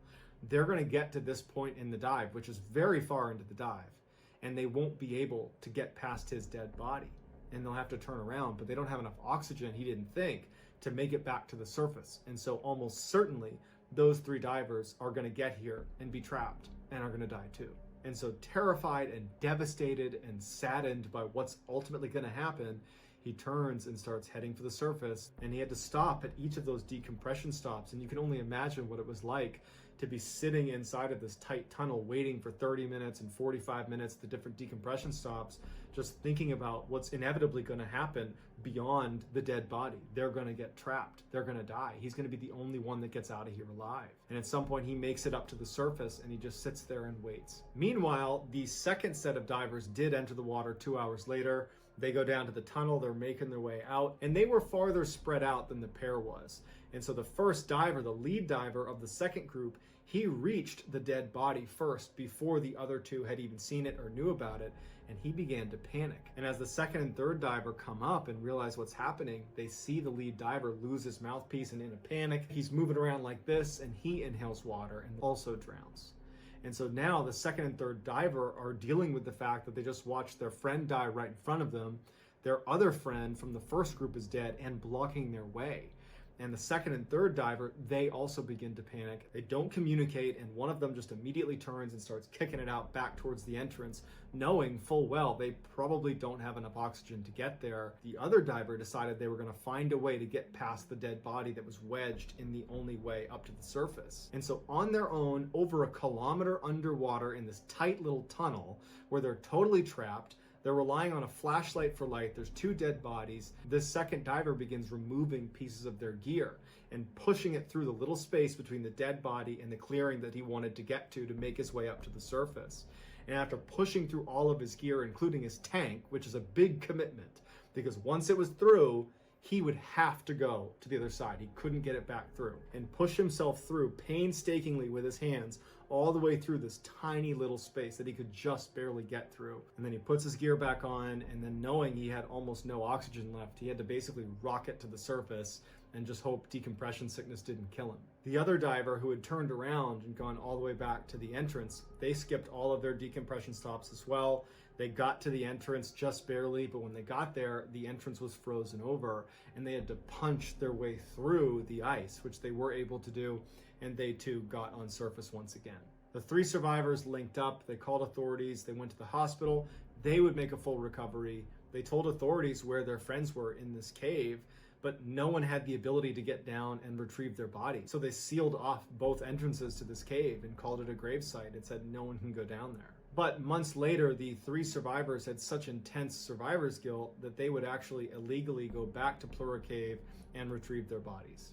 they're going to get to this point in the dive, which is very far into the dive, and they won't be able to get past his dead body, and they'll have to turn around, but they don't have enough oxygen, he didn't think, to make it back to the surface. And so almost certainly those 3 divers are going to get here and be trapped and are going to die too. And so terrified and devastated and saddened by what's ultimately going to happen, he turns and starts heading for the surface, and he had to stop at each of those decompression stops. And you can only imagine what it was like to be sitting inside of this tight tunnel waiting for 30 minutes and 45 minutes at the different decompression stops, just thinking about what's inevitably going to happen beyond the dead body. They're going to get trapped. They're going to die. He's going to be the only one that gets out of here alive. And at some point he makes it up to the surface and he just sits there and waits. Meanwhile, the second set of divers did enter the water 2 hours later. They go down to the tunnel, they're making their way out, and they were farther spread out than the pair was. And so the first diver, the lead diver of the second group, he reached the dead body first before the other 2 had even seen it or knew about it, and he began to panic. And as the second and third diver come up and realize what's happening, they see the lead diver lose his mouthpiece, and in a panic, he's moving around like this, and he inhales water and also drowns. And so now the second and third diver are dealing with the fact that they just watched their friend die right in front of them. Their other friend from the first group is dead and blocking their way. and the second and third diver, they also begin to panic. They don't communicate, and one of them just immediately turns and starts kicking it out back towards the entrance, knowing full well they probably don't have enough oxygen to get there. The other diver decided they were going to find a way to get past the dead body that was wedged in the only way up to the surface. And so on their own, over a kilometer underwater in this tight little tunnel where they're totally trapped, they're relying on a flashlight for light. There's two dead bodies. This second diver begins removing pieces of their gear and pushing it through the little space between the dead body and the clearing that he wanted to get to make his way up to the surface. And after pushing through all of his gear, including his tank, which is a big commitment, because once it was through, he would have to go to the other side. He couldn't get it back through, and push himself through painstakingly with his hands all the way through this tiny little space that he could just barely get through. And then he puts his gear back on, and then knowing he had almost no oxygen left, he had to basically rocket to the surface and just hope decompression sickness didn't kill him. The other diver, who had turned around and gone all the way back to the entrance, they skipped all of their decompression stops as well. They got to the entrance just barely, but when they got there, the entrance was frozen over, and they had to punch their way through the ice, which they were able to do, and they too got on surface once again. The three survivors linked up, they called authorities, they went to the hospital, they would make a full recovery. They told authorities where their friends were in this cave, but no one had the ability to get down and retrieve their body. So they sealed off both entrances to this cave and called it a gravesite and said no one can go down there. But months later, the three survivors had such intense survivor's guilt that they would actually illegally go back to Plura Cave and retrieve their bodies.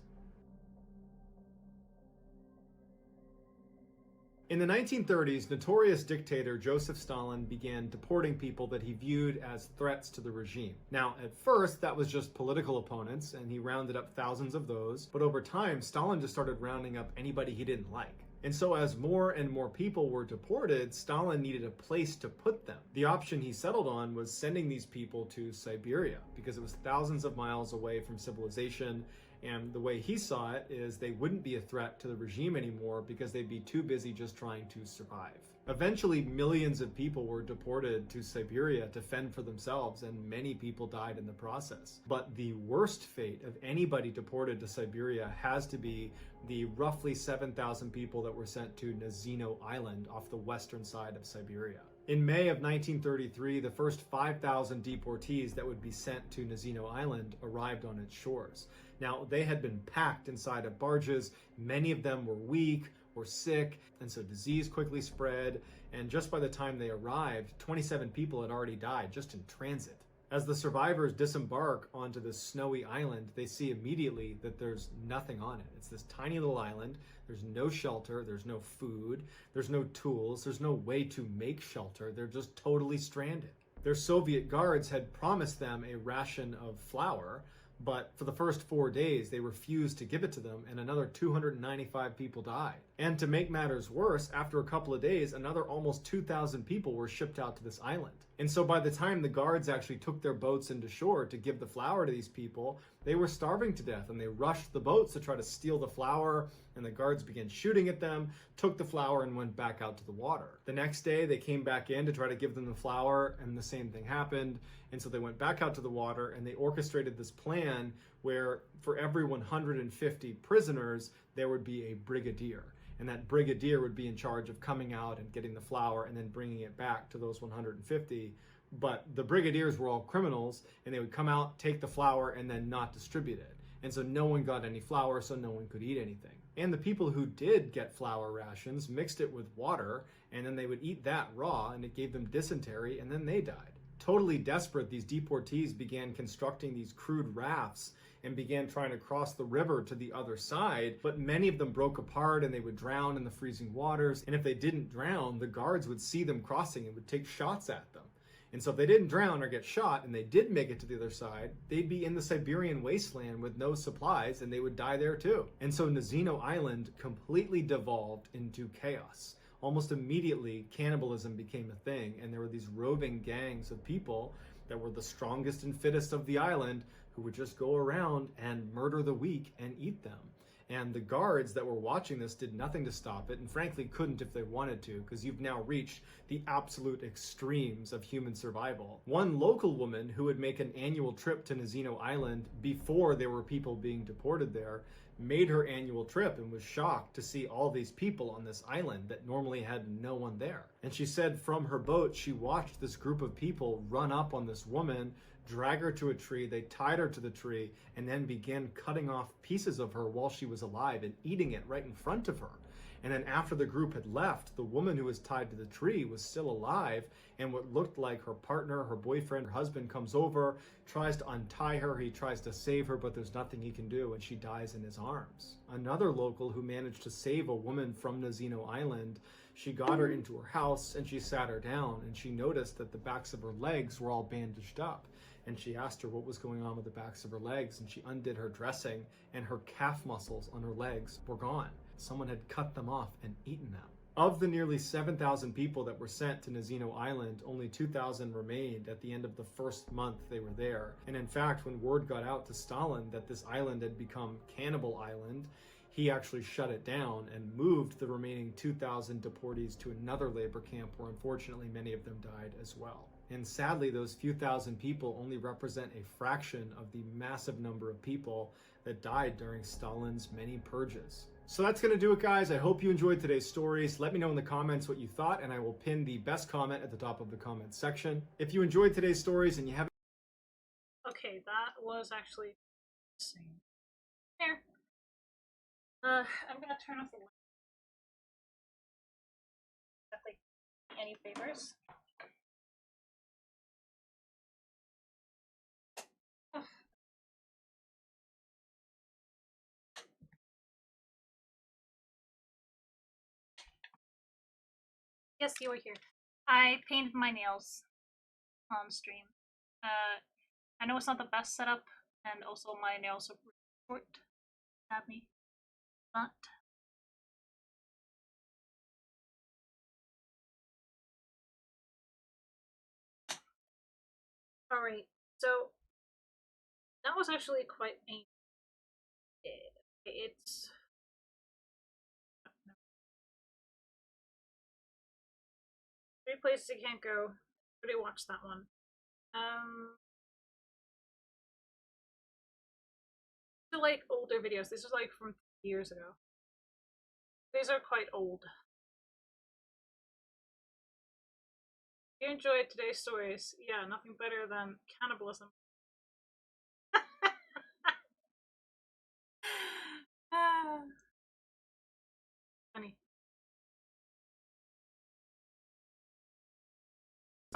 In the 1930s, notorious dictator Joseph Stalin began deporting people that he viewed as threats to the regime. Now, at first, that was just political opponents, and he rounded up thousands of those. But over time, Stalin just started rounding up anybody he didn't like. And so as more and more people were deported, Stalin needed a place to put them. The option he settled on was sending these people to Siberia, because it was thousands of miles away from civilization, and the way he saw it is they wouldn't be a threat to the regime anymore because they'd be too busy just trying to survive. Eventually, millions of people were deported to Siberia to fend for themselves, and many people died in the process. But the worst fate of anybody deported to Siberia has to be the roughly 7,000 people that were sent to Nazino Island off the western side of Siberia. In May of 1933, the first 5,000 deportees that would be sent to Nazino Island arrived on its shores. Now, they had been packed inside of barges. Many of them were weak or sick, and so disease quickly spread, and just by the time they arrived, 27 people had already died just in transit. As the survivors disembark onto this snowy island, they see immediately that there's nothing on it. It's this tiny little island. There's no shelter, there's no food, there's no tools, there's no way to make shelter. They're just totally stranded. Their Soviet guards had promised them a ration of flour, but for the first 4 days, they refused to give it to them, and another 295 people died. And to make matters worse, after a couple of days, another almost 2,000 people were shipped out to this island. And so by the time the guards actually took their boats into shore to give the flour to these people, they were starving to death, and they rushed the boats to try to steal the flour, and the guards began shooting at them, took the flour, and went back out to the water. The next day, they came back in to try to give them the flour, and the same thing happened. And so they went back out to the water, and they orchestrated this plan where for every 150 prisoners, there would be a brigadier. And that brigadier would be in charge of coming out and getting the flour and then bringing it back to those 150. But the brigadiers were all criminals, and they would come out, take the flour, and then not distribute it. And so no one got any flour, so no one could eat anything. And the people who did get flour rations mixed it with water, and then they would eat that raw, and it gave them dysentery, and then they died. Totally desperate, these deportees began constructing these crude rafts and began trying to cross the river to the other side, but many of them broke apart and they would drown in the freezing waters. And if they didn't drown, the guards would see them crossing and would take shots at them. And so if they didn't drown or get shot and they did make it to the other side, they'd be in the Siberian wasteland with no supplies, and they would die there too. And so Nazino Island completely devolved into chaos. Almost immediately, cannibalism became a thing, and there were these roving gangs of people that were the strongest and fittest of the island who would just go around and murder the weak and eat them. And the guards that were watching this did nothing to stop it, and frankly couldn't if they wanted to, because you've now reached the absolute extremes of human survival. One local woman who would make an annual trip to Nazino Island before there were people being deported there made her annual trip and was shocked to see all these people on this island that normally had no one there. And she said from her boat, she watched this group of people run up on this woman, drag her to a tree, they tied her to the tree, and then began cutting off pieces of her while she was alive and eating it right in front of her. And then after the group had left, the woman who was tied to the tree was still alive, and what looked like her partner, her boyfriend, her husband comes over, tries to untie her, he tries to save her, but there's nothing he can do, and she dies in his arms. Another local who managed to save a woman from Nazino Island, she got her into her house and she sat her down, and she noticed that the backs of her legs were all bandaged up. And she asked her what was going on with the backs of her legs, and she undid her dressing, and her calf muscles on her legs were gone. Someone had cut them off and eaten them. Of the nearly 7,000 people that were sent to Nazino Island, only 2,000 remained at the end of the first month they were there. And in fact, when word got out to Stalin that this island had become Cannibal Island, he actually shut it down and moved the remaining 2,000 deportees to another labor camp where unfortunately many of them died as well. And sadly, those few thousand people only represent a fraction of the massive number of people that died during Stalin's many purges. So that's going to do it, guys. I hope you enjoyed today's stories. Let me know in the comments what you thought, and I will pin the best comment at the top of the comment section. If you enjoyed today's stories and you haven't... Okay, that was actually insane. There. I'm gonna turn off the light. Exactly. Any favors? Ugh. Yes, you were here. I painted my nails on stream. I know it's not the best setup, and also my nails are short. At me, but all right. So that was actually quite a. It's three places you can't go. Already watched that one. These are like older videos. These are like from years ago. These are quite old. If you enjoyed today's stories, yeah, nothing better than cannibalism. Funny.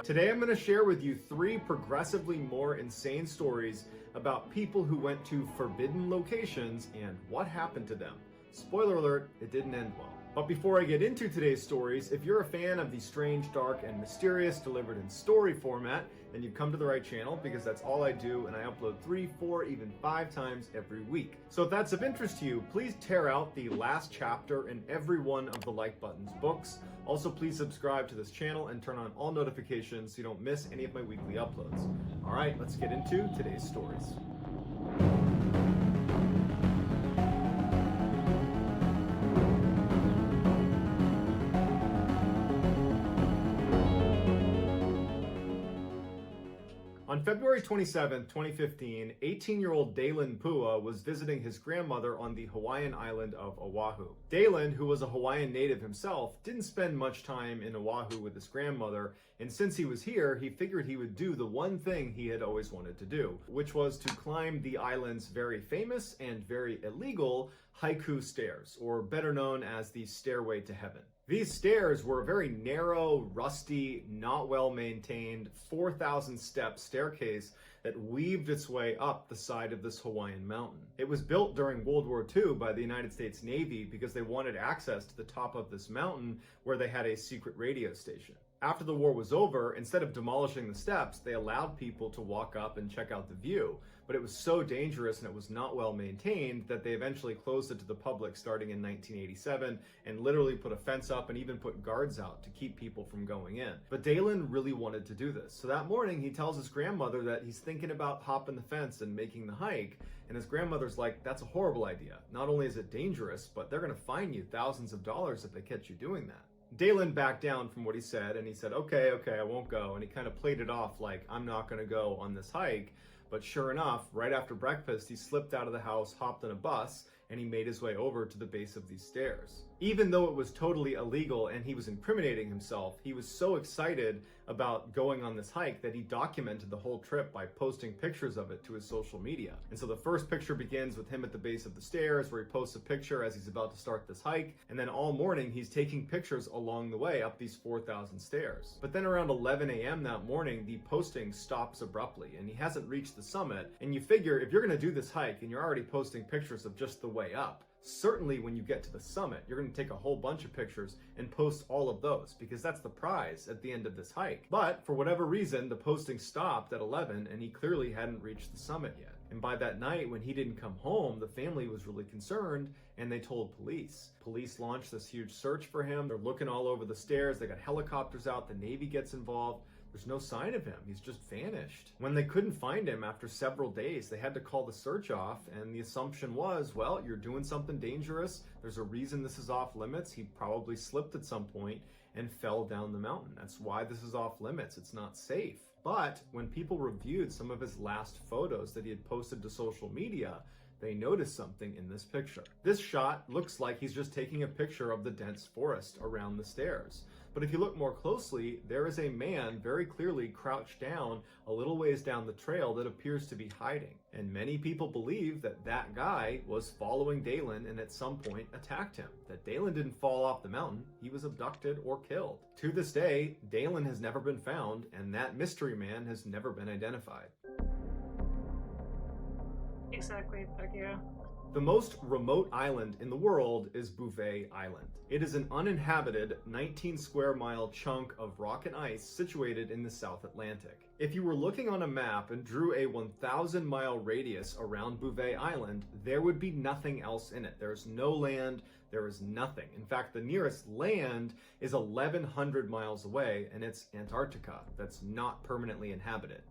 Today I'm going to share with you 3 progressively more insane stories about people who went to forbidden locations and what happened to them. Spoiler alert, it didn't end well. But before I get into today's stories, if you're a fan of the strange, dark, and mysterious delivered in story format, then you've come to the right channel, because that's all I do, and I upload 3, 4, even 5 times every week. So if that's of interest to you, please tear out the last chapter in every one of the Like Button's books. Also, please subscribe to this channel and turn on all notifications so you don't miss any of my weekly uploads. All right, let's get into today's stories. On February 27, 2015, 18-year-old Dalen Pua was visiting his grandmother on the Hawaiian island of Oahu. Dalen, who was a Hawaiian native himself, didn't spend much time in Oahu with his grandmother, and since he was here, he figured he would do the one thing he had always wanted to do, which was to climb the island's very famous and very illegal Haiku Stairs, or better known as the Stairway to Heaven. These stairs were a very narrow, rusty, not well maintained, 4,000 step staircase that weaved its way up the side of this Hawaiian mountain. It was built during World War II by the United States Navy because they wanted access to the top of this mountain where they had a secret radio station. After the war was over, instead of demolishing the steps, they allowed people to walk up and check out the view. But it was so dangerous and it was not well maintained that they eventually closed it to the public starting in 1987 and literally put a fence up and even put guards out to keep people from going in. But Dalen really wanted to do this. So that morning he tells his grandmother that he's thinking about hopping the fence and making the hike. And his grandmother's like, that's a horrible idea. Not only is it dangerous, but they're going to fine you thousands of dollars if they catch you doing that. Dalen backed down from what he said, and he said, okay, I won't go. And he kind of played it off like, I'm not going to go on this hike. But sure enough, right after breakfast, he slipped out of the house, hopped on a bus, and he made his way over to the base of these stairs. Even though it was totally illegal and he was incriminating himself, he was so excited about going on this hike that he documented the whole trip by posting pictures of it to his social media. And so the first picture begins with him at the base of the stairs, where he posts a picture as he's about to start this hike, and then all morning he's taking pictures along the way up these 4,000 stairs. But then around 11 a.m. that morning, the posting stops abruptly, and he hasn't reached the summit. And you figure, if you're going to do this hike and you're already posting pictures of just the way up, certainly when you get to the summit, you're going to take a whole bunch of pictures and post all of those, because that's the prize at the end of this hike. But for whatever reason, the posting stopped at 11, and he clearly hadn't reached the summit yet. And by that night, when he didn't come home, the family was really concerned, and they told police. Police launched this huge search for him. They're looking all over the stairs. They got helicopters out. The Navy gets involved. There's no sign of him. He's just vanished. When they couldn't find him after several days, they had to call the search off, and the assumption was, well, you're doing something dangerous. There's a reason this is off limits. He probably slipped at some point and fell down the mountain. That's why this is off limits. It's not safe. But when people reviewed some of his last photos that he had posted to social media, they noticed something in this picture. This shot looks like he's just taking a picture of the dense forest around the stairs. But if you look more closely, there is a man very clearly crouched down a little ways down the trail that appears to be hiding. And many people believe that that guy was following Dalen and at some point attacked him. That Dalen didn't fall off the mountain, he was abducted or killed. To this day, Dalen has never been found, and that mystery man has never been identified. Exactly, thank you. The most remote island in the world is Bouvet Island. It is an uninhabited 19 square mile chunk of rock and ice situated in the South Atlantic. If you were looking on a map and drew a 1,000 mile radius around Bouvet Island, there would be nothing else in it. There's no land, there is nothing. In fact, the nearest land is 1,100 miles away, and it's Antarctica. That's not permanently inhabited.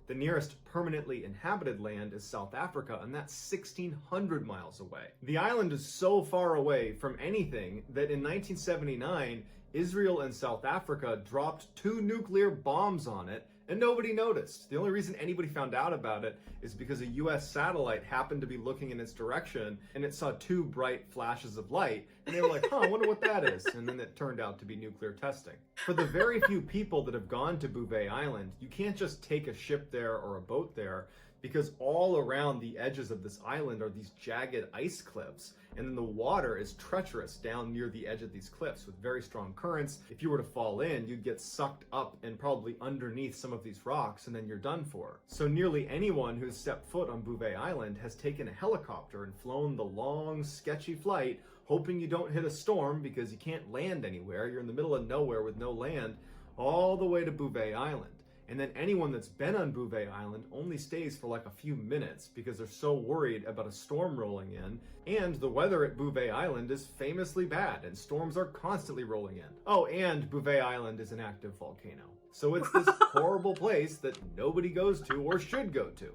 The nearest permanently inhabited land is South Africa, and that's 1,600 miles away. The island is so far away from anything that in 1979, Israel and South Africa dropped 2 nuclear bombs on it, and nobody noticed. The only reason anybody found out about it is because a US satellite happened to be looking in its direction, and it saw 2 bright flashes of light, and they were like, I wonder what that is. And then it turned out to be nuclear testing. For the very few people that have gone to Bouvet Island, you can't just take a ship there or a boat there, because all around the edges of this island are these jagged ice cliffs, and then the water is treacherous down near the edge of these cliffs with very strong currents. If you were to fall in, you'd get sucked up and probably underneath some of these rocks, and then you're done for. So nearly anyone who's stepped foot on Bouvet Island has taken a helicopter and flown the long, sketchy flight, hoping you don't hit a storm because you can't land anywhere. You're in the middle of nowhere with no land, all the way to Bouvet Island. And then anyone that's been on Bouvet Island only stays for like a few minutes because they're so worried about a storm rolling in. And the weather at Bouvet Island is famously bad, and storms are constantly rolling in. Oh, and Bouvet Island is an active volcano. So it's this horrible place that nobody goes to or should go to.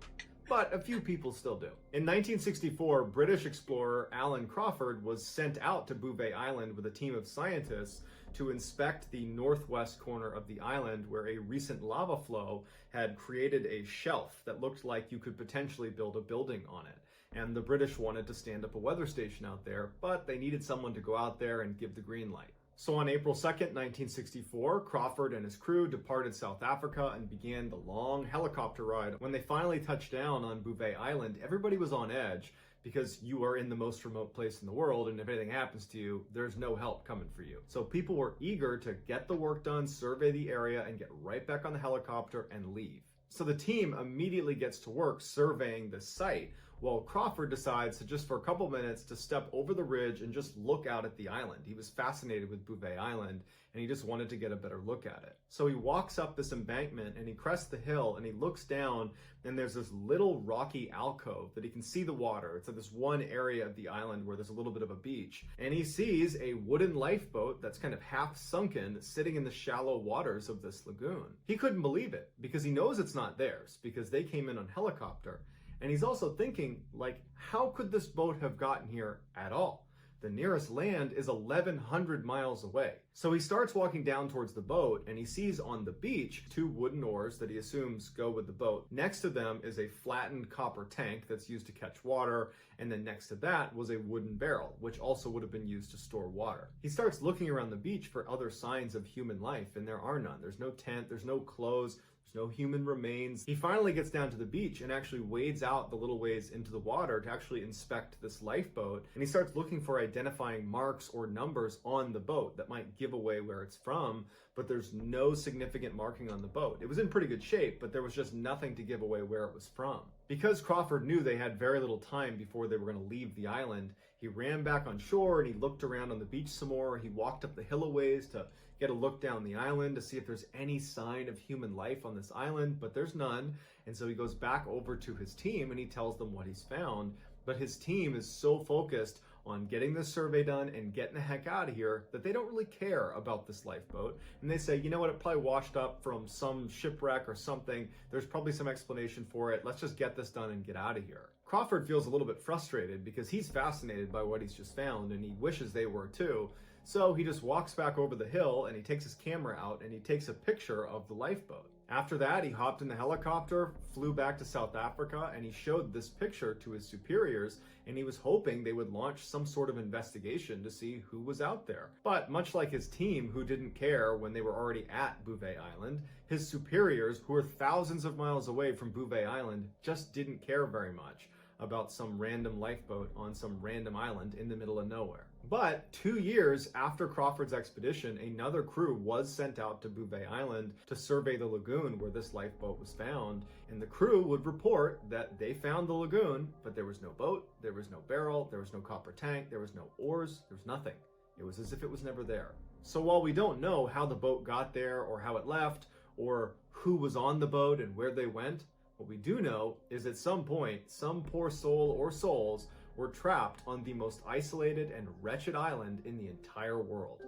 But a few people still do. In 1964, British explorer Alan Crawford was sent out to Bouvet Island with a team of scientists to inspect the northwest corner of the island, where a recent lava flow had created a shelf that looked like you could potentially build a building on it. And the British wanted to stand up a weather station out there, but they needed someone to go out there and give the green light. So on April 2nd, 1964, Crawford and his crew departed South Africa and began the long helicopter ride. When they finally touched down on Bouvet Island, everybody was on edge, because you are in the most remote place in the world, and if anything happens to you, there's no help coming for you. So people were eager to get the work done, survey the area, and get right back on the helicopter and leave. So the team immediately gets to work surveying the site, while Crawford decides to just for a couple minutes to step over the ridge and just look out at the island. He was fascinated with Bouvet Island, and he just wanted to get a better look at it. So he walks up this embankment and he crests the hill and he looks down, and there's this little rocky alcove that he can see the water. It's at this one area of the island where there's a little bit of a beach. And he sees a wooden lifeboat that's kind of half sunken sitting in the shallow waters of this lagoon. He couldn't believe it because he knows it's not theirs because they came in on helicopter. And he's also thinking, like, how could this boat have gotten here at all? The nearest land is 1,100 miles away. So he starts walking down towards the boat, and he sees on the beach 2 wooden oars that he assumes go with the boat. Next to them is a flattened copper tank that's used to catch water, and then next to that was a wooden barrel, which also would have been used to store water. He starts looking around the beach for other signs of human life, and there are none. There's no tent, there's no clothes, there's no human remains. He finally gets down to the beach and actually wades out the little ways into the water to actually inspect this lifeboat. And he starts looking for identifying marks or numbers on the boat that might give away where it's from, but there's no significant marking on the boat. It was in pretty good shape, but there was just nothing to give away where it was from. Because Crawford knew they had very little time before they were going to leave the island, he ran back on shore and he looked around on the beach some more. He walked up the hill a ways to get a look down the island to see if there's any sign of human life on this island, but there's none. And so he goes back over to his team and he tells them what he's found. But his team is so focused on getting this survey done and getting the heck out of here that they don't really care about this lifeboat. And they say, you know what, it probably washed up from some shipwreck or something. There's probably some explanation for it. Let's just get this done and get out of here. Crawford feels a little bit frustrated because he's fascinated by what he's just found and he wishes they were too. So he just walks back over the hill and he takes his camera out and he takes a picture of the lifeboat. After that, he hopped in the helicopter, flew back to South Africa, and he showed this picture to his superiors, and he was hoping they would launch some sort of investigation to see who was out there. But much like his team, who didn't care when they were already at Bouvet Island, his superiors, who were thousands of miles away from Bouvet Island, just didn't care very much about some random lifeboat on some random island in the middle of nowhere. But 2 years after Crawford's expedition, another crew was sent out to Bouvet Island to survey the lagoon where this lifeboat was found, and the crew would report that they found the lagoon, but there was no boat, there was no barrel, there was no copper tank, there was no oars, there was nothing. It was as if it was never there. So while we don't know how the boat got there or how it left, or who was on the boat and where they went, what we do know is at some point, some poor soul or souls were trapped on the most isolated and wretched island in the entire world.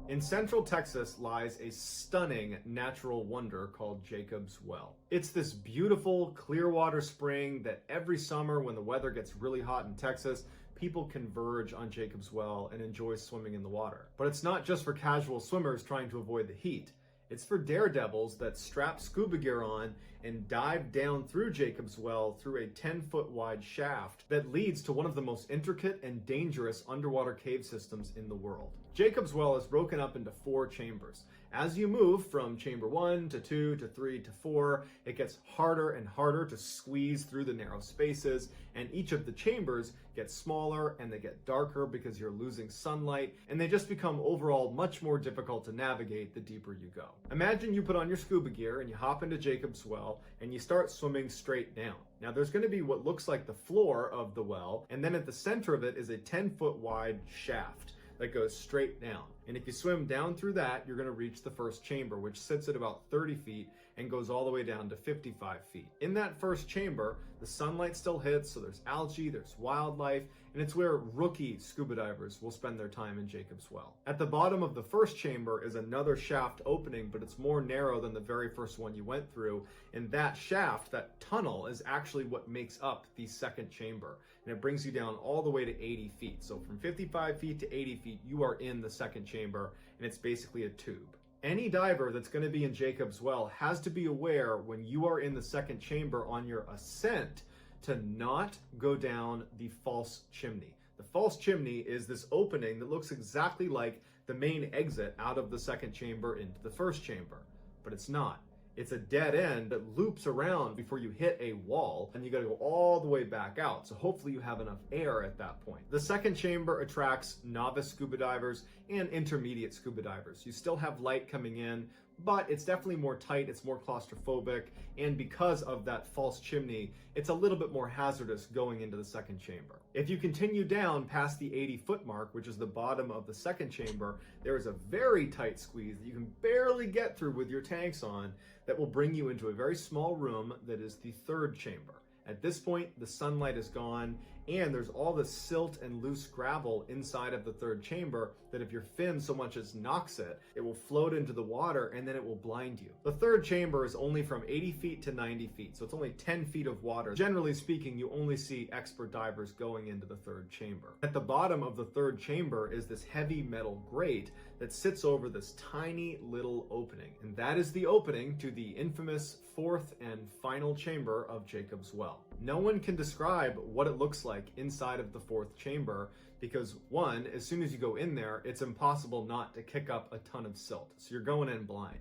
In central Texas lies a stunning natural wonder called Jacob's Well. It's this beautiful clear water spring that every summer when the weather gets really hot in Texas, people converge on Jacob's Well and enjoy swimming in the water. But it's not just for casual swimmers trying to avoid the heat. It's for daredevils that strap scuba gear on and dive down through Jacob's Well through a 10-foot wide shaft that leads to one of the most intricate and dangerous underwater cave systems in the world. Jacob's Well is broken up into 4 chambers. As you move from chamber 1 to 2 to 3 to 4, it gets harder and harder to squeeze through the narrow spaces, and each of the chambers gets smaller and they get darker because you're losing sunlight, and they just become overall much more difficult to navigate the deeper you go. Imagine you put on your scuba gear and you hop into Jacob's Well and you start swimming straight down. Now there's going to be what looks like the floor of the well, and then at the center of it is a 10-foot wide shaft that goes straight down. And if you swim down through that, you're going to reach the first chamber, which sits at about 30 feet and goes all the way down to 55 feet. In that first chamber, the sunlight still hits, so there's algae, there's wildlife, and it's where rookie scuba divers will spend their time in Jacob's Well. At the bottom of the first chamber is another shaft opening, but it's more narrow than the very first one you went through, and that shaft, that tunnel, is actually what makes up the second chamber, and it brings you down all the way to 80 feet. So from 55 feet to 80 feet, you are in the second chamber, and it's basically a tube. Any diver that's going to be in Jacob's Well has to be aware when you are in the second chamber on your ascent to not go down the false chimney. The false chimney is this opening that looks exactly like the main exit out of the second chamber into the first chamber, but it's not. It's a dead end that loops around before you hit a wall, and you got to go all the way back out. So hopefully you have enough air at that point. The second chamber attracts novice scuba divers and intermediate scuba divers. You still have light coming in, but it's definitely more tight, it's more claustrophobic, and because of that false chimney, it's a little bit more hazardous going into the second chamber. If you continue down past the 80-foot mark, which is the bottom of the second chamber, there is a very tight squeeze that you can barely get through with your tanks on that will bring you into a very small room that is the third chamber. At this point, the sunlight is gone, And there's all the silt and loose gravel inside of the third chamber that if your fin so much as knocks it, it will float into the water and then it will blind you. The third chamber is only from 80 feet to 90 feet, so it's only 10 feet of water. Generally speaking, you only see expert divers going into the third chamber. At the bottom of the third chamber is this heavy metal grate that sits over this tiny little opening. And that is the opening to the infamous fourth and final chamber of Jacob's Well. No one can describe what it looks like inside of the fourth chamber because one, as soon as you go in there, it's impossible not to kick up a ton of silt. So you're going in blind.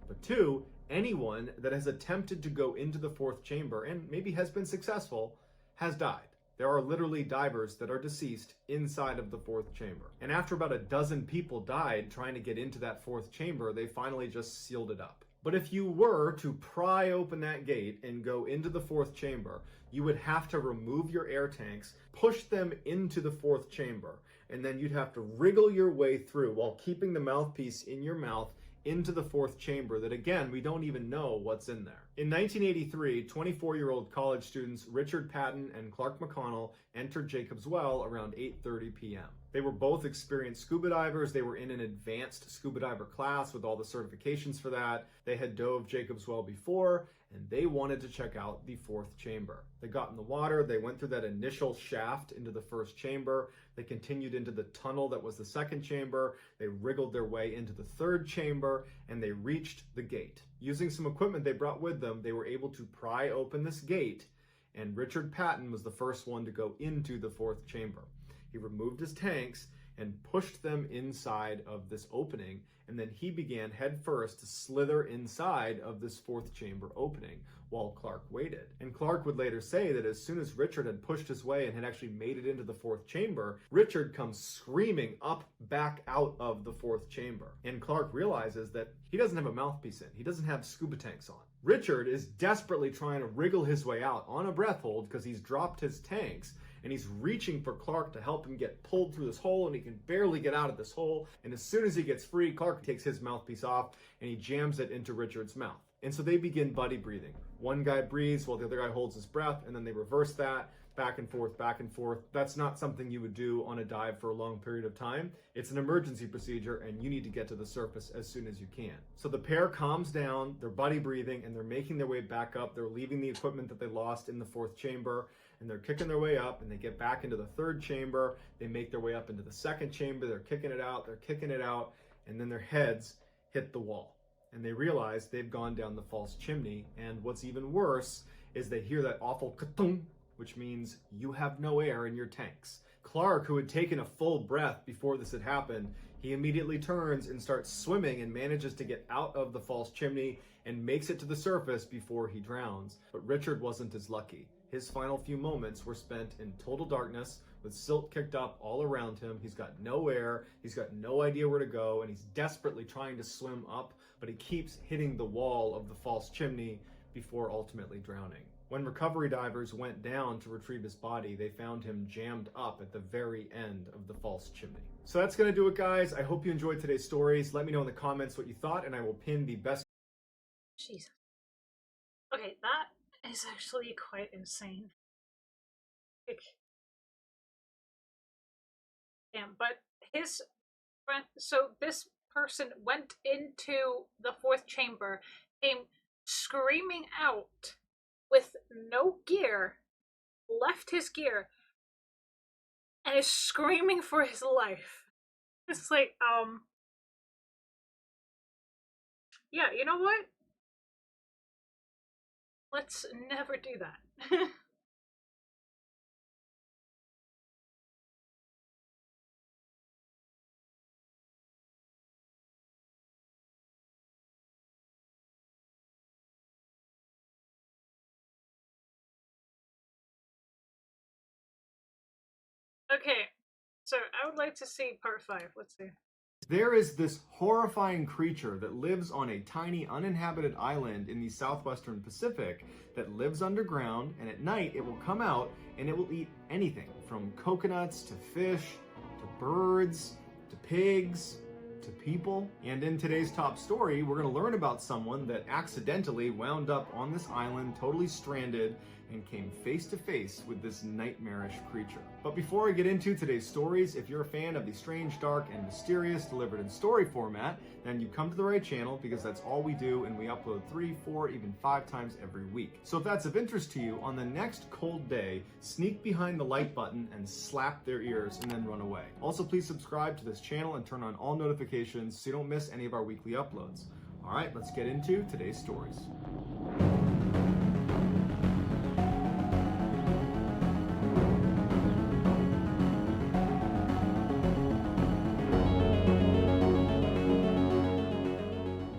But two, anyone that has attempted to go into the fourth chamber and maybe has been successful has died. There are literally divers that are deceased inside of the fourth chamber. And after about a dozen people died trying to get into that fourth chamber, they finally just sealed it up. But if you were to pry open that gate and go into the fourth chamber, you would have to remove your air tanks, push them into the fourth chamber, and then you'd have to wriggle your way through while keeping the mouthpiece in your mouth into the fourth chamber that, again, we don't even know what's in there. In 1983, 24-year-old college students Richard Patton and Clark McConnell entered Jacob's Well around 8:30 p.m. They were both experienced scuba divers. They were in an advanced scuba diver class with all the certifications for that. They had dove Jacob's Well before, and they wanted to check out the fourth chamber. They got in the water, they went through that initial shaft into the first chamber, they continued into the tunnel that was the second chamber, they wriggled their way into the third chamber, and they reached the gate. Using some equipment they brought with them, they were able to pry open this gate, and Richard Patton was the first one to go into the fourth chamber. He removed his tanks and pushed them inside of this opening, and then he began headfirst to slither inside of this fourth chamber opening while Clark waited. And Clark would later say that as soon as Richard had pushed his way and had actually made it into the fourth chamber, Richard comes screaming up back out of the fourth chamber. And Clark realizes that he doesn't have a mouthpiece in. He doesn't have scuba tanks on. Richard is desperately trying to wriggle his way out on a breath hold because he's dropped his tanks, and he's reaching for Clark to help him get pulled through this hole, and he can barely get out of this hole. And as soon as he gets free, Clark takes his mouthpiece off and he jams it into Richard's mouth. And so they begin buddy breathing. One guy breathes while the other guy holds his breath, and then they reverse that back and forth, back and forth. That's not something you would do on a dive for a long period of time. It's an emergency procedure, and you need to get to the surface as soon as you can. So the pair calms down, they're buddy breathing, and they're making their way back up. They're leaving the equipment that they lost in the fourth chamber, and they're kicking their way up, and they get back into the third chamber. They make their way up into the second chamber. They're kicking it out, and then their heads hit the wall. And they realize they've gone down the false chimney, and what's even worse is they hear that awful ka-tung, which means you have no air in your tanks. Clark, who had taken a full breath before this had happened, he immediately turns and starts swimming and manages to get out of the false chimney and makes it to the surface before he drowns. But Richard wasn't as lucky. His final few moments were spent in total darkness with silt kicked up all around him. He's got no air, he's got no idea where to go, and he's desperately trying to swim up, but he keeps hitting the wall of the false chimney before ultimately drowning. When recovery divers went down to retrieve his body, they found him jammed up at the very end of the false chimney. So that's going to do it, guys. I hope you enjoyed today's stories. Let me know in the comments what you thought, and I will pin the best. Jesus. Okay, that is actually quite insane. Like, damn, but his friend, so this person went into the fourth chamber, came screaming out with no gear, left his gear, and is screaming for his life. It's like, yeah, you know what? Let's never do that. Okay, so I would like to see part 5. Let's see. There is this horrifying creature that lives on a tiny uninhabited island in the southwestern Pacific that lives underground, and at night it will come out and it will eat anything from coconuts to fish to birds to pigs to people. And in today's top story, we're going to learn about someone that accidentally wound up on this island, totally stranded, and came face to face with this nightmarish creature. But before I get into today's stories, if you're a fan of the strange, dark, and mysterious delivered in story format, then you come to the right channel, because that's all we do, and we upload 3, 4, even 5 times every week. So if that's of interest to you, on the next cold day, sneak behind the like button and slap their ears and then run away. Also, please subscribe to this channel and turn on all notifications so you don't miss any of our weekly uploads. All right, let's get into today's stories.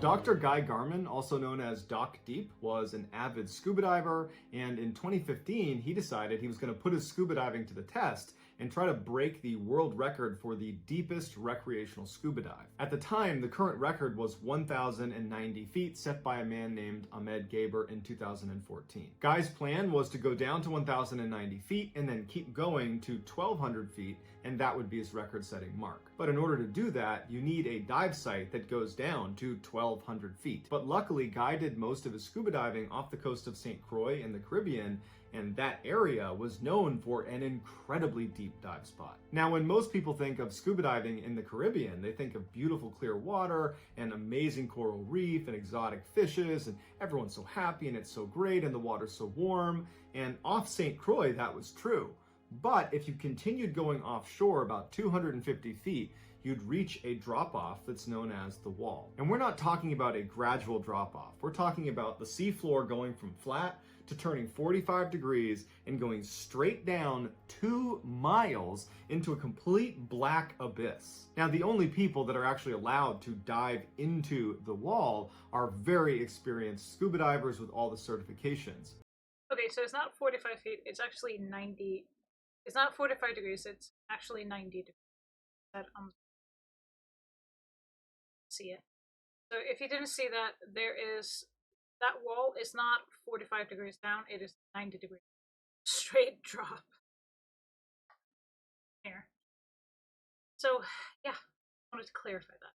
Dr. Guy Garman, also known as Doc Deep, was an avid scuba diver, and in 2015 he decided he was going to put his scuba diving to the test and try to break the world record for the deepest recreational scuba dive. At the time, the current record was 1,090 feet, set by a man named Ahmed Gaber in 2014. Guy's plan was to go down to 1,090 feet and then keep going to 1,200 feet, and that would be his record-setting mark. But in order to do that, you need a dive site that goes down to 1,200 feet. But luckily, Guy did most of his scuba diving off the coast of St. Croix in the Caribbean, and that area was known for an incredibly deep dive spot. Now, when most people think of scuba diving in the Caribbean, they think of beautiful clear water and amazing coral reef and exotic fishes, and everyone's so happy and it's so great and the water's so warm. And off St. Croix, that was true. But if you continued going offshore about 250 feet, you'd reach a drop-off that's known as the wall. And we're not talking about a gradual drop-off. We're talking about the seafloor going from flat to turning 45 degrees and going straight down 2 miles into a complete black abyss. Now, the only people that are actually allowed to dive into the wall are very experienced scuba divers with all the certifications. Okay, so it's not 45 feet, it's actually 90. It's not 45 degrees, it's actually 90 degrees. That see it. So if you didn't see that, that wall is not 45 degrees down, it is 90 degrees. Straight drop. Here. So, yeah, I wanted to clarify that.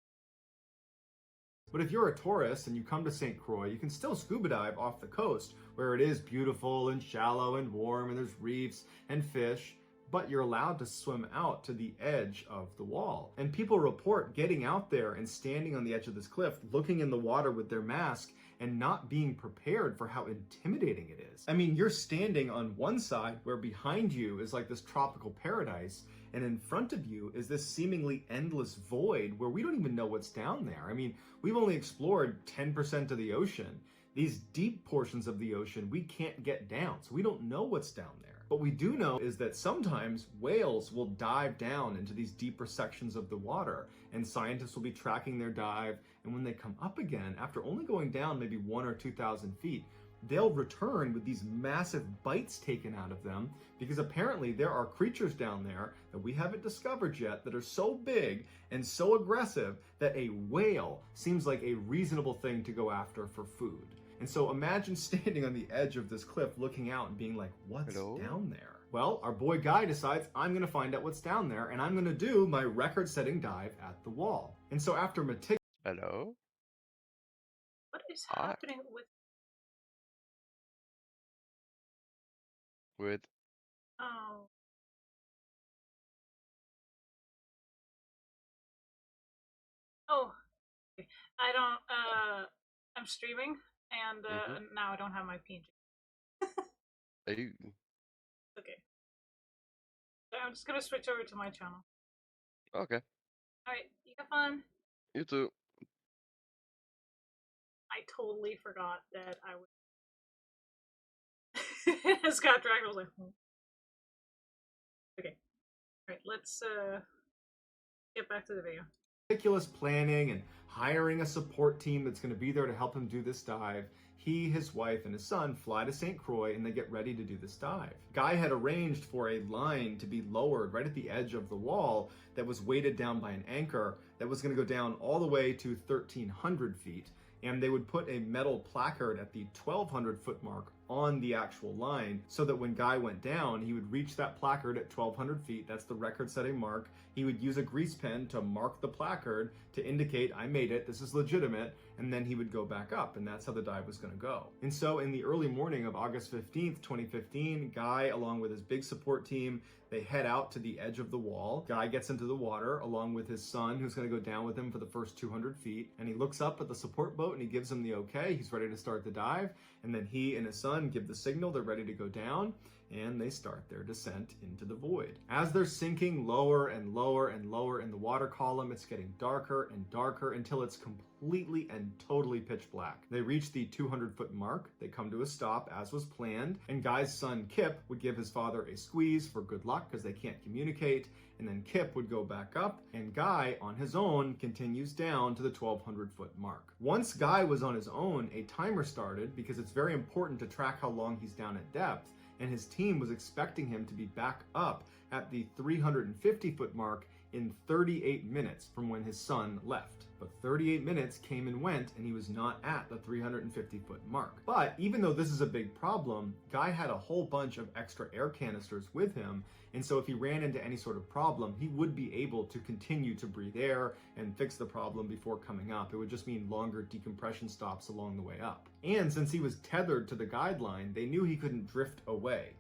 But if you're a tourist and you come to St. Croix, you can still scuba dive off the coast, where it is beautiful and shallow and warm and there's reefs and fish, but you're allowed to swim out to the edge of the wall. And people report getting out there and standing on the edge of this cliff, looking in the water with their mask and not being prepared for how intimidating it is. I mean, you're standing on one side where behind you is like this tropical paradise, and in front of you is this seemingly endless void where we don't even know what's down there. I mean, we've only explored 10% of the ocean. These deep portions of the ocean we can't get down, so we don't know what's down there. What we do know is that sometimes whales will dive down into these deeper sections of the water, and scientists will be tracking their dive, and when they come up again, after only going down maybe 1,000 or 2,000 feet, they'll return with these massive bites taken out of them, because apparently there are creatures down there that we haven't discovered yet that are so big and so aggressive that a whale seems like a reasonable thing to go after for food. And so imagine standing on the edge of this cliff looking out and being like, what's down there? Well, our boy Guy decides, I'm gonna find out what's down there, and I'm gonna do my record-setting dive at the wall. And so after meticulous... Hello? What is happening with... With... Oh. Oh. Okay. I don't, I'm streaming, and now I don't have my PNG. Ooh. Okay. So I'm just gonna switch over to my channel. Okay. Alright, you have fun. You too. I totally forgot that I was... Scott Dragon was like... Okay. Alright, let's get back to the video. Meticulous planning and hiring a support team that's going to be there to help him do this dive, he, his wife, and his son fly to St. Croix and they get ready to do this dive. Guy had arranged for a line to be lowered right at the edge of the wall that was weighted down by an anchor that was going to go down all the way to 1,300 feet. And they would put a metal placard at the 1,200 foot mark on the actual line so that when Guy went down, he would reach that placard at 1,200 feet. That's the record-setting mark. He would use a grease pen to mark the placard to indicate, I made it, this is legitimate, and then he would go back up, and that's how the dive was going to go. And so in the early morning of August 15th, 2015, Guy, along with his big support team, they head out to the edge of the wall. Guy gets into the water along with his son, who's going to go down with him for the first 200 feet, and he looks up at the support boat and he gives him the okay. He's ready to start the dive, and then he and his son give the signal. They're ready to go down, and they start their descent into the void. As they're sinking lower and lower and lower in the water column, it's getting darker and darker until it's completely and totally pitch black. They reach the 200-foot mark. They come to a stop as was planned, and Guy's son Kip would give his father a squeeze for good luck because they can't communicate, and then Kip would go back up, and Guy on his own continues down to the 1,200-foot mark. Once Guy was on his own, a timer started because it's very important to track how long he's down at depth, and his team was expecting him to be back up at the 350-foot mark in 38 minutes from when his son left. But 38 minutes came and went, and he was not at the 350-foot mark. But even though this is a big problem, Guy had a whole bunch of extra air canisters with him, and so if he ran into any sort of problem, he would be able to continue to breathe air and fix the problem before coming up. It would just mean longer decompression stops along the way up. And since he was tethered to the guideline, they knew he couldn't drift away.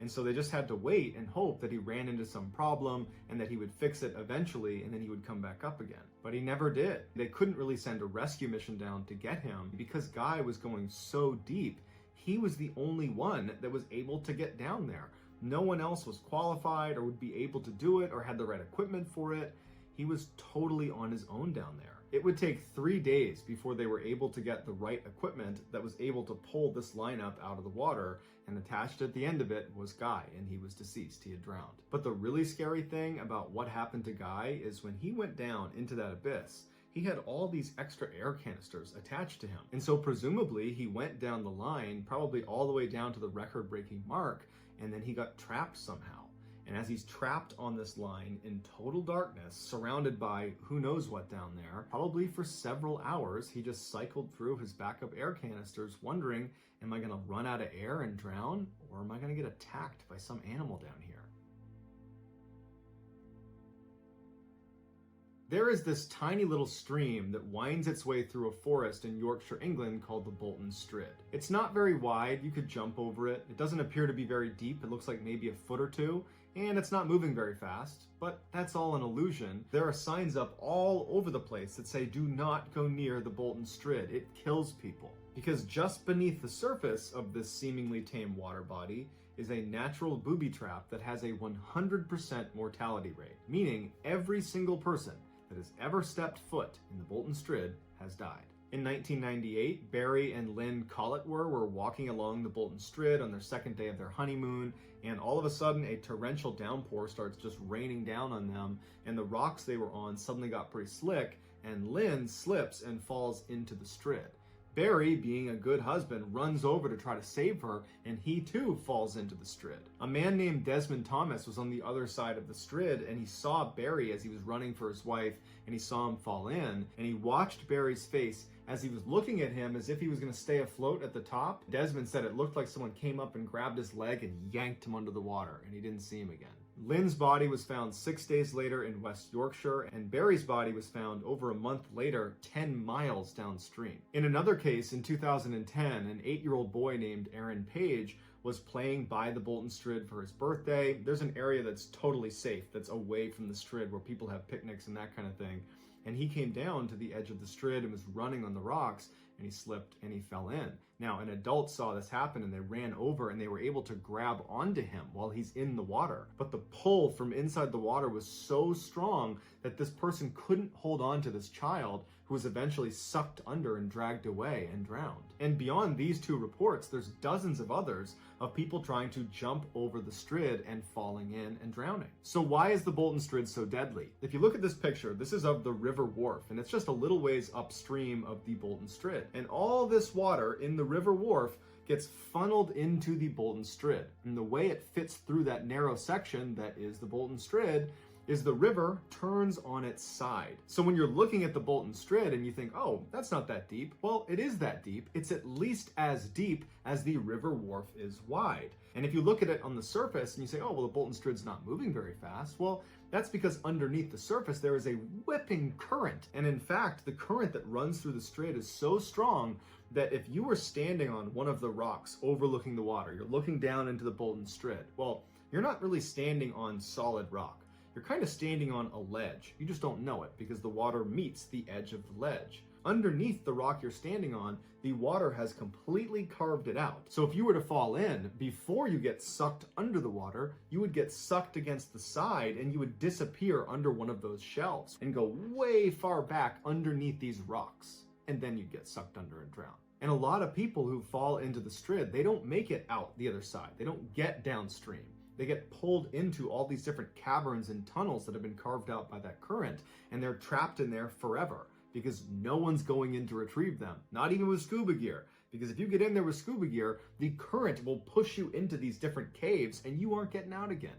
And so they just had to wait and hope that he ran into some problem and that he would fix it eventually and then he would come back up again. But he never did. They couldn't really send a rescue mission down to get him because Guy was going so deep. He was the only one that was able to get down there. No one else was qualified or would be able to do it or had the right equipment for it. He was totally on his own down there. It would take 3 days before they were able to get the right equipment that was able to pull this lineup out of the water, and attached at the end of it was Guy, and he was deceased. He had drowned. But the really scary thing about what happened to Guy is when he went down into that abyss, he had all these extra air canisters attached to him. And so presumably he went down the line, probably all the way down to the record-breaking mark, and then he got trapped somehow. And as he's trapped on this line in total darkness, surrounded by who knows what down there, probably for several hours, he just cycled through his backup air canisters wondering, am I going to run out of air and drown? Or am I going to get attacked by some animal down here? There is this tiny little stream that winds its way through a forest in Yorkshire, England called the Bolton Strid. It's not very wide, you could jump over it. It doesn't appear to be very deep, it looks like maybe a foot or two, and it's not moving very fast, but that's all an illusion. There are signs up all over the place that say do not go near the Bolton Strid, it kills people. Because just beneath the surface of this seemingly tame water body is a natural booby trap that has a 100% mortality rate, meaning every single person that has ever stepped foot in the Bolton Strid has died. In 1998, Barry and Lynn Colletwer were walking along the Bolton Strid on their second day of their honeymoon, and all of a sudden a torrential downpour starts just raining down on them, and the rocks they were on suddenly got pretty slick, and Lynn slips and falls into the Strid. Barry, being a good husband, runs over to try to save her, and he too falls into the Strid. A man named Desmond Thomas was on the other side of the Strid, and he saw Barry as he was running for his wife, and he saw him fall in, and he watched Barry's face as he was looking at him as if he was going to stay afloat at the top. Desmond said it looked like someone came up and grabbed his leg and yanked him under the water, and he didn't see him again. Lynn's body was found 6 days later in West Yorkshire, and Barry's body was found over a month later, 10 miles downstream. In another case, in 2010, an 8-year-old boy named Aaron Page was playing by the Bolton Strid for his birthday. There's an area that's totally safe, that's away from the Strid, where people have picnics and that kind of thing. And he came down to the edge of the Strid and was running on the rocks, and he slipped and he fell in. Now, an adult saw this happen and they ran over and they were able to grab onto him while he's in the water. But the pull from inside the water was so strong that this person couldn't hold on to this child, who was eventually sucked under and dragged away and drowned. And beyond these two reports, there's dozens of others of people trying to jump over the Strid and falling in and drowning. So why is the Bolton Strid so deadly? If you look at this picture, this is of the River Wharfe, and it's just a little ways upstream of the Bolton Strid. And all this water in the River Wharfe gets funneled into the Bolton Strid. And the way it fits through that narrow section that is the Bolton Strid is the river turns on its side. So when you're looking at the Bolton Strid and you think, oh, that's not that deep. Well, it is that deep. It's at least as deep as the river wharf is wide. And if you look at it on the surface and you say, oh, well, the Bolton Strid's not moving very fast. Well, that's because underneath the surface there is a whipping current. And in fact, the current that runs through the strait is so strong that if you were standing on one of the rocks overlooking the water, you're looking down into the Bolton Strid, well, you're not really standing on solid rock. You're kind of standing on a ledge. You just don't know it because the water meets the edge of the ledge. Underneath the rock you're standing on, the water has completely carved it out. So if you were to fall in, before you get sucked under the water, you would get sucked against the side and you would disappear under one of those shelves and go way far back underneath these rocks. And then you'd get sucked under and drown. And a lot of people who fall into the Strid, they don't make it out the other side. They don't get downstream. They get pulled into all these different caverns and tunnels that have been carved out by that current, and they're trapped in there forever because no one's going in to retrieve them, not even with scuba gear. Because if you get in there with scuba gear, the current will push you into these different caves and you aren't getting out again.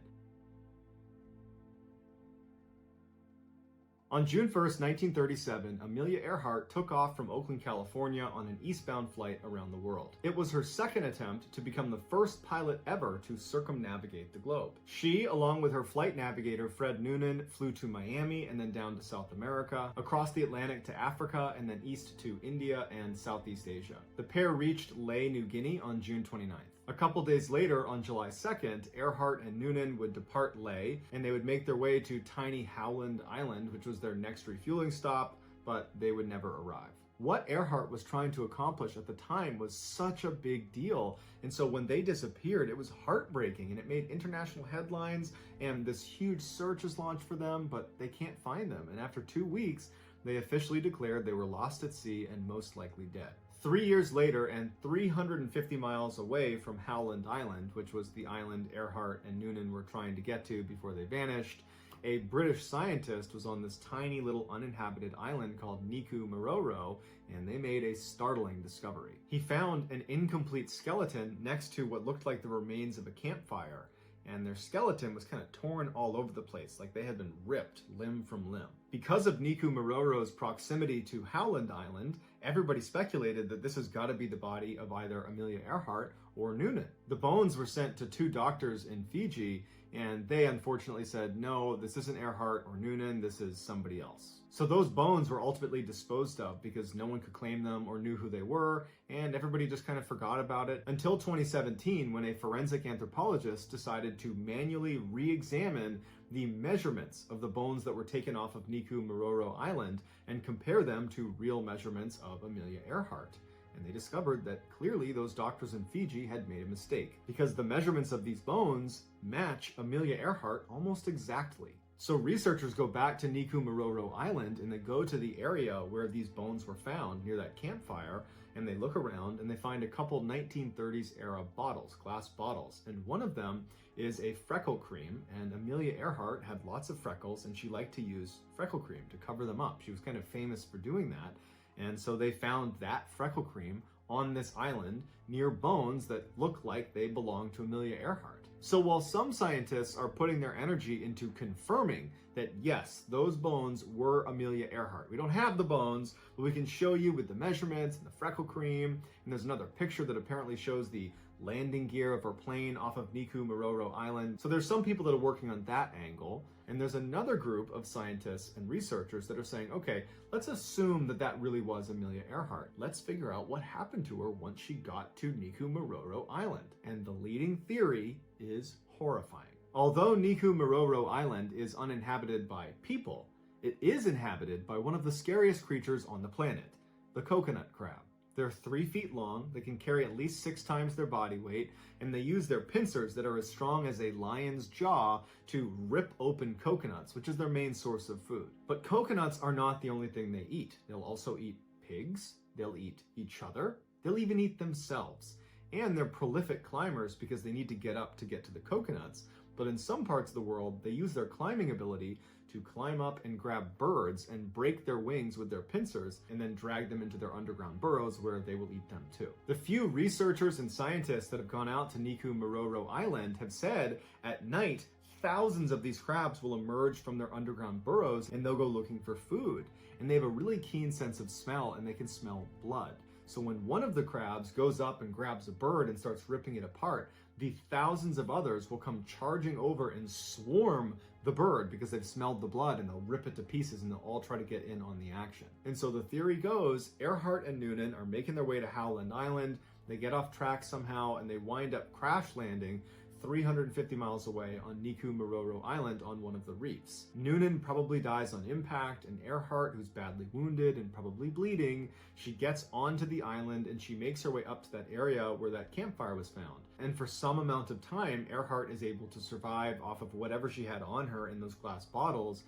On June 1st, 1937, Amelia Earhart took off from Oakland, California on an eastbound flight around the world. It was her second attempt to become the first pilot ever to circumnavigate the globe. She, along with her flight navigator Fred Noonan, flew to Miami and then down to South America, across the Atlantic to Africa, and then east to India and Southeast Asia. The pair reached Lae, New Guinea on June 29th. A couple days later, on July 2nd, Earhart and Noonan would depart Lae, and they would make their way to tiny Howland Island, which was their next refueling stop, but they would never arrive. What Earhart was trying to accomplish at the time was such a big deal, and so when they disappeared, it was heartbreaking, and it made international headlines, and this huge search was launched for them, but they can't find them, and after 2 weeks, they officially declared they were lost at sea and most likely dead. 3 years later, and 350 miles away from Howland Island, which was the island Earhart and Noonan were trying to get to before they vanished, a British scientist was on this tiny little uninhabited island called Niku Maroro, and they made a startling discovery. He found an incomplete skeleton next to what looked like the remains of a campfire, and their skeleton was kind of torn all over the place, like they had been ripped limb from limb. Because of Niku Maroro's proximity to Howland Island, everybody speculated that this has got to be the body of either Amelia Earhart or Noonan. The bones were sent to 2 doctors in Fiji, and they unfortunately said, no, this isn't Earhart or Noonan, this is somebody else. So those bones were ultimately disposed of because no one could claim them or knew who they were, and everybody just kind of forgot about it until 2017 when a forensic anthropologist decided to manually re-examine the measurements of the bones that were taken off of Niku Maroro Island and compare them to real measurements of Amelia Earhart. And they discovered that clearly those doctors in Fiji had made a mistake because the measurements of these bones match Amelia Earhart almost exactly. So researchers go back to Niku Maroro Island and they go to the area where these bones were found near that campfire, and they look around and they find a couple 1930s era bottles, glass bottles, and one of them is a freckle cream, and Amelia Earhart had lots of freckles and she liked to use freckle cream to cover them up. She was kind of famous for doing that. And so they found that freckle cream on this island near bones that look like they belong to Amelia Earhart. So while some scientists are putting their energy into confirming that yes, those bones were Amelia Earhart. We don't have the bones, but we can show you with the measurements and the freckle cream. And there's another picture that apparently shows the landing gear of her plane off of Niku Maroro Island. So there's some people that are working on that angle. And there's another group of scientists and researchers that are saying, okay, let's assume that that really was Amelia Earhart. Let's figure out what happened to her once she got to Niku Maroro Island. And the leading theory is horrifying. Although Niku Maroro Island is uninhabited by people, it is inhabited by one of the scariest creatures on the planet, the coconut crab. They're 3 feet long, they can carry at least 6 times their body weight, and they use their pincers that are as strong as a lion's jaw to rip open coconuts, which is their main source of food. But coconuts are not the only thing they eat. They'll also eat pigs, they'll eat each other, they'll even eat themselves. And they're prolific climbers because they need to get up to get to the coconuts. But in some parts of the world, they use their climbing ability to climb up and grab birds and break their wings with their pincers and then drag them into their underground burrows where they will eat them too. The few researchers and scientists that have gone out to Niku Maroro Island have said at night, thousands of these crabs will emerge from their underground burrows and they'll go looking for food. And they have a really keen sense of smell and they can smell blood. So when one of the crabs goes up and grabs a bird and starts ripping it apart, the thousands of others will come charging over and swarm the bird because they've smelled the blood, and they'll rip it to pieces and they'll all try to get in on the action. And so the theory goes, Earhart and Noonan are making their way to Howland Island. They get off track somehow and they wind up crash landing 350 miles away on Niku Maroro Island on one of the reefs. Noonan probably dies on impact, and Earhart, who's badly wounded and probably bleeding, she gets onto the island and she makes her way up to that area where that campfire was found. And for some amount of time, Earhart is able to survive off of whatever she had on her in those glass bottles,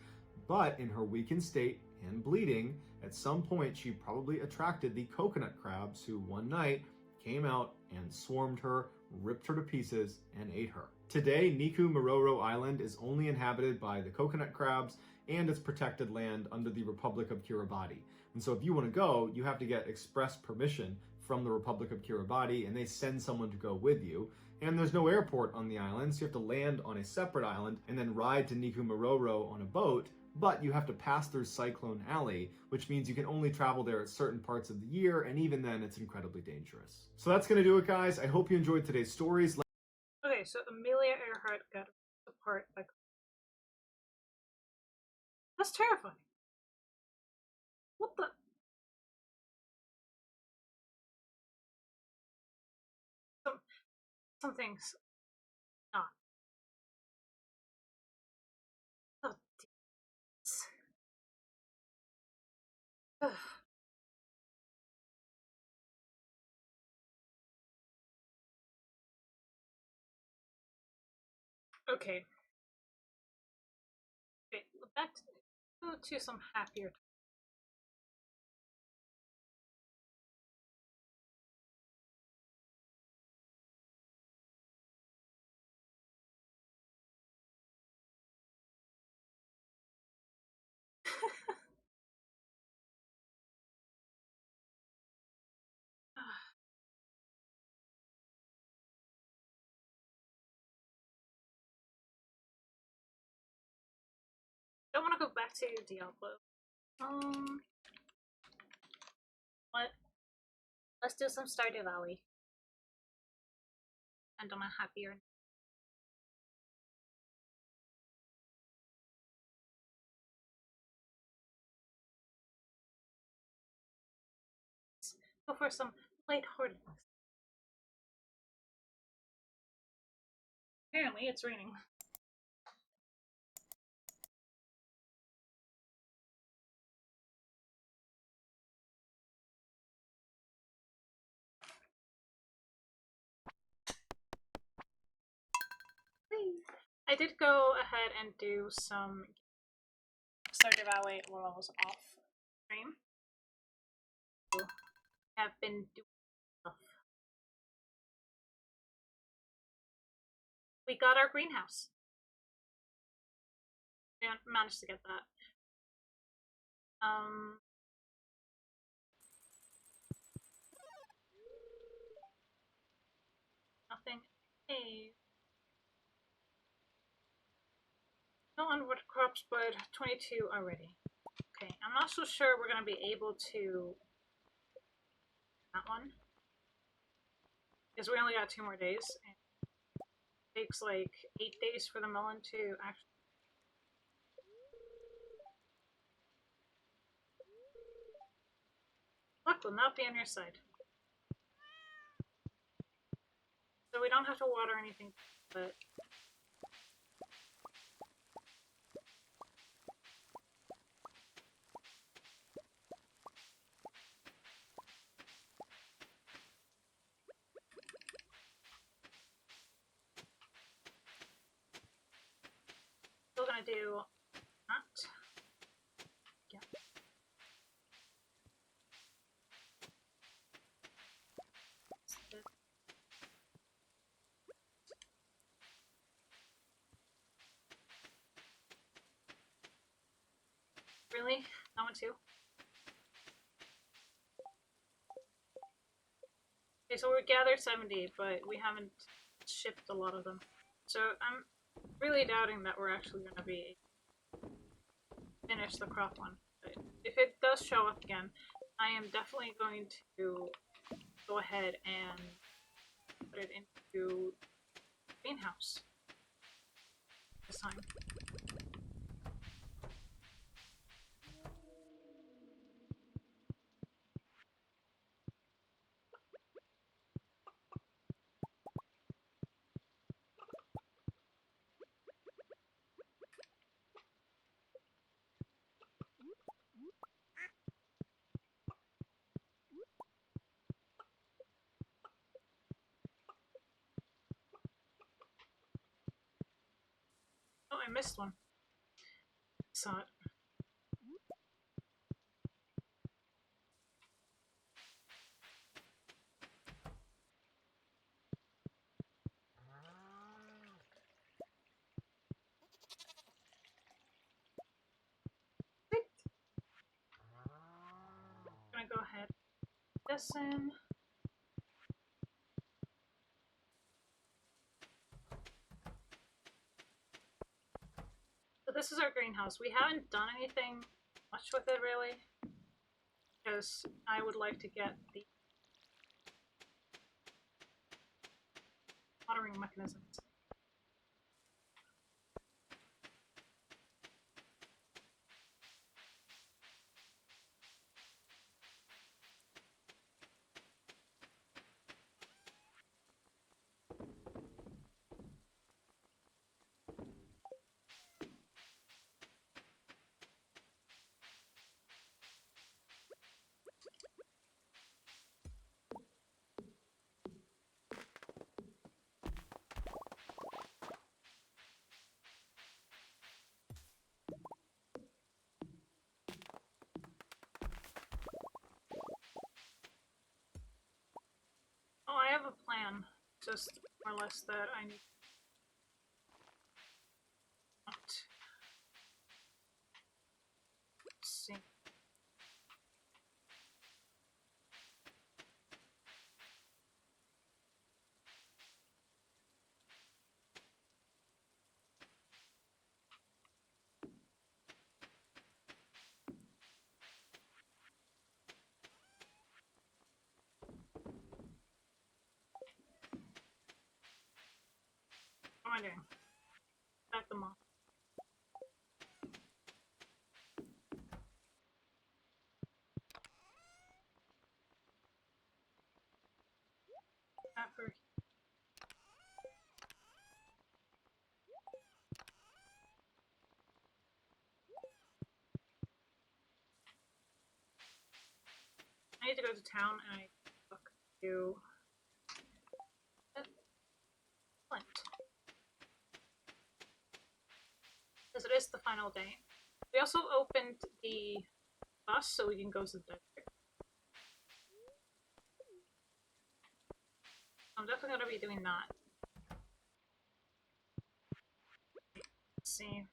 but in her weakened state and bleeding, at some point she probably attracted the coconut crabs, who one night came out and swarmed her, ripped her to pieces, and ate her. Today, Niku Maroro Island is only inhabited by the coconut crabs, and it's protected land under the Republic of Kiribati. And so if you want to go, you have to get express permission from the Republic of Kiribati, and they send someone to go with you. And there's no airport on the island, so you have to land on a separate island and then ride to Niku Maroro on a boat. But you have to pass through Cyclone Alley, which means you can only travel there at certain parts of the year, and even then it's incredibly dangerous. So that's going to do it, guys. I hope you enjoyed today's stories. Okay, so Amelia Earhart got ripped apart by... That's terrifying. What the... Something's not. Oh, okay. Okay, back to some happier. Don't want to go back to Diablo. What? Let's do some Stardew Valley. And on a happier. Go for some lightheartedness. Apparently, it's raining. I did go ahead and do some Stardew Valley while I was off stream. Have been doing stuff. We got our greenhouse. We managed to get that. Nothing. Hey. No onward crops, but 22 already. Okay, I'm not so sure we're gonna be able to that one, because we only got 2 more days, and it takes like 8 days for the melon to actually. Luck will not be on your side, so we don't have to water anything, but. Still gonna do that. Yeah. Really? That one too? Okay, so we gathered 70, but we haven't shipped a lot of them. So I'm really doubting that we're actually going to be finish the crop one. But if it does show up again, I am definitely going to go ahead and put it into greenhouse this time. Oh, I missed one. Saw it. I'm gonna go ahead, put this in. So this is our greenhouse. We haven't done anything much with it really, because I would like to get the watering mechanisms. Oh, I have a plan. Just more or less that I need not. Let's see. What am I doing? Back them off. Pepper. I need to go to town and I look to Flint. Because it is the final day. We also opened the bus so we can go to the desert. I'm definitely going to be doing that. Let's see.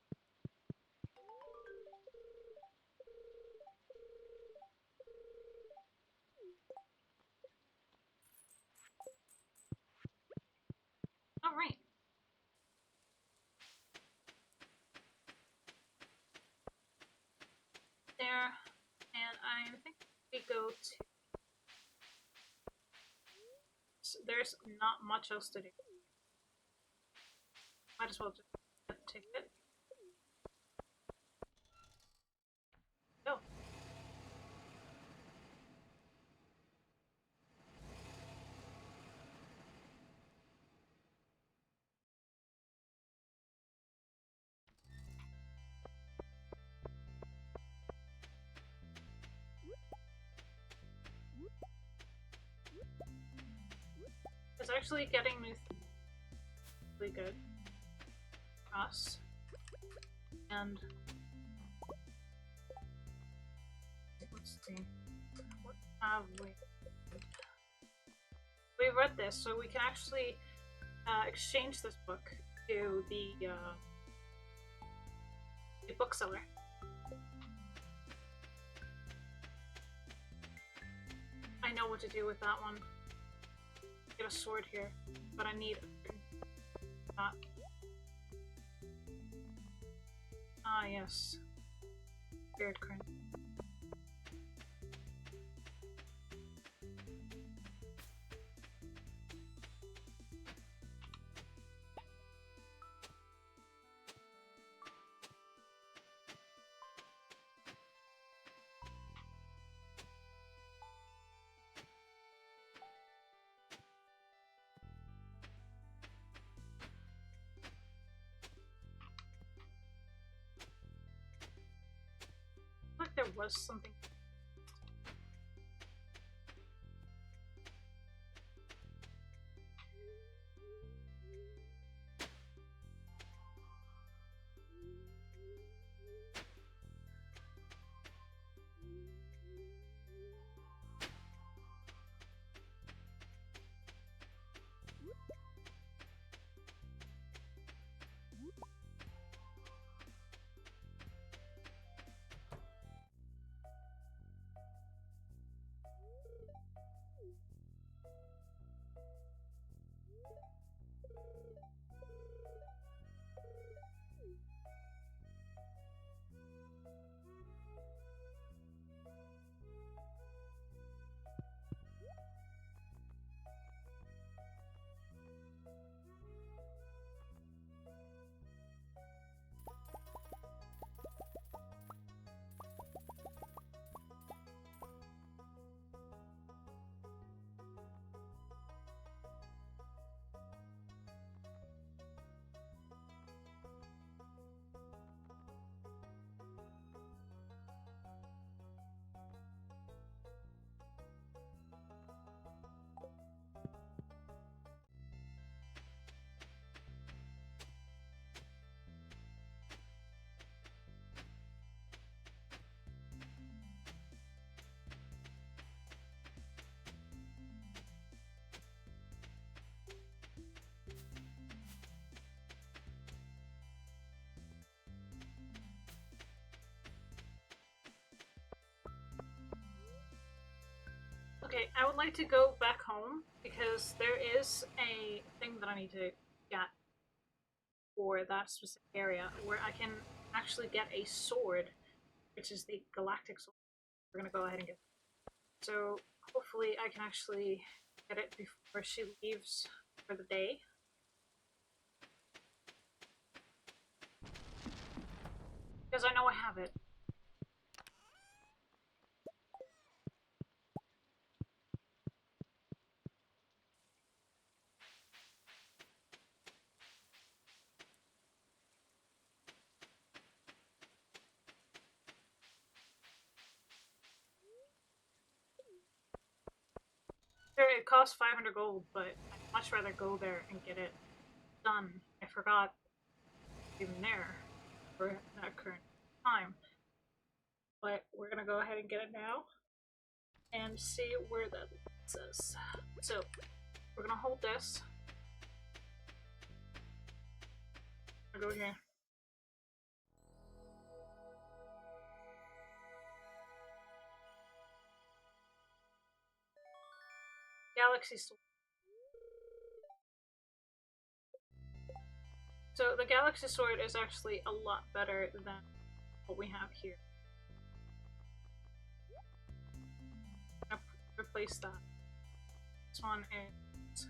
Alright. There. And I think we go to... So there's not much else to do. Might as well just get the ticket. Go. It's actually getting new really good for us. And let's see. What have we? We read this, so we can actually exchange this book to the bookseller. I know what to do with that one. Get a sword here, but I need that. Ah, yes. Spirit crane. Like there was something. Okay, I would like to go back home because there is a thing that I need to get for that specific area where I can actually get a sword, which is the galactic sword. We're gonna go ahead and get it. So hopefully I can actually get it before she leaves for the day. Because I know I have it. Sure, it costs 500 gold, but I'd much rather go there and get it done. I forgot even there for that current time. But we're gonna go ahead and get it now and see where that leads us. So we're gonna hold this. I'll go here. Galaxy Sword. So the Galaxy Sword is actually a lot better than what we have here. I'm gonna replace that. This one is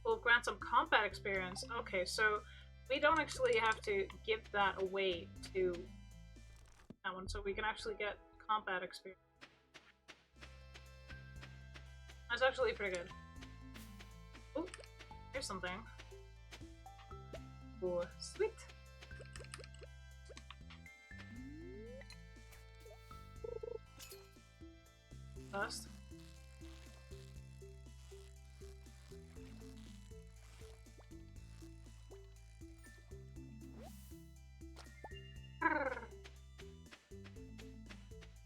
will grant some combat experience. Okay, so we don't actually have to give that away to that one, so we can actually get combat experience. That's actually pretty good. Oh, here's something. Oh, sweet. First.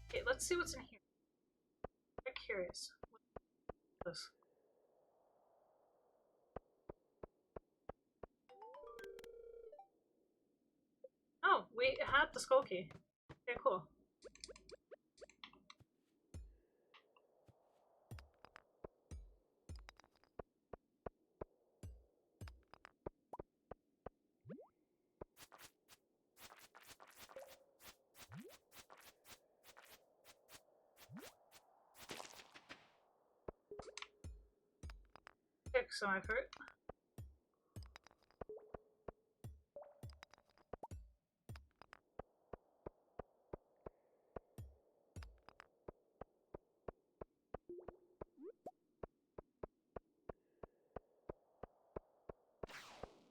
Okay, let's see what's in here. I'm curious. What's this? Oh, we had the skull key. Okay, cool. take some effort.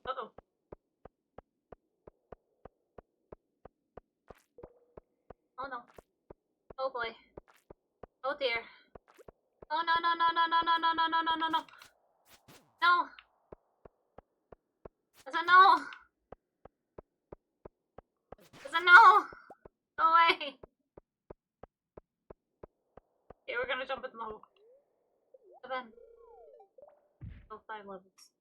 Uh-oh. Oh no. Oh boy. Oh dear. Oh no no no no no no no no no no no no. No. I said no. I said no. Go away. Okay, we're gonna jump in the hole. 7. Oh, 5 levels.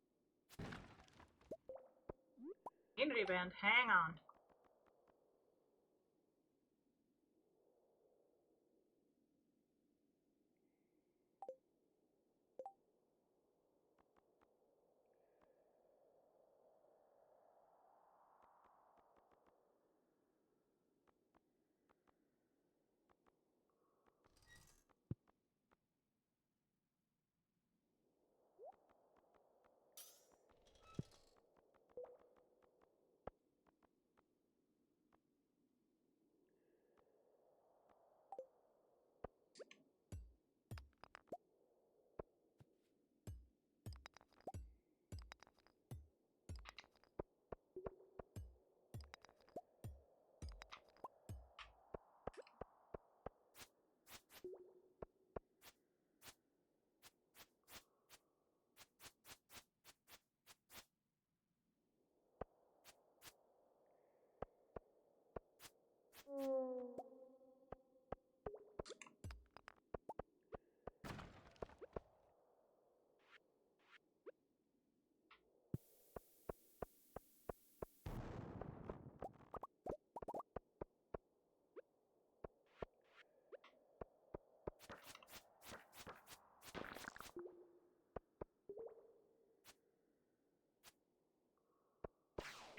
Community band, hang on.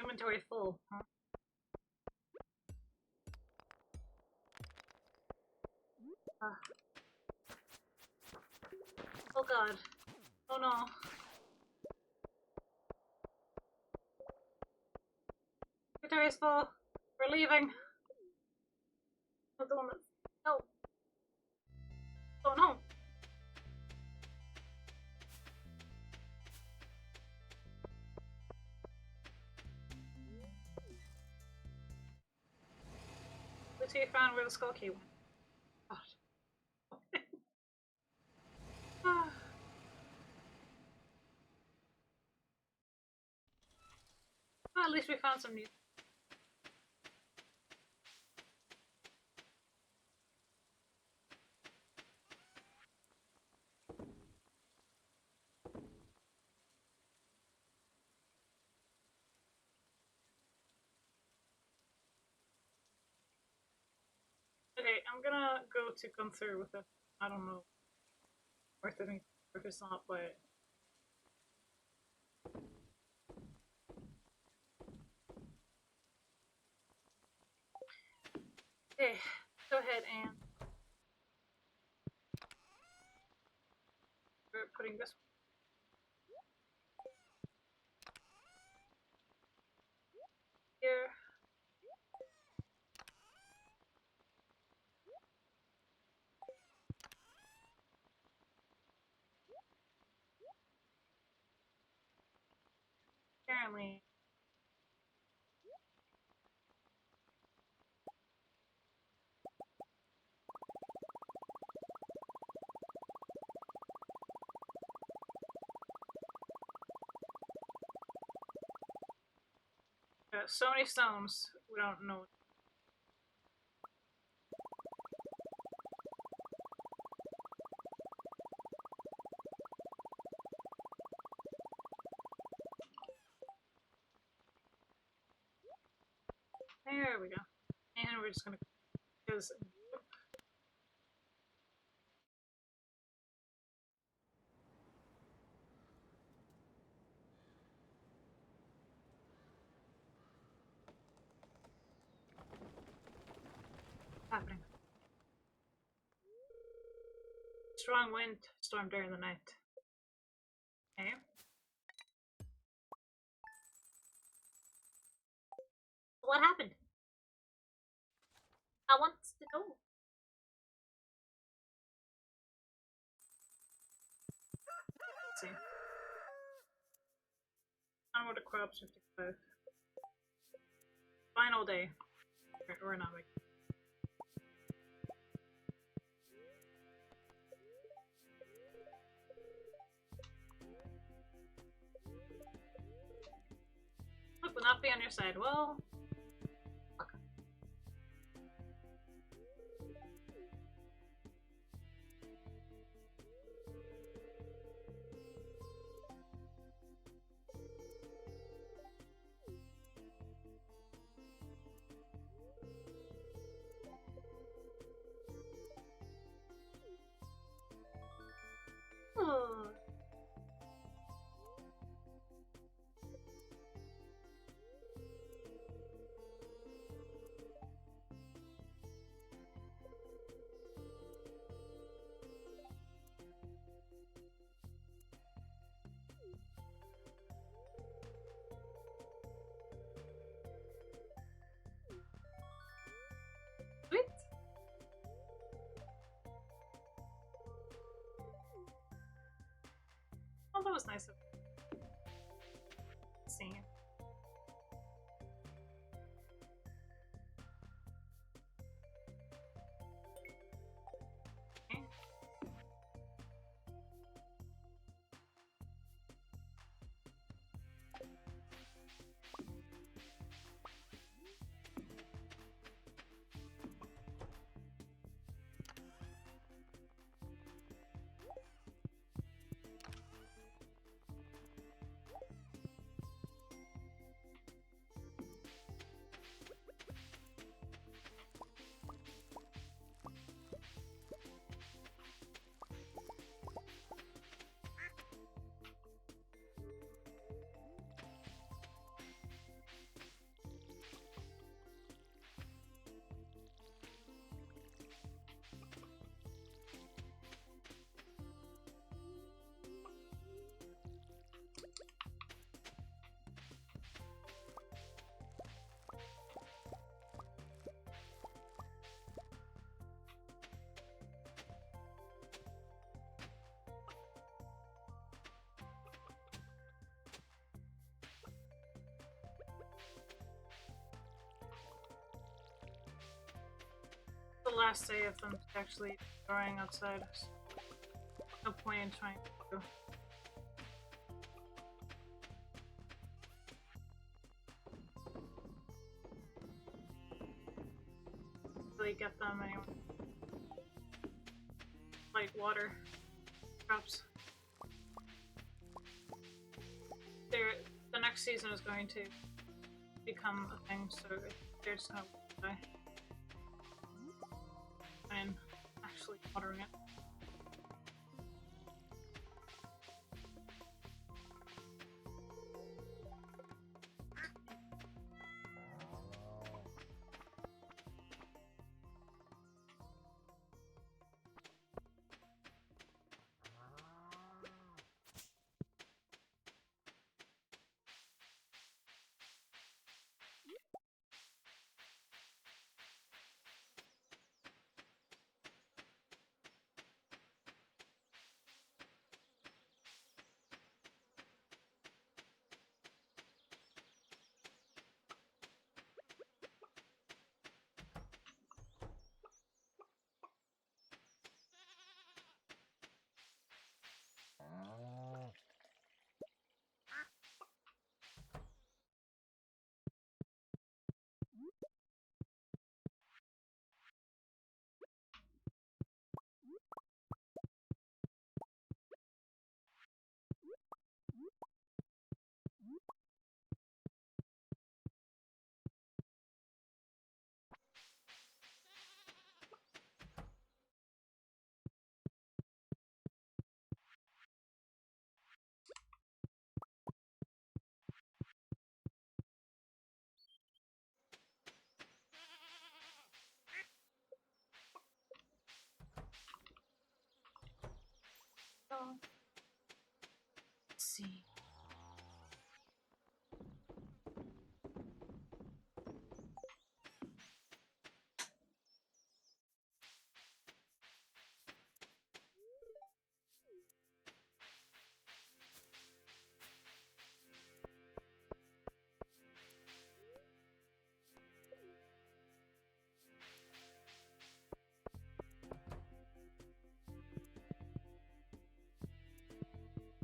Inventory full, huh? Oh god. Oh no. Inventory's full. We're leaving. Oh, the one that's... No. Oh no. Let's see if we found where the skull key went. God. Well, at least we found some new... Okay, I'm gonna go to Gunther with it. I don't know. Worth it if it's not, but... Okay, go ahead and... We're putting this here. Apparently... so many stones, we don't know. There we go. And we're just gonna... Because... Happening. Strong wind storm during the night. Okay. What happened? I want to know. Let's see. Onward to crops 55. Final day. Or not. Look, will not be on your side. Well, fuck. Oh. Sweet. Oh, that was nice of seeing it. Okay. The last day of them actually drawing outside. No point in trying to go. Really get them anyway. Like water crops. The next season is going to become a thing, so they're just gonna die. And actually watering it.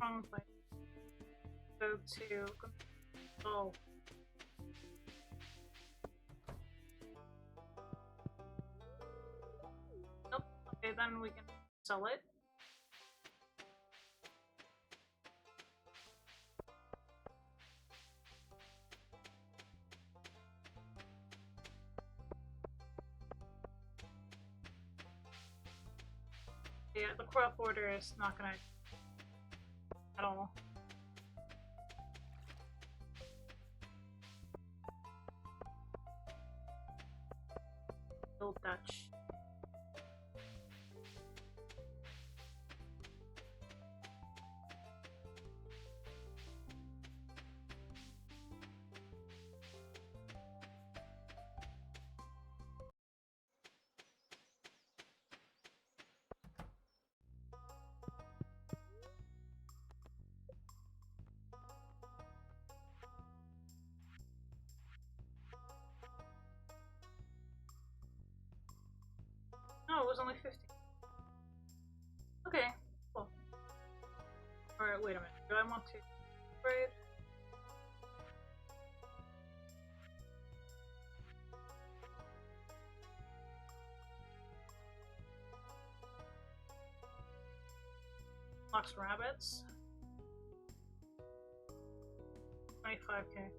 wrong place. Go to control. Nope. Okay, then we can sell it. Yeah, the crop order is not gonna at all. Build Dutch. No, it was only 50. Okay, cool. Alright, wait a minute. Do I want to upgrade? Fox rabbits. 25k.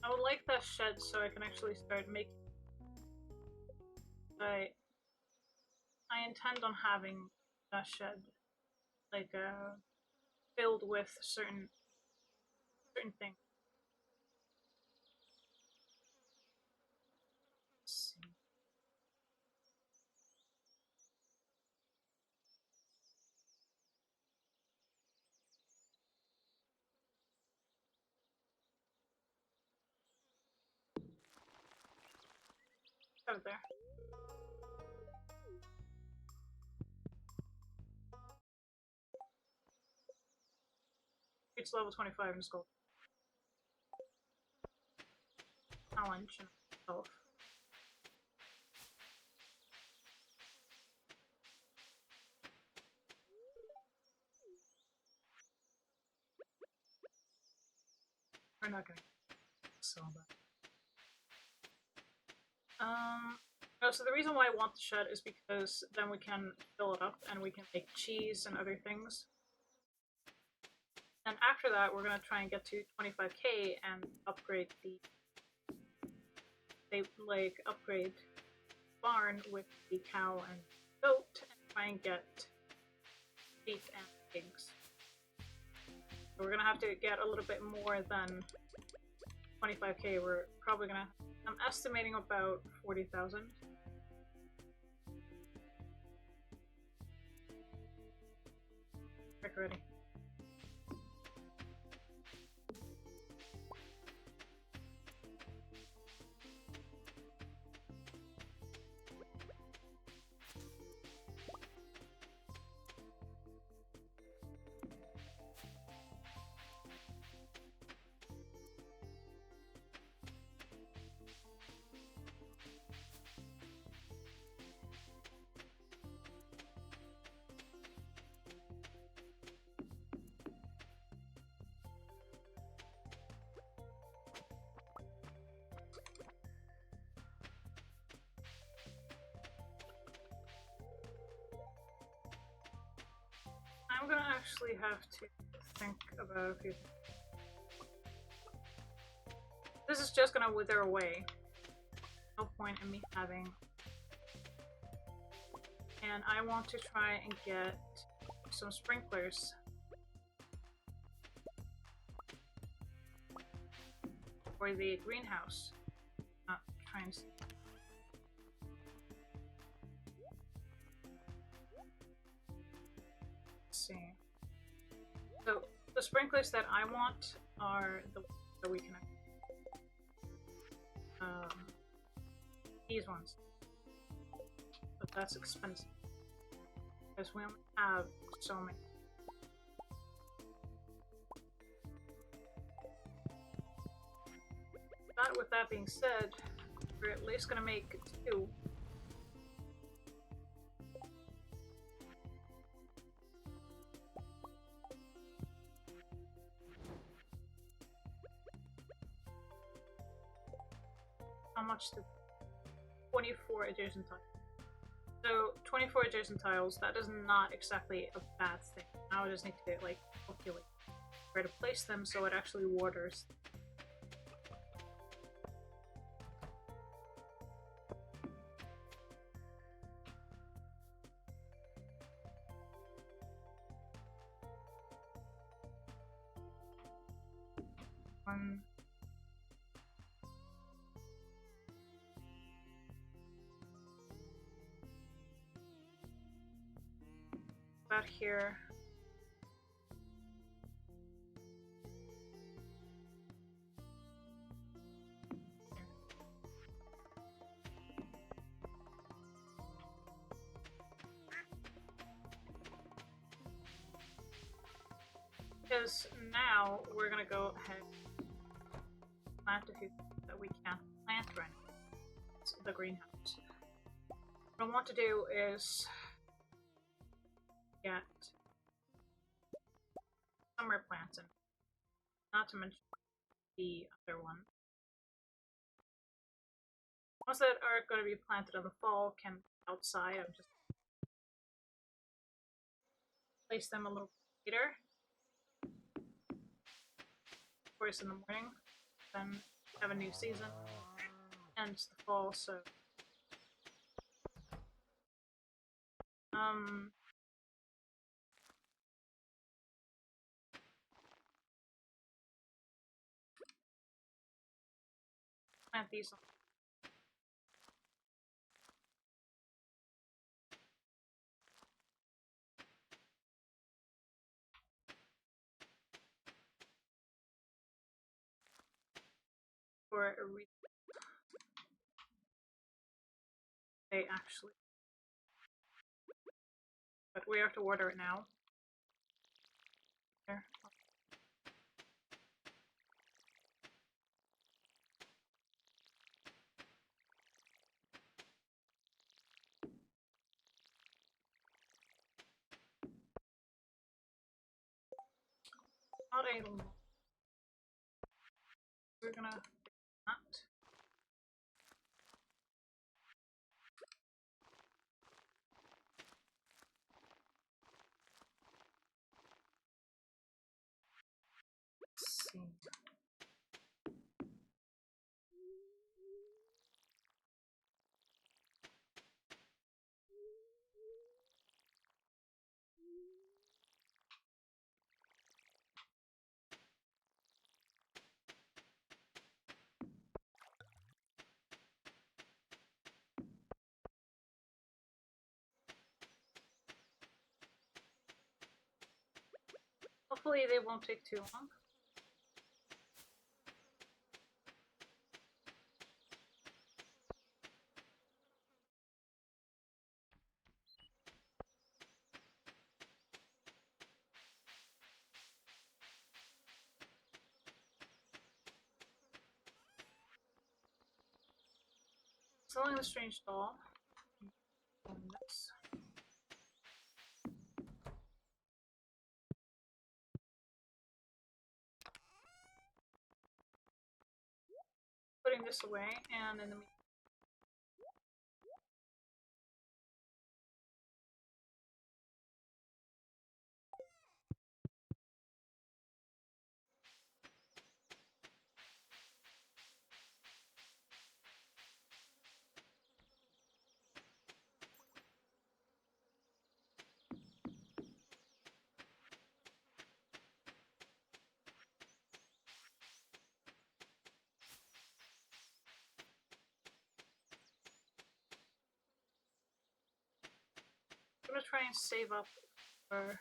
I would like that shed so I can actually start making. I intend on having that shed like filled with certain things. Let's see. Over there. Reach level 25 in school. Challenge and health. We're not gonna sell that. Oh, so the reason why I want the shed is because then we can fill it up and we can make cheese and other things. And after that, we're gonna try and get to 25k and upgrade upgrade barn with the cow and goat and try and get sheep and pigs. So we're gonna have to get a little bit more than 25k. We're probably gonna. I'm estimating about 40,000. Ready. I'm gonna actually have to think about a few things. This is just gonna wither away. No point in me having. And I want to try and get some sprinklers. For the greenhouse. Not trying to. See. So the sprinklers that I want are the ones that we can these ones. But that's expensive. Because we only have so many. But with that being said, we're at least gonna make 2. much to 24 adjacent tiles. So 24 adjacent tiles, that is not exactly a bad thing. Now I just need to like calculate where to place them so it actually waters. About here. Because now we're gonna go ahead and plant a few things that we can't plant right now. It's the greenhouse. What I want to do is get summer plants in, not to mention the other one. Ones that are going to be planted in the fall can be outside. I'm just place them a little later. Of course, in the morning. Then have a new season. And it's the fall, so plant these on. For a reason. They actually. But we have to water it now. There. Not a lot. We're gonna do that. Let's see. Hopefully they won't take too long. Selling the strange doll. This. Putting this away, and in the meantime, I'm gonna try and save up for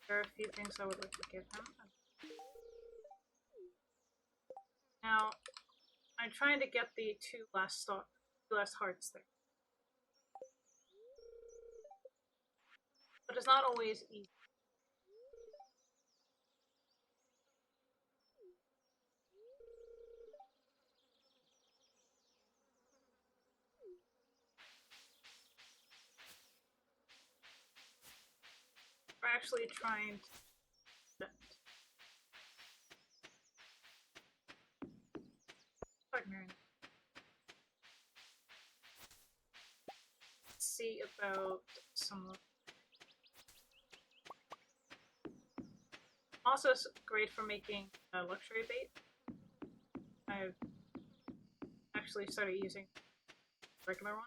there are a few things I would like to give him. Now, I'm trying to get the two last hearts there. But it's not always easy. actually trying to see about some. Also, it's great for making luxury bait. I've actually started using regular one.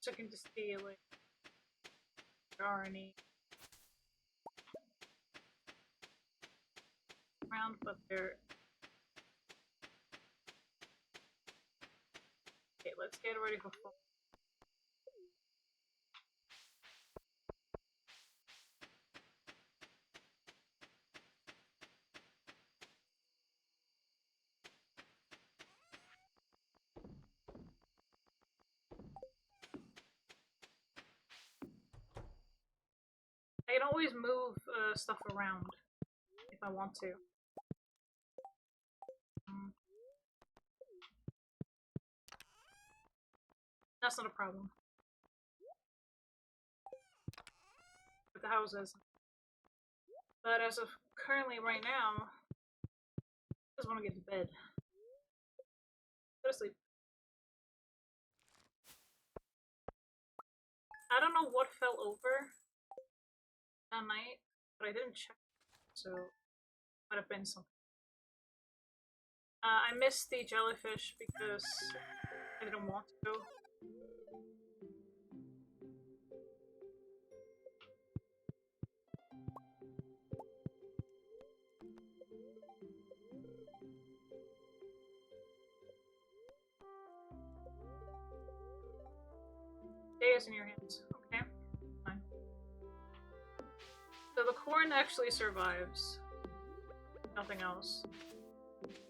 So I can just see like if there are any around, but they're okay. Let's get ready for fall. I can always move stuff around if I want to. That's not a problem. With the houses. But as of currently right now, I just want to get to bed. Go to sleep. I don't know what fell over that night, but I didn't check, so might have been something. I missed the jellyfish because I didn't want to. Day is in your hands. Okay, fine. So the corn actually survives. Nothing else.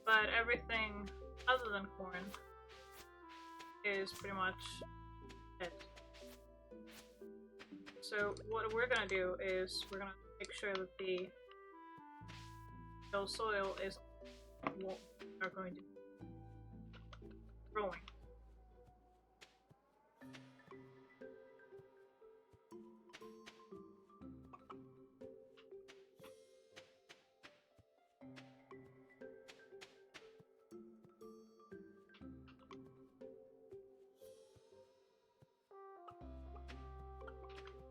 But everything other than corn is pretty much dead. So what we're gonna do is we're gonna make sure that the soil is what are going to be growing.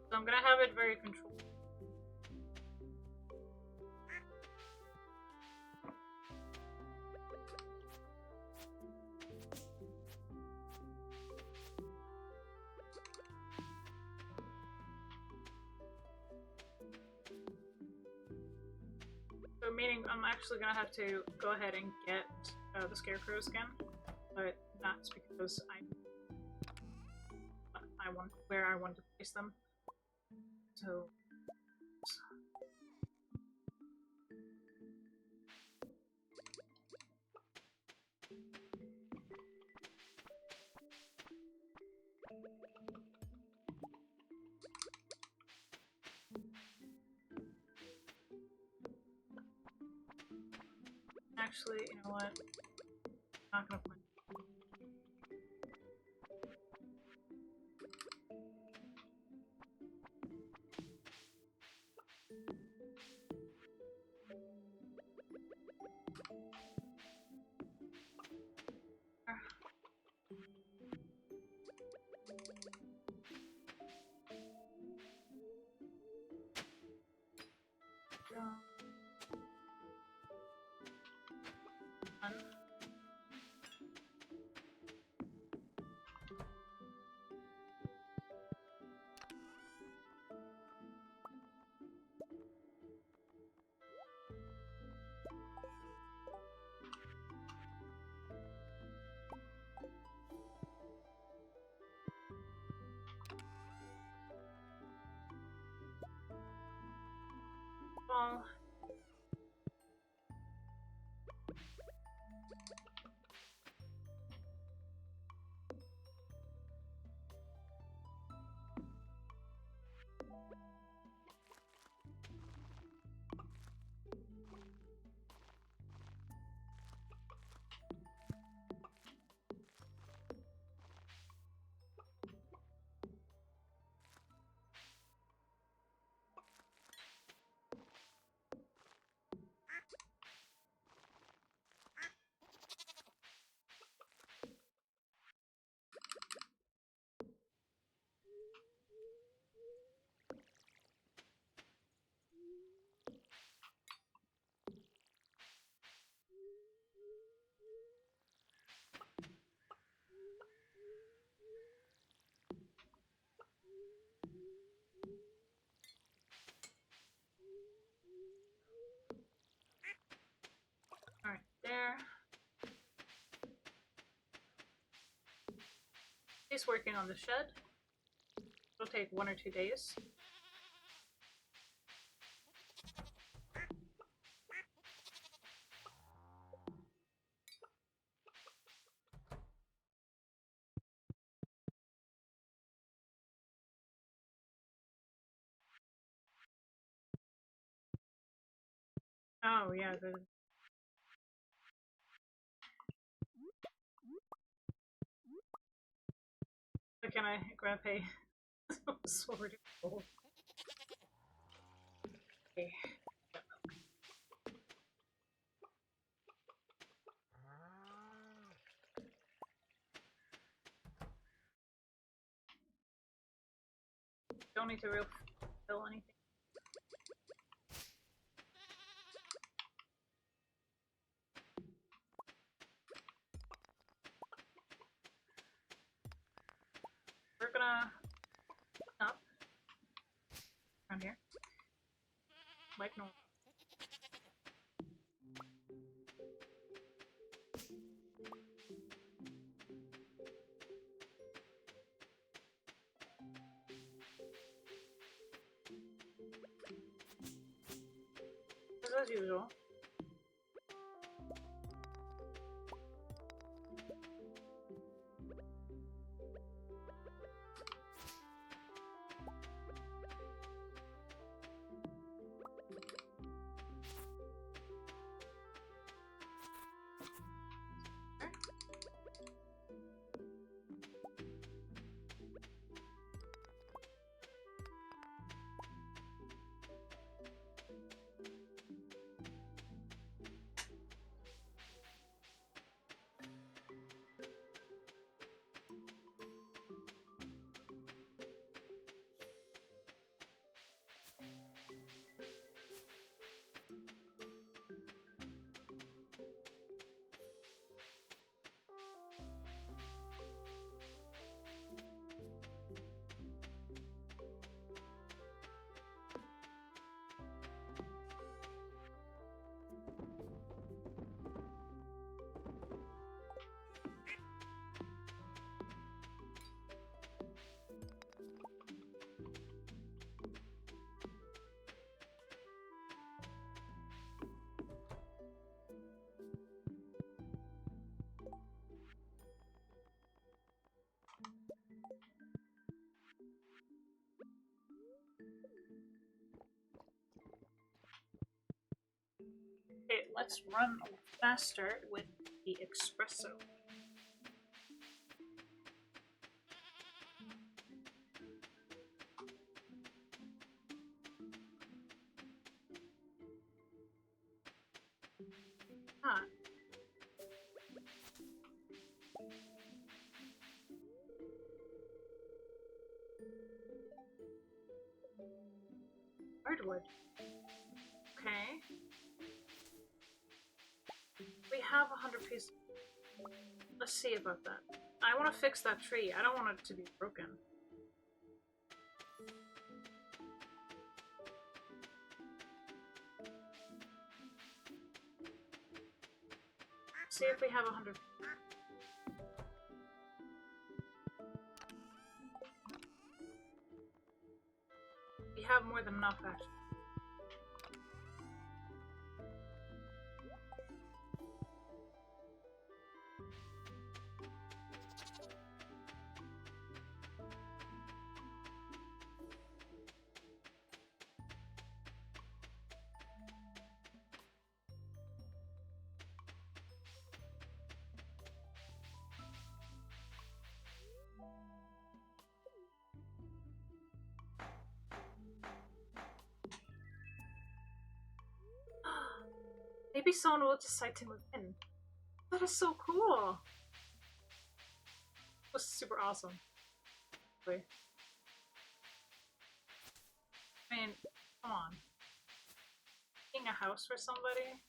So I'm gonna have it very controlled. So meaning I'm actually gonna have to go ahead and get the scarecrows again, but that's because I want where I want to place them. So actually, you know what? I'm not gonna plant. Well, he's working on the shed. It'll take 1 or 2 days. Oh, yeah, can I grab a sword? Okay. Don't need to fill anything. We're gonna up around here, like normal. As usual. Okay, let's run faster with the espresso. Ah. Hardwood. Okay. We have 100 pieces. Let's see about that. I want to fix that tree. I don't want it to be broken. See if we have 100. We have more than enough, actually. Maybe someone will decide to move in. That is so cool. That was super awesome. Wait. I mean, come on. Making a house for somebody?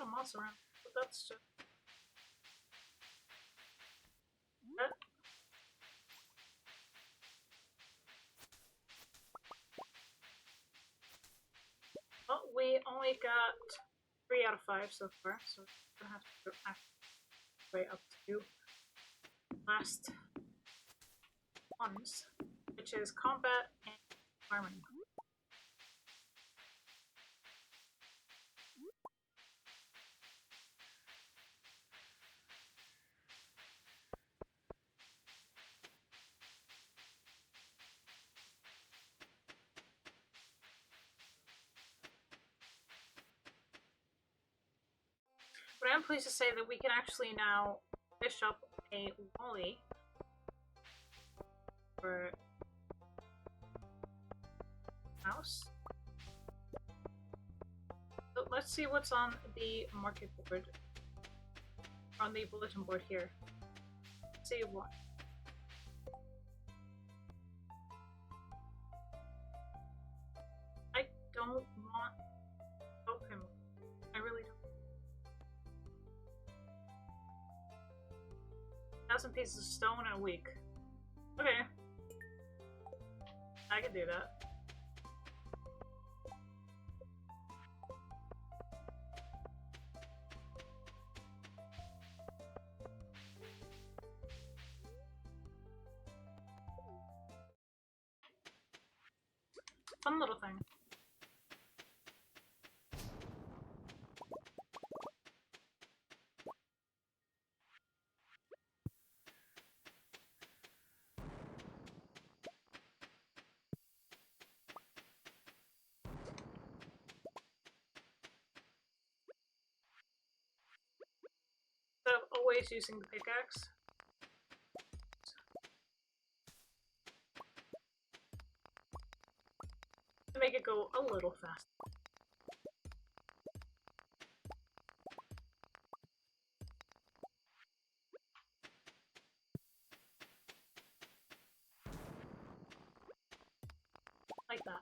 of moss around, but that's just... Well, we only got 3 out of 5 so far, so we're gonna have to go way up to last ones, which is combat and farming. But I'm pleased to say that we can actually now fish up a wally for house. So let's see what's on the market board, on the bulletin board here. Let's see what. I don't want open. I really don't. 1,000 pieces of stone in a week. Okay. I can do that. Fun little thing. So always using the pickaxe. To make it go a little faster. Like that.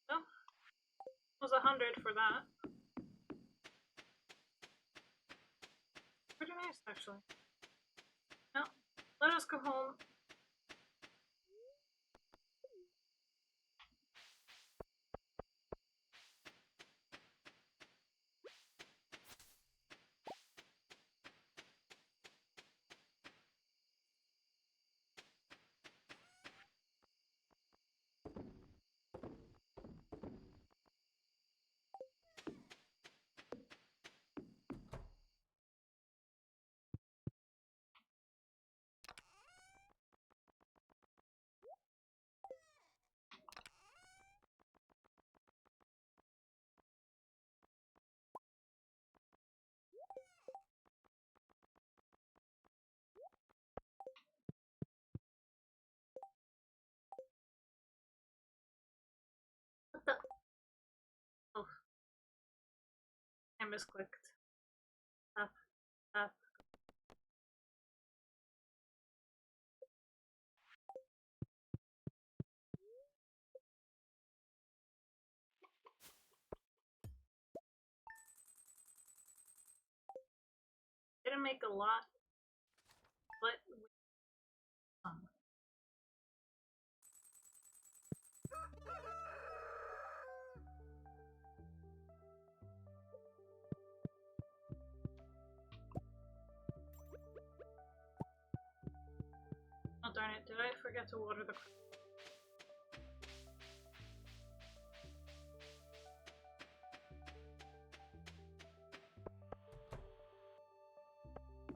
Well, it was 100 for that. Pretty nice, actually. Now, let us go home. What the? Oh. I misclicked. Up, up. Didn't make a lot, but some. Oh darn it, did I forget to water the...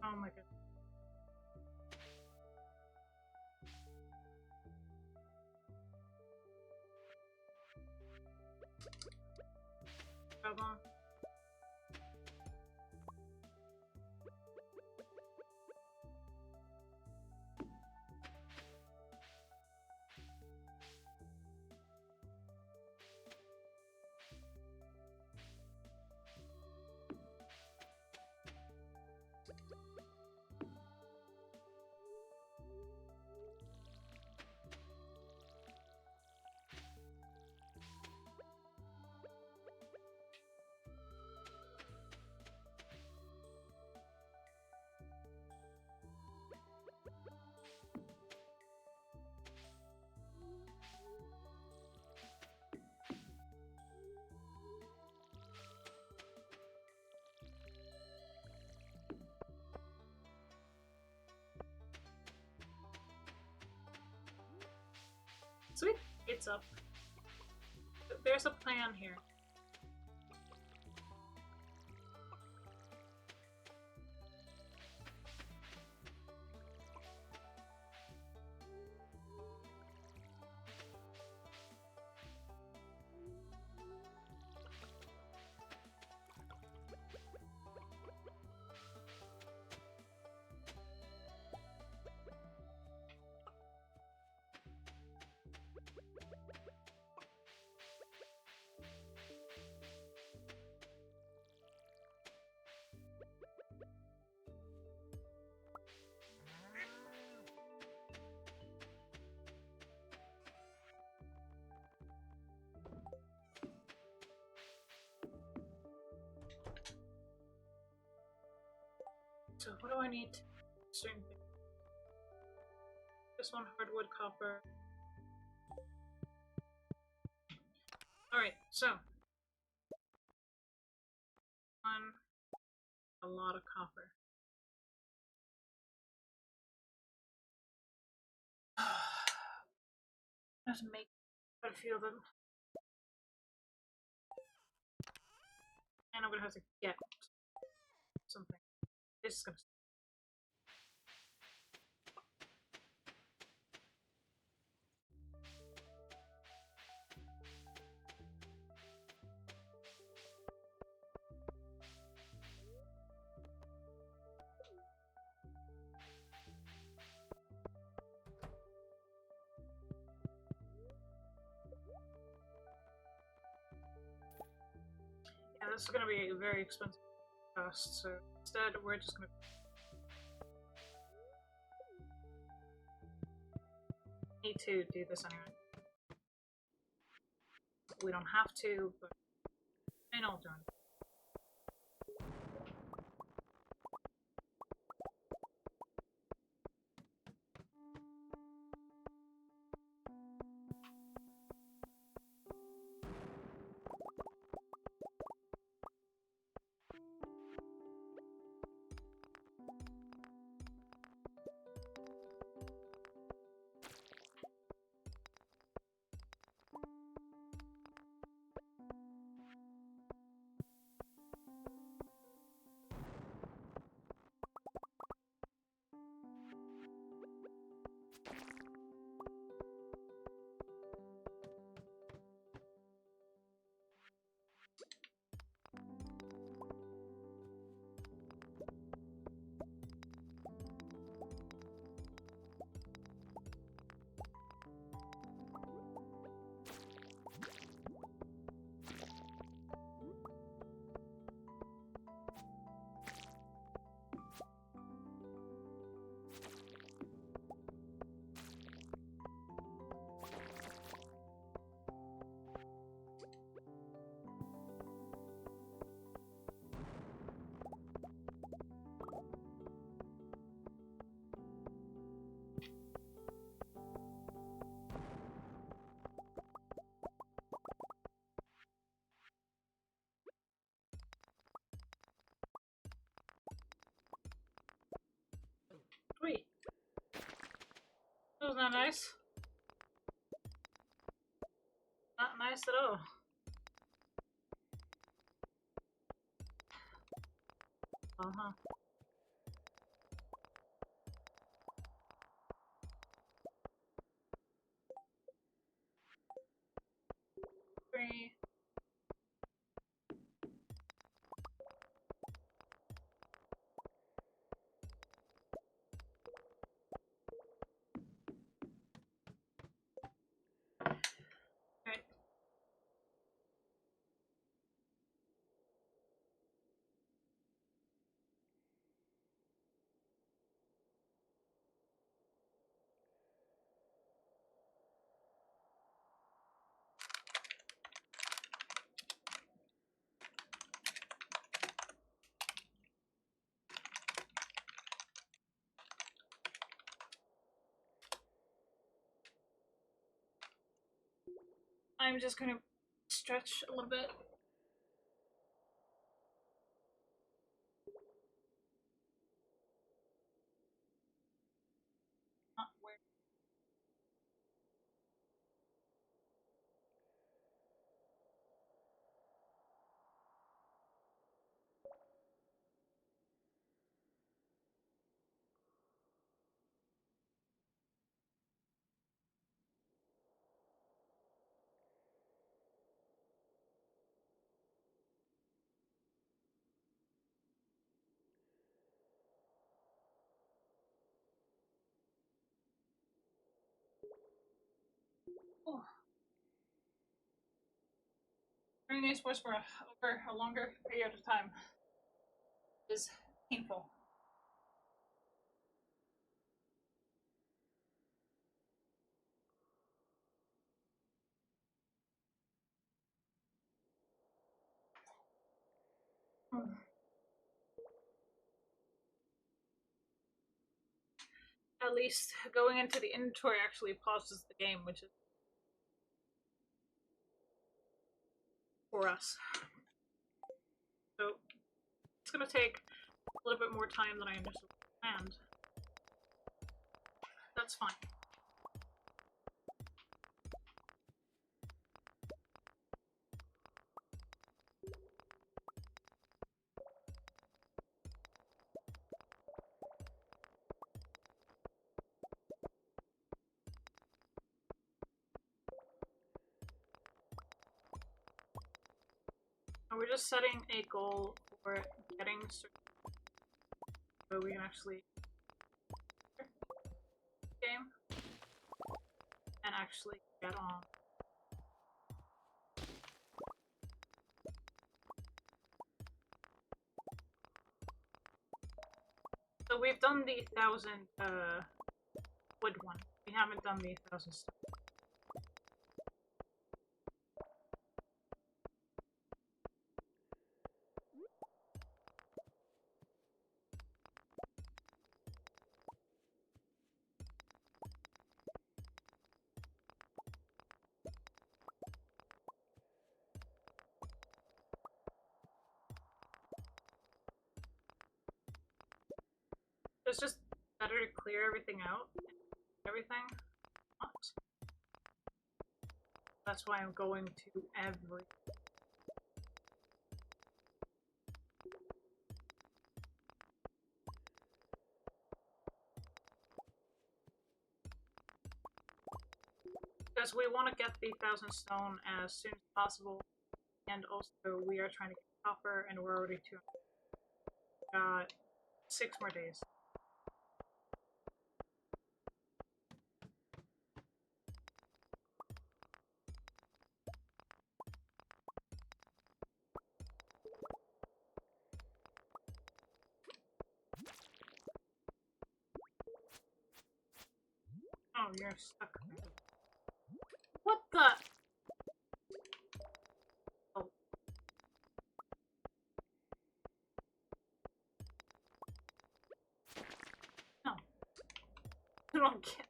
Oh my goodness. problem. Sweet, it's up. There's a plan here. So what do I need to certain things? This one hardwood copper. Alright, so a lot of copper. Let's make quite a few of them. And I'm gonna have to get something. This is gonna. Yeah, this is gonna be a very expensive cost, so instead we're just gonna need to do this anyway. We don't have to, but an alternative. Sweet. That was not nice. Not nice at all. Uh-huh. Three. I'm just gonna stretch a little bit. Not where. Oh. Doing these sports for over a longer period of time is painful. At least going into the inventory actually pauses the game, which is for us. So it's gonna take a little bit more time than I initially planned. That's fine. And we're just setting a goal for getting so we can actually game and actually get on. So we've done the 1,000 wood one. We haven't done the 1,000 stone. It's just better to clear everything out. Everything. Not. That's why I'm going to every. Because we want to get the 1,000 stone as soon as possible, and also we are trying to get copper, and we're already 200. 6 more days. Oh, you're stuck. What the? Oh. No. I don't get.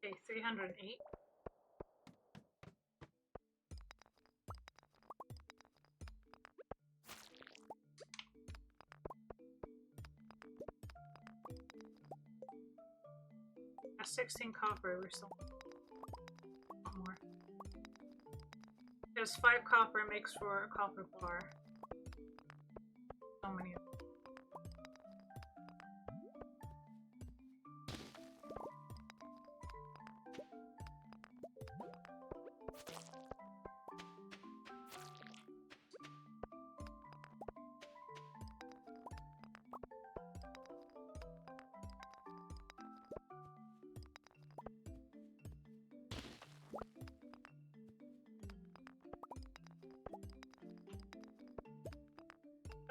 Okay, 308. At 16 copper, we're still a lot more. Because 5 copper makes for a copper bar. So many of them.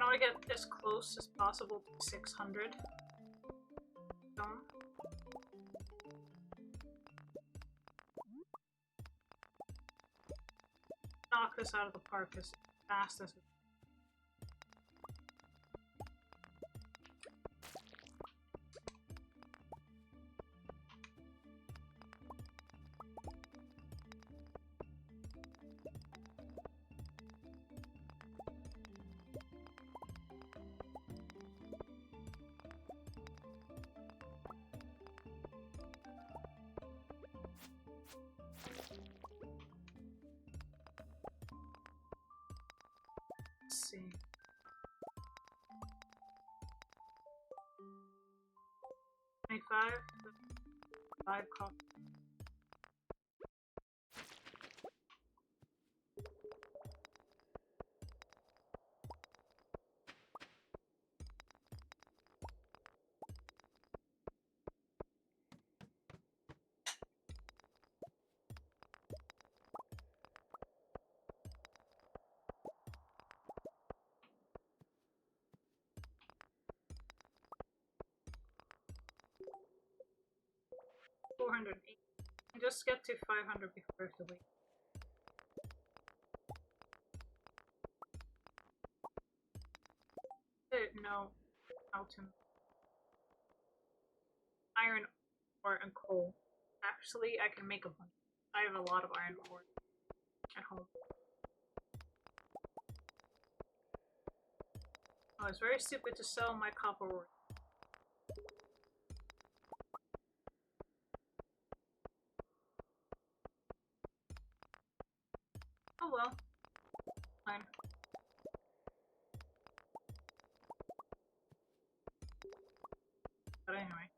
I want to get as close as possible to 600. So, knock this out of the park as fast as we 25, 5 coffee. Just get to 500 before I have to wait. No, Alton. Iron ore and coal. Actually, I can make a bunch. I have a lot of iron ore at home. Oh, it's very stupid to sell my copper ore. Oh well. Fine. But anyway.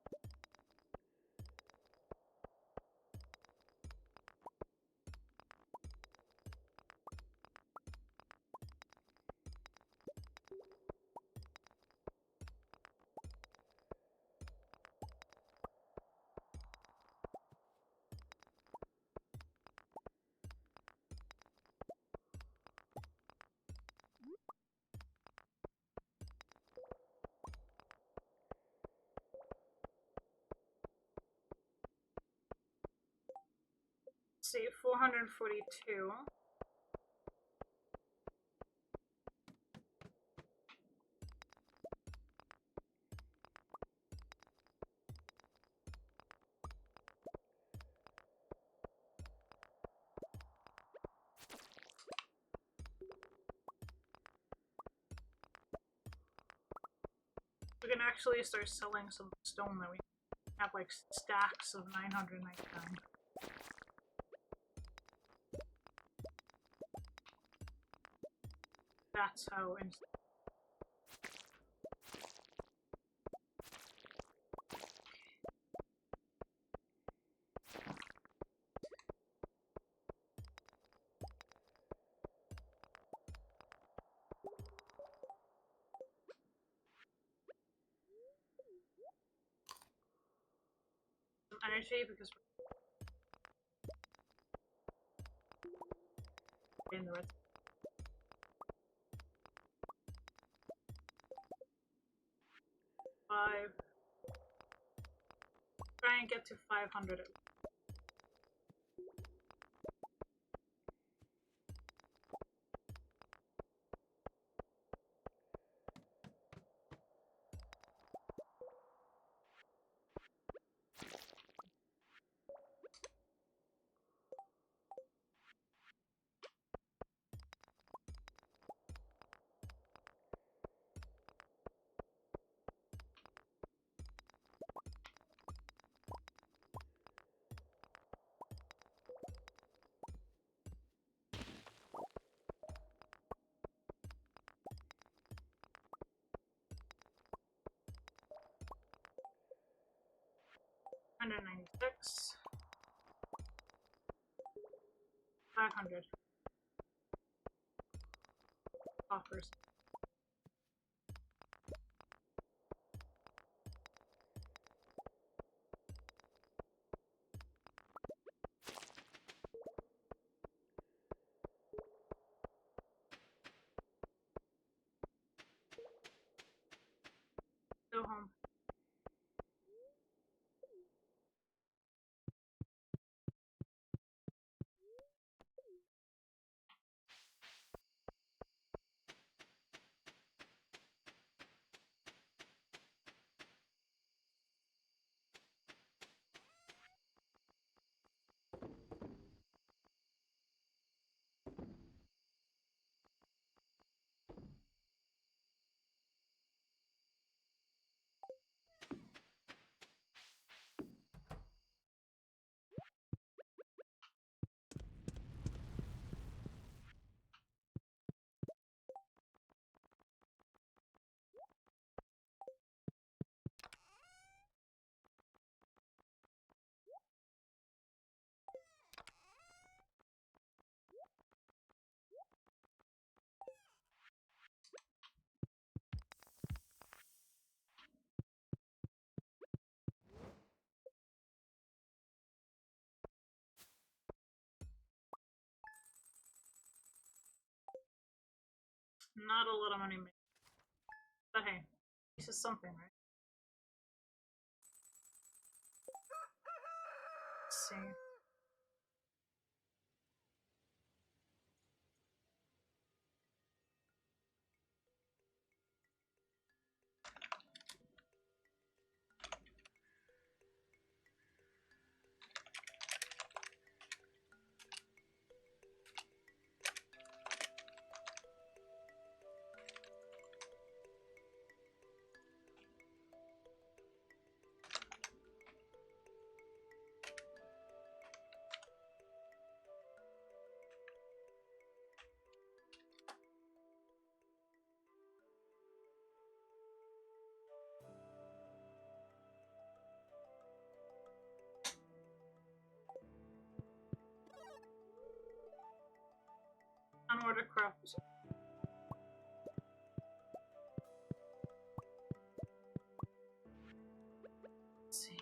See, 442. We can actually start selling some stone that we have, like stacks of 999. That's how instant. Some energy because we're in the red. Five. Try and get to 500 at least. $196. 500. Offers. Not a lot of money made. But hey, this is something, right? Let's see. Unordered crops. Let's see.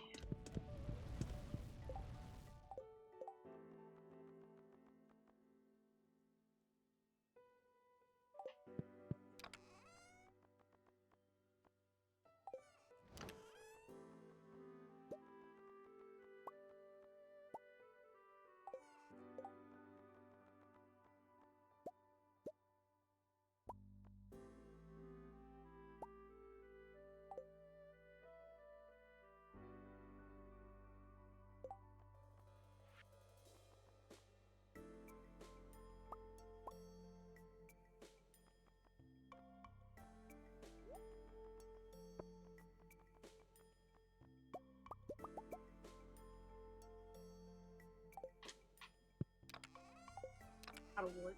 Out of wood.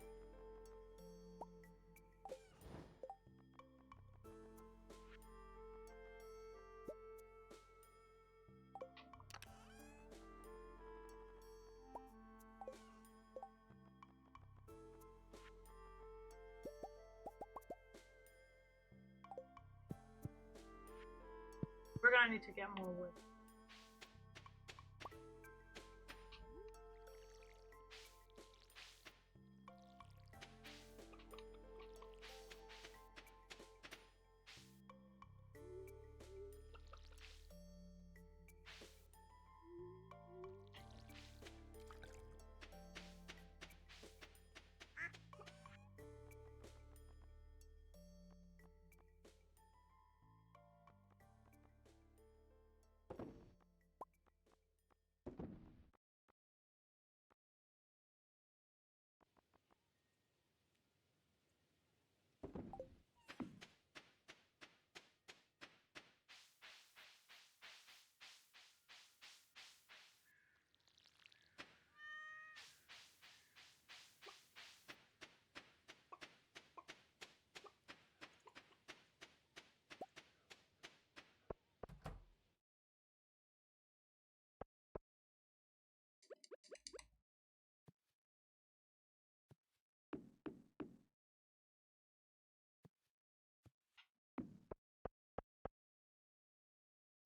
We're gonna need to get more wood.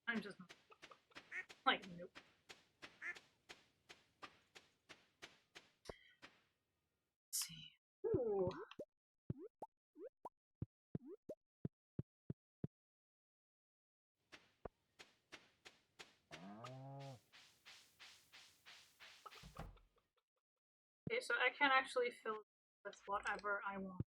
I'm just not. Like, nope. Let's see. Ooh. Okay, so I can actually fill with whatever I want.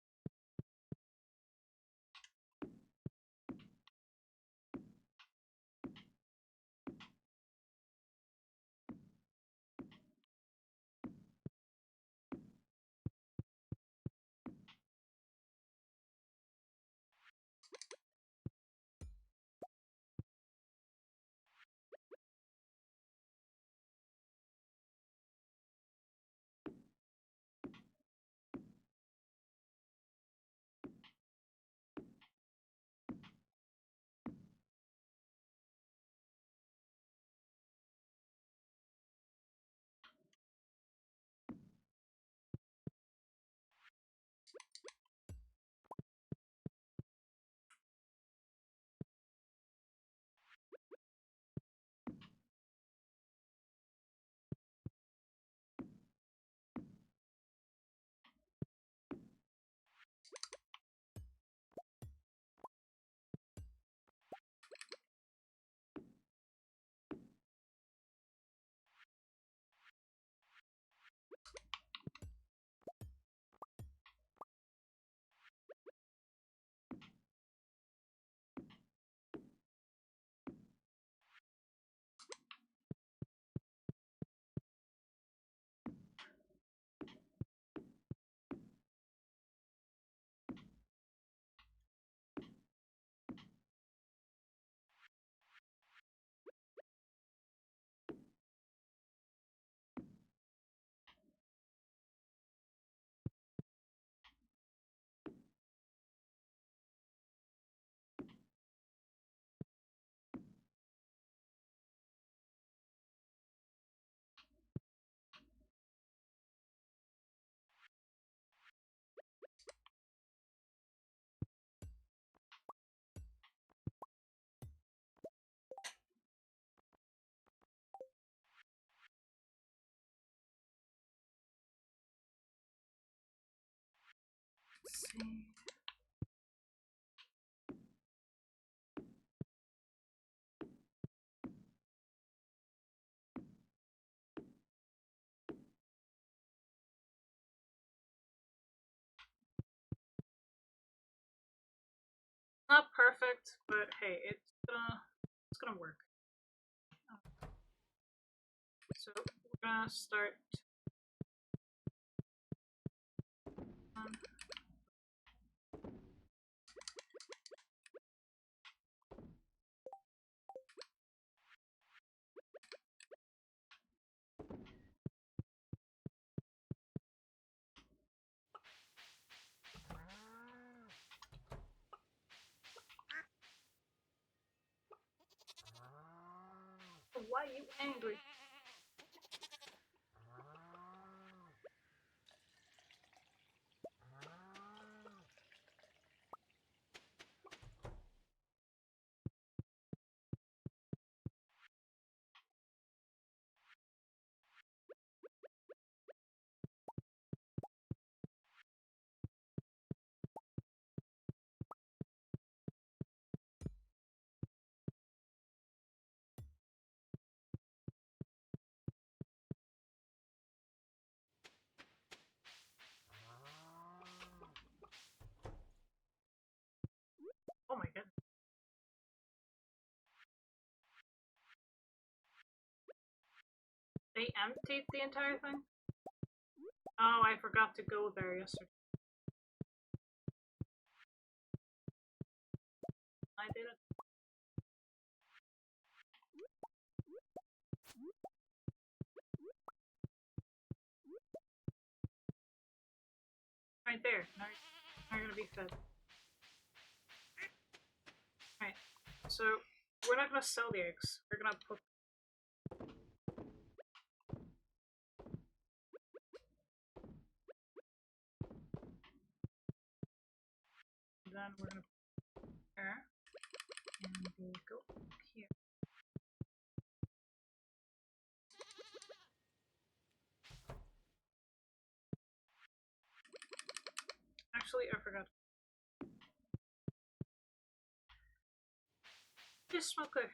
Let's see. Not perfect, but hey, it's gonna work. So we're gonna start. Why are you angry? Oh my goodness. They emptied the entire thing? Oh, I forgot to go there yesterday. I did it. Right there. Now you're gonna be fed. Alright. So, we're not gonna sell the eggs. We're gonna put. Then we're gonna put there. And they go here. Actually, I forgot. Just smoker.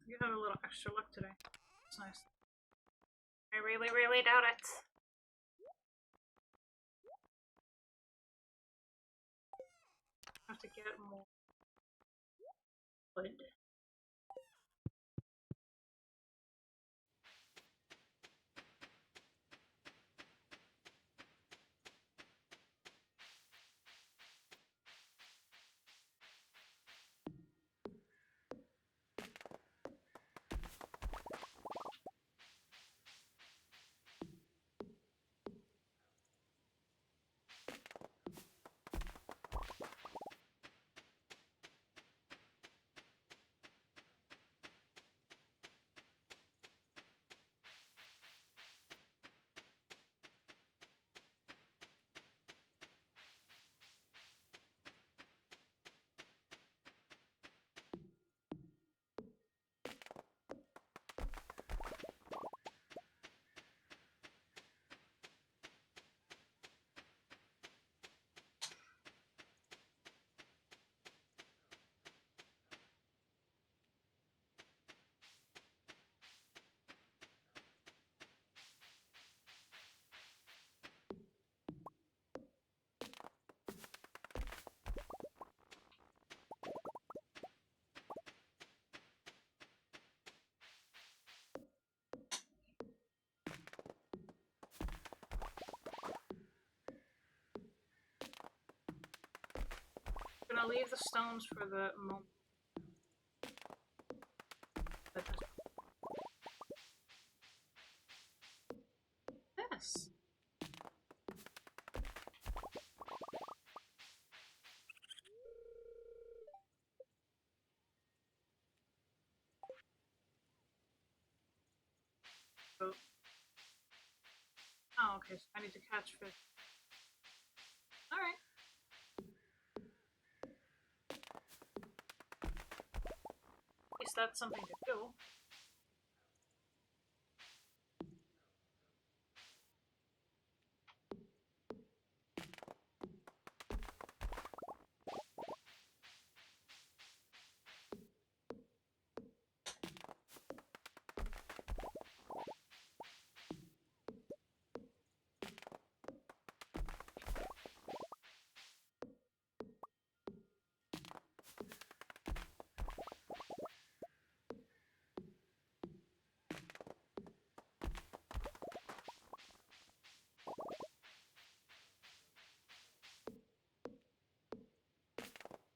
You have a little extra luck today. It's nice. I really, really doubt it. I have to get more wood. I'm gonna leave the stones for the moment. boat. Oh, okay, so I need to catch fish. Alright. At least that's something to do.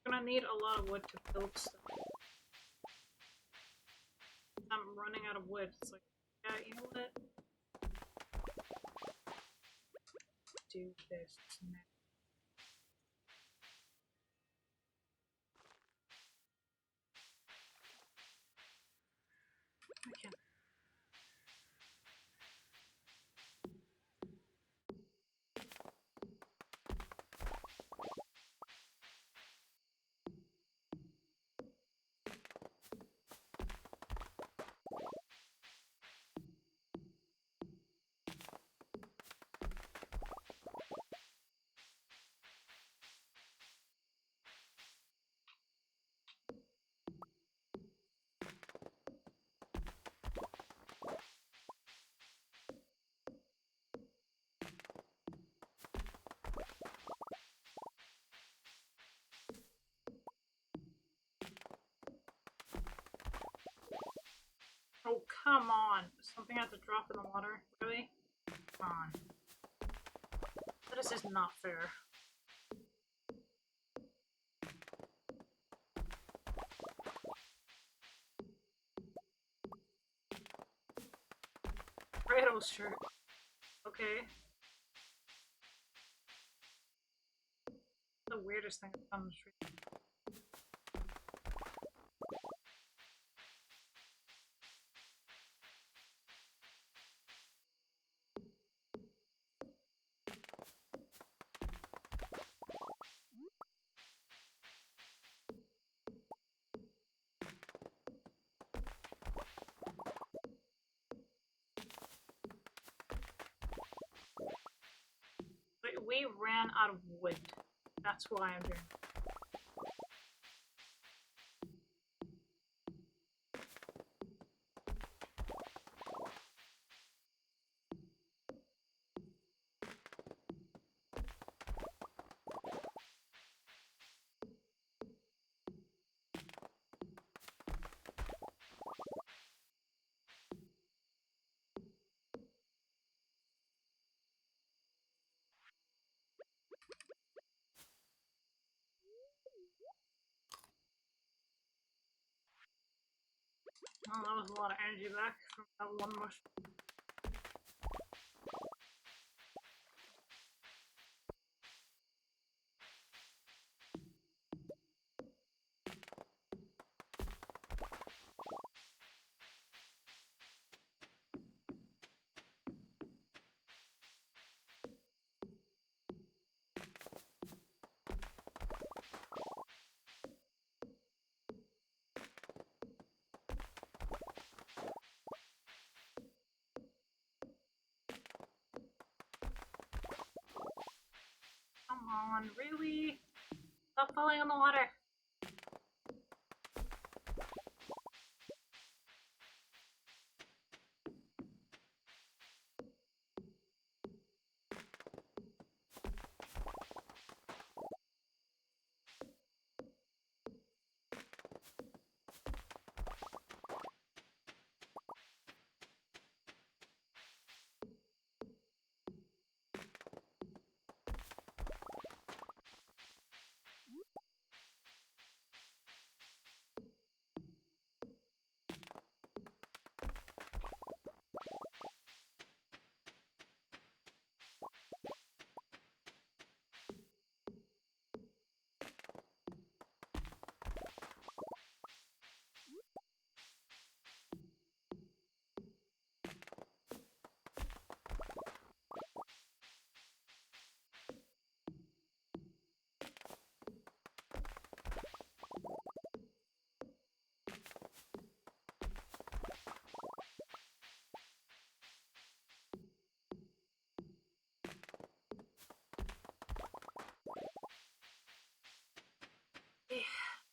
I'm gonna need a lot of wood to build stuff. I'm running out of wood. It's like, yeah, you know what? Do this now. I can't. Oh, come on. Something had to drop in the water. Really? Come on. This is not fair. Kratos shirt. Okay. The weirdest thing I've done on the street. We ran out of wood. That's why I'm doing it. Oh, that was a lot of energy back from that one mushroom. Come on, really? Stop falling in the water.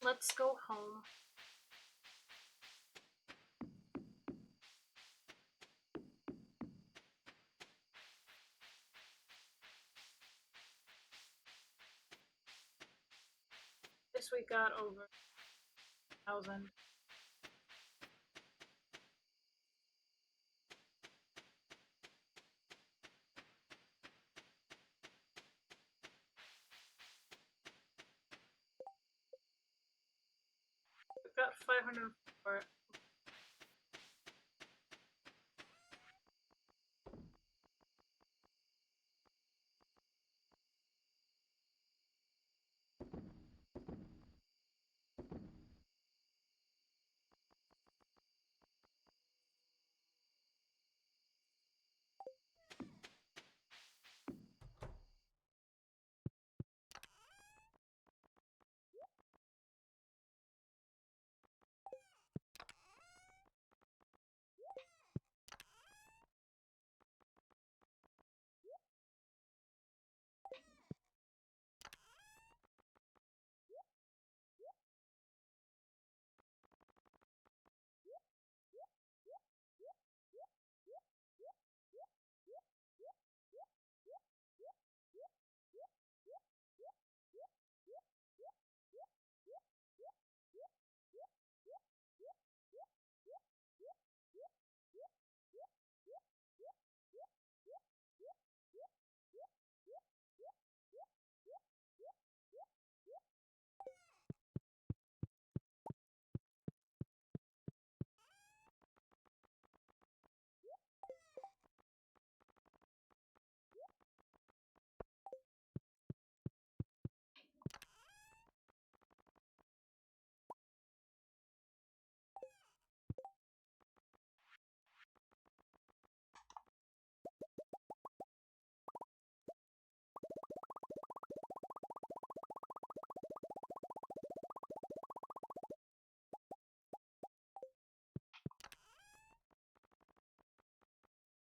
let's go home. This we got over 1,000. We've got 504.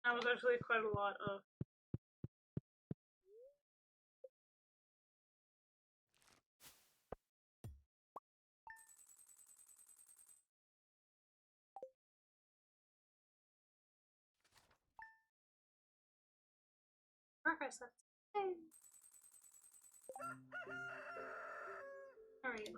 That was actually quite a lot of. Progress. Hey. Alright.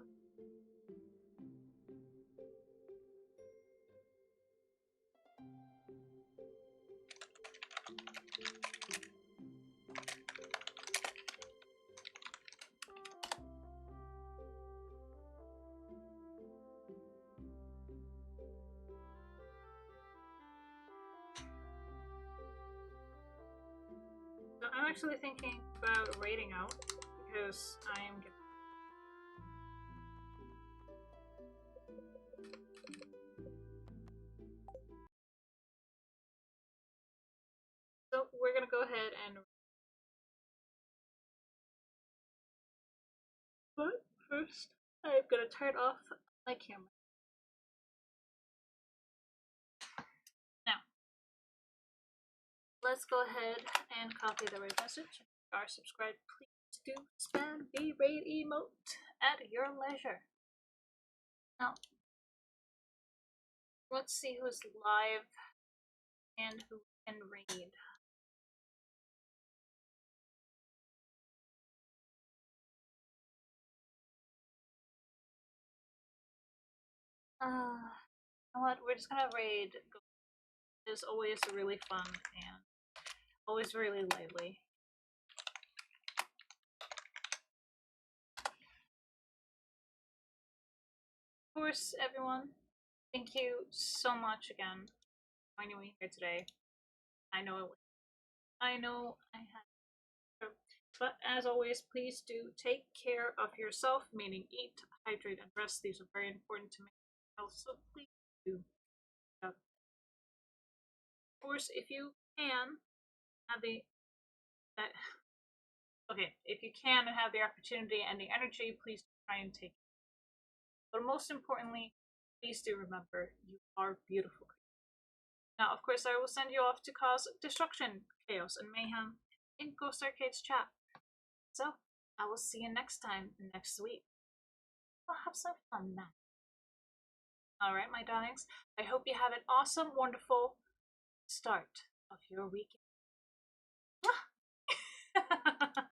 So I'm actually thinking about raiding out because I am getting. So we're gonna go ahead and. But first, I'm gonna turn off my camera. Now, let's go ahead and copy the raid message. If you are subscribed, please do spam the raid emote at your leisure. Now, let's see who's live and who can raid. You know what? We're just gonna raid. It's always really fun and always really lively. Of course, everyone, thank you so much again for joining me here today. I know I had, but as always, please do take care of yourself, meaning eat, hydrate, and rest. These are very important to maintain health, so please do. Of course, if you can have the that okay, if you can and have the opportunity and the energy, please try and take it. But most importantly, please do remember you are beautiful. Now, of course, I will send you off to cause destruction, chaos, and mayhem in Ghost Arcade's chat. So, I will see you next time, next week. Well, have some fun then. All right, my darlings. I hope you have an awesome, wonderful start of your weekend.